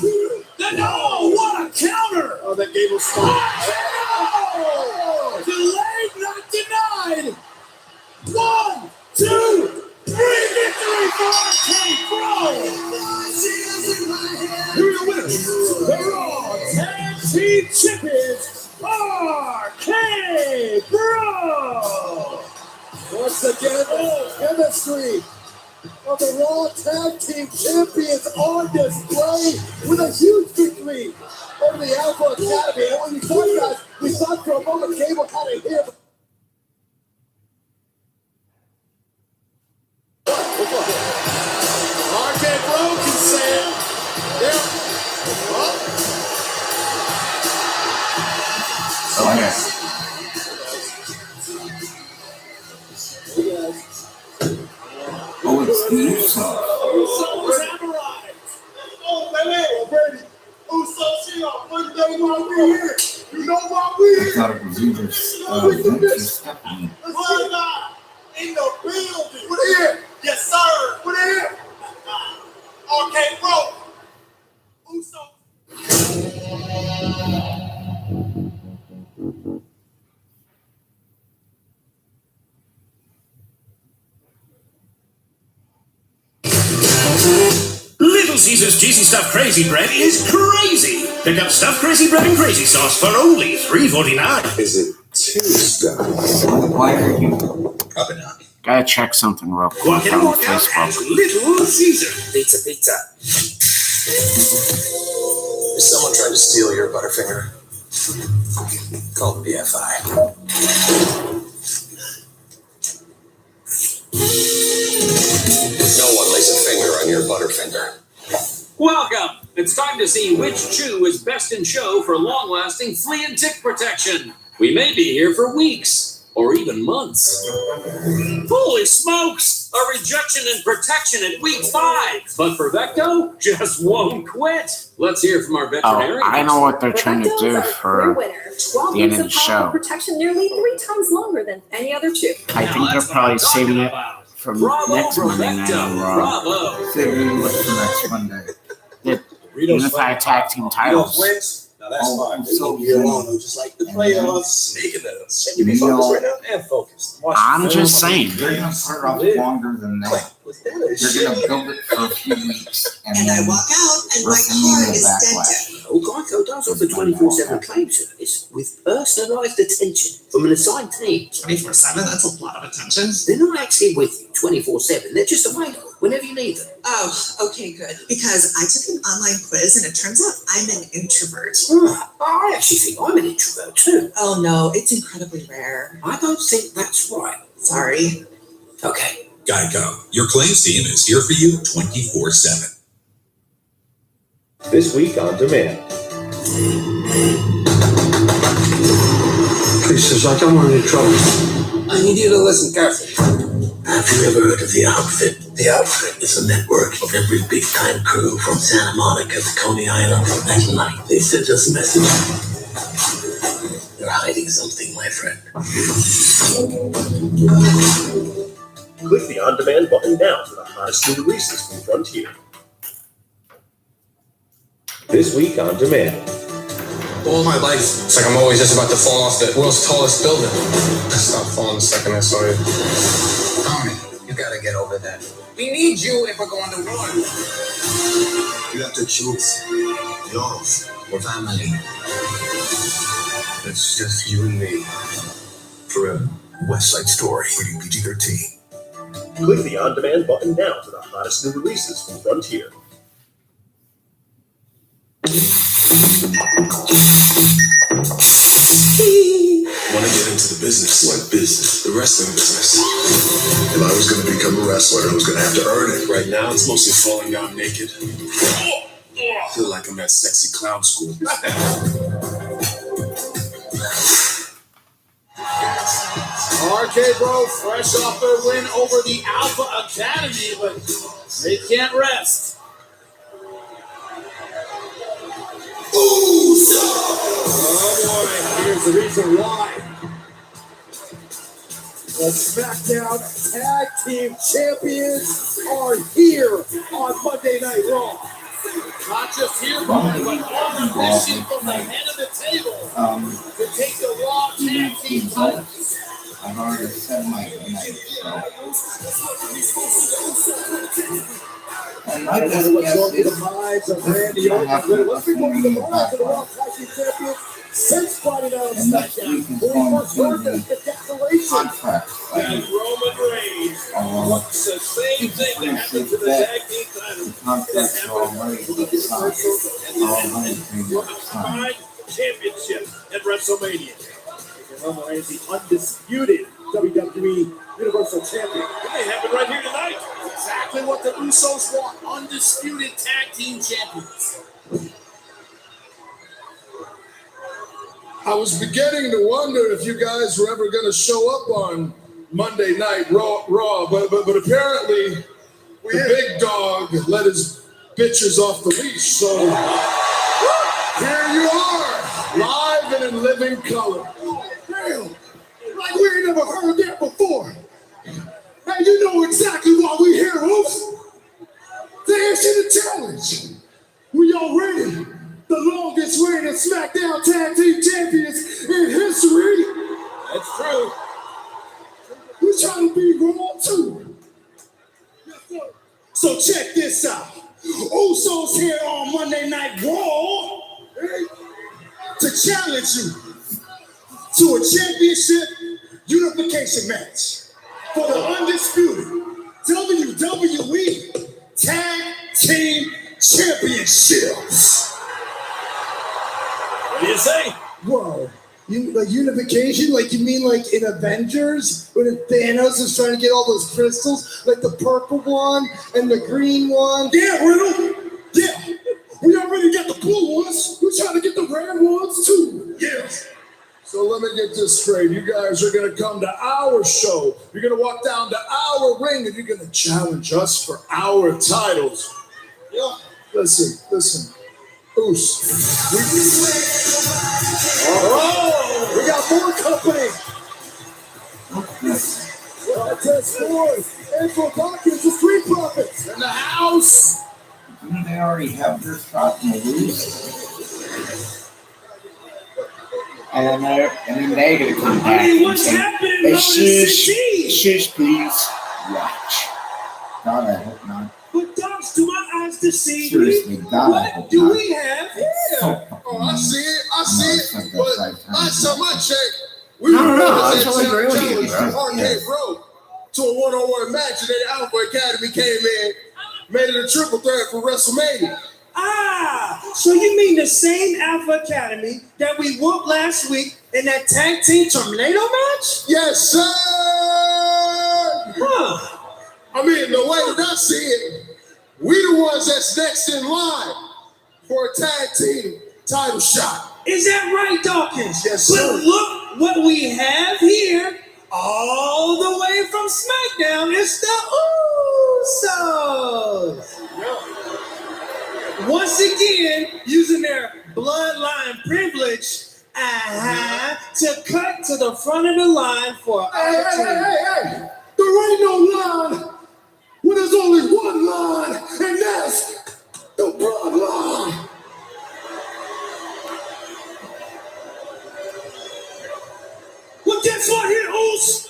No, what a counter. Oh, that Gable spot. Oh, delayed, not denied. 1, 2, 3, victory for RK Bro. Here are your winners. The Raw Tag Team Champions, RK Bro. Once again, chemistry of the Raw Tag Team Champions on display with a huge victory over the Alpha Academy. And when we thought, guys, we thought for a moment Gable had it here. RK Bro can say it. Yeah. Oh, yeah. Oh, it's the Usos. Usos have arrived. Oh, baby. Usos here. One day while we're here. You know why we're I here. thought it was either Vince or Stephanie. Why not? In the building. We're here. Yes, sir. We're here. RK Bro. Usos. Little Caesar's Juicy Stuffed Crazy Bread is crazy. Pick up Stuffed Crazy Bread and Crazy Sauce for only $3.49. Is it too stuffed? Why are you? Probably not. Gotta check something real quick Walk in on and walk out as Facebook. Little Caesar. Pizza. Is someone trying to steal your Butterfinger? Call the BFI. No one lays a finger on your Butterfinger. Welcome. It's time to see which chew is best in show for long-lasting flea and tick protection. We may be here for weeks or even months. Holy smokes! A rejection and protection at week 5. But Perfecto just won't quit. Let's hear from our veterinarian. Oh, I know what they're trying to do for the end of the show. Protection nearly 3 times longer than any other chew. I think they're probably saving it from next Monday Night on Raw. Bravo. Saving it for next Monday. The Unified Tag Team titles. Now that's Oh, fine. I'm so Leave me alone. pleased. Just like the playoffs. Speaking of those, can you be Real- focused right now? And focused. Watch I'm the just film. saying. They're gonna start off longer than that. They're gonna build it for a few weeks and And I then walk out and my WrestleMania car is backlash. dented. Oh, Geico does offer 24/7 claim service with personalised attention from an assigned team. 24/7? That's a lot of attention. They're not actually with you 24/7. They're just available whenever you need them. Oh, okay, good. Because I took an online quiz and it turns out I'm an introvert. I actually think I'm an introvert too. Oh no, it's incredibly rare. I don't think that's right. Sorry. Okay. Geico, your claims team is here for you 24/7. This week on demand. Priestess, I don't want any trouble. I need you to listen carefully. Have you ever heard of The Outfit? The Outfit is a network of every big-time crew from Santa Monica to Coney Island. At night, they send us messages. They're hiding something, my friend. Click the on-demand button now for the hottest new releases from Frontier. This week on demand. All my life, it's like I'm always just about to fall off the world's tallest building. I stopped falling the second I saw you. Tony, you gotta get over that. We need you if we're going to war. You have to choose love or family. It's just you and me. Forever. West Side Story. Rated PG-13. Click the on-demand button now for the hottest new releases from Frontier. Want to get into the business? What business? The wrestling business. If I was going to become a wrestler, I was going to have to earn it. Right now, it's mostly falling down naked. I feel like I'm at sexy clown school. RK Bro fresh off their win over the Alpha Academy, but they can't rest. Oh boy, here's the reason why. The SmackDown Tag Team Champions are here on Monday Night Raw. Not just here, but on the mission from the head of the table to take the Raw Tag Team titles. I've already said my goodnight, so. And I wonder what's going through the minds of Randy Orton. Let's be going to the minds of the Raw Tag Team Champions since Friday Night on SmackDown. When we first heard the declaration. And Roman Reigns wants the same thing that happened to the tag team titles. Contracts are already Pride Championship at WrestleMania. Roman Reigns, the undisputed WWE Universal Champion. It may happen right here tonight. Exactly what the Usos want. Undisputed tag team champions. I was beginning to wonder if you guys were ever going to show up on Monday Night Raw, but apparently the big dog let his bitches off the leash. So here you are, live and in living color. Damn, like we ain't never heard that before. Hey, you know exactly why we here, Oops. To answer the challenge. We already the longest reigning SmackDown Tag Team Champions in history. That's true. We're trying to be Raw too. So check this out. Usos here on Monday Night Raw to challenge you to a championship unification match for the undisputed WWE Tag Team Championships. What do you say? Whoa. Like unification? Like you mean like in Avengers when Thanos is trying to get all those crystals? Like the purple one and the green one? Yeah, Riddle. Yeah. We already got the blue ones. We're trying to get the red ones too. Yes. So let me get this straight. You guys are going to come to our show. You're going to walk down to our ring and you're going to challenge us for our titles. Yeah. Listen. Oos. We got more company. Test Sports, April Dawkins, the Street Profits in the house. Didn't they already have their spot in the loose? And then they're going to come back. Honey, what's happening? Hey, shush, please. Watch. God, I hope not. But dogs, do my eyes deceive Seriously, me? God, I What hope do not. we have here? Oh, I see it. But last time I checked, we No, were I totally agree with you, challenge bro. RK Yeah. Bro to a one-on-one match, and then Alpha Academy came in, made it a triple threat for WrestleMania. Ah, so you mean the same Alpha Academy that we whooped last week in that tag team tornado match? Yes, sir. Huh. I mean, the way that I see it, we the ones that's next in line for a tag team title shot. Is that right, Dawkins? Yes, But sir. look what we have here, all the way from SmackDown. It's the Usos. Once again, using their bloodline privilege to cut to the front of the line for Hey. There ain't no line when there's only one line, and that's the bloodline. Well, guess what here, Oos?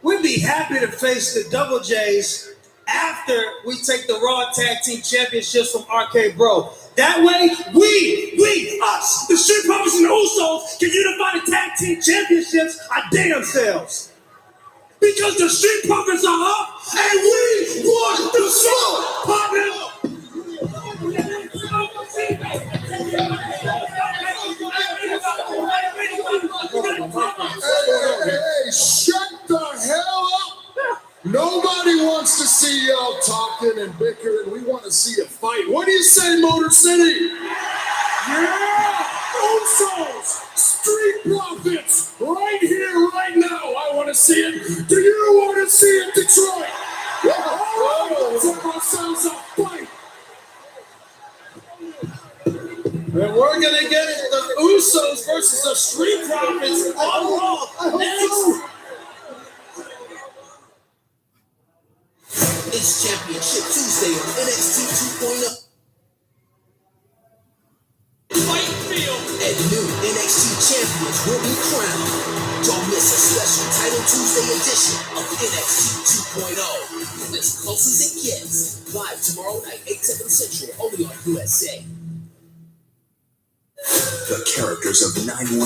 We'd be happy to face the Double J's after we take the Raw Tag Team Championships from RK Bro. That way, us, the Street Profits and the Usos, can unify the Tag Team Championships our damn selves. Because the Street Profits are up, and we want the smoke. Pop it up. see y'all talking and bickering. We want to see a fight. What do you say, Motor City? Yeah! Usos! Street Profits! Right here, right now. I want to see it. Do you want to see it, Detroit? All right, let's have ourselves a fight. And we're going to get the Usos versus the Street Profits on Raw next. It's Championship Tuesday on NXT 2.0. Fight field. At noon, NXT champions will be crowned. Don't miss a special Title Tuesday edition of NXT 2.0. As close as it gets. Live tomorrow night, 8/7 Central, only on USA. The characters of 911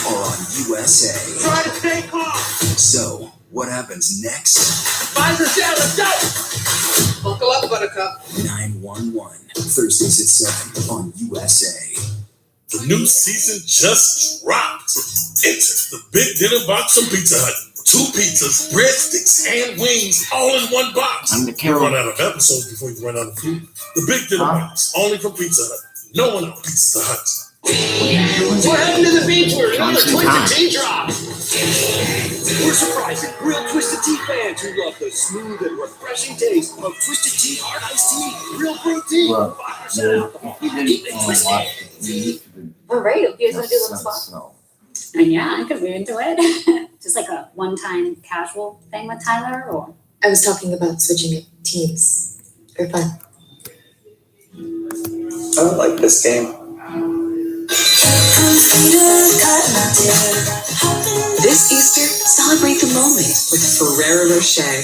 are on USA. Try to stay calm. So, what happens next? Find us down, let's go. Buckle up, Buttercup. 911, Thursdays at 7 on USA. The new season just dropped. Enter the Big Dinner Box from Pizza Hut. 2 pizzas, breadsticks, and wings all in one box. I'm the You killer. run out of episodes before you run out of food. The Big Dinner Box, only from Pizza Hut. No one else Pizza Hut. We're heading to the beach where another Johnson time. Twisted Tea drop. We're surprising real Twisted Tea fans who love the smooth and refreshing taste of Twisted Tea Hard Iced Tea. Real protein, 5% alcohol. Keep it twisted. All right, if you guys want to do a little spot. So, Yeah, I could move into it. Just like a one-time casual thing with Tyler, or I was talking about switching teams. They're fun. I don't like this game. This Easter, celebrate the moment with Ferrero Rocher.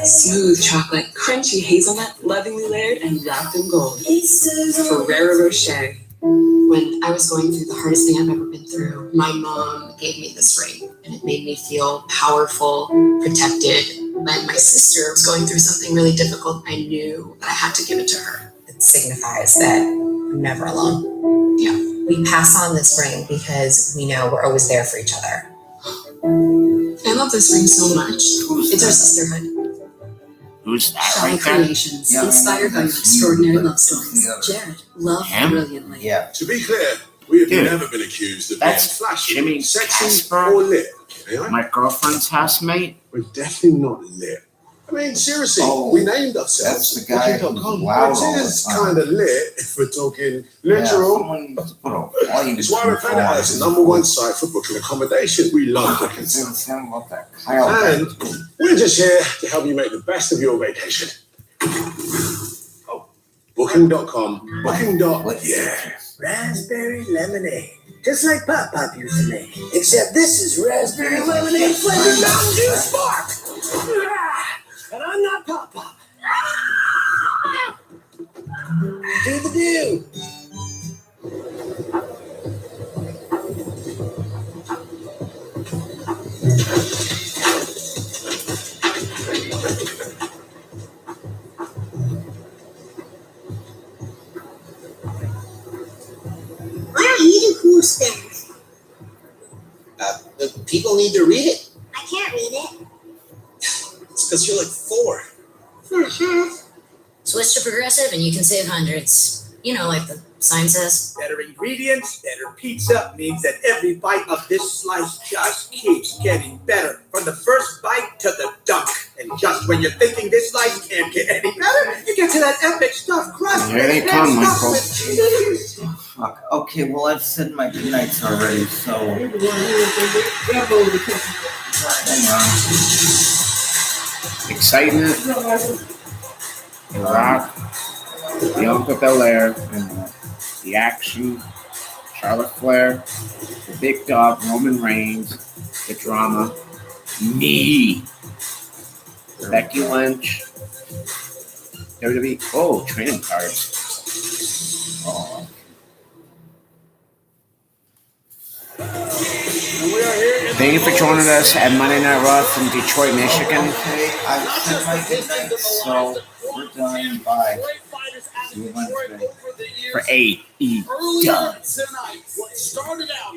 Smooth chocolate, crunchy hazelnut, lovingly layered, and wrapped in gold. Ferrero Rocher. When I was going through the hardest thing I've ever been through, my mom gave me this ring, and it made me feel powerful, protected. When my sister was going through something really difficult, I knew that I had to give it to her. It signifies that I'm never alone. Yeah. We pass on this ring because we know we're always there for each other. I love this ring so much. It's our sisterhood. Who's that Shallow right there? Creations, inspired by your extraordinary love stories. Jared, love Him? brilliantly. Yeah. To be clear, we have Dude, never been accused of being That's flashy, Jimmy sexy, Casper, or lit. Okay? my girlfriend's housemate. We're definitely not lit. I mean, seriously, Oh, we named ourselves that's the guy who's Booking.com, loud which all the is time. kind of lit if we're talking Yeah, literal. someone needs to put a volume It's why we're control on as it. the number 1 site for booking accommodation. We love I booking. can sound about that Kyle. And we're just here to help you make the best of your vacation. Oh, Booking.com. Yeah. Raspberry lemonade. Just like Pop Pop used to make. Except this is raspberry lemonade flavored Mountain Dew Spark. And I'm not Pop Pop. Do the do. Why are you the cool stuff? The people need to read it. I can't read it. It's because you're like 4. switch to Progressive and you can save hundreds. You know, like the sign says. Better ingredients, better pizza means that every bite of this slice just keeps getting better. From the first bite to the dunk. And just when you're thinking this slice can't get any better, you get to that epic stuffed crust. Here they come, Michael. Fuck. Okay, well, I've said my goodnights already, so. Hang on. Excitement, The Rock, Bianca Belair, and the action, Charlotte Flair, the big dog, Roman Reigns, the drama, me, Becky Lynch, WWE, training cards. Oh. Thank you for joining us at Monday Night Raw from Detroit, Michigan. Okay, I've said my goodnights, so we're done. Bye. See you Wednesday. For AEW. Earlier tonight, what started out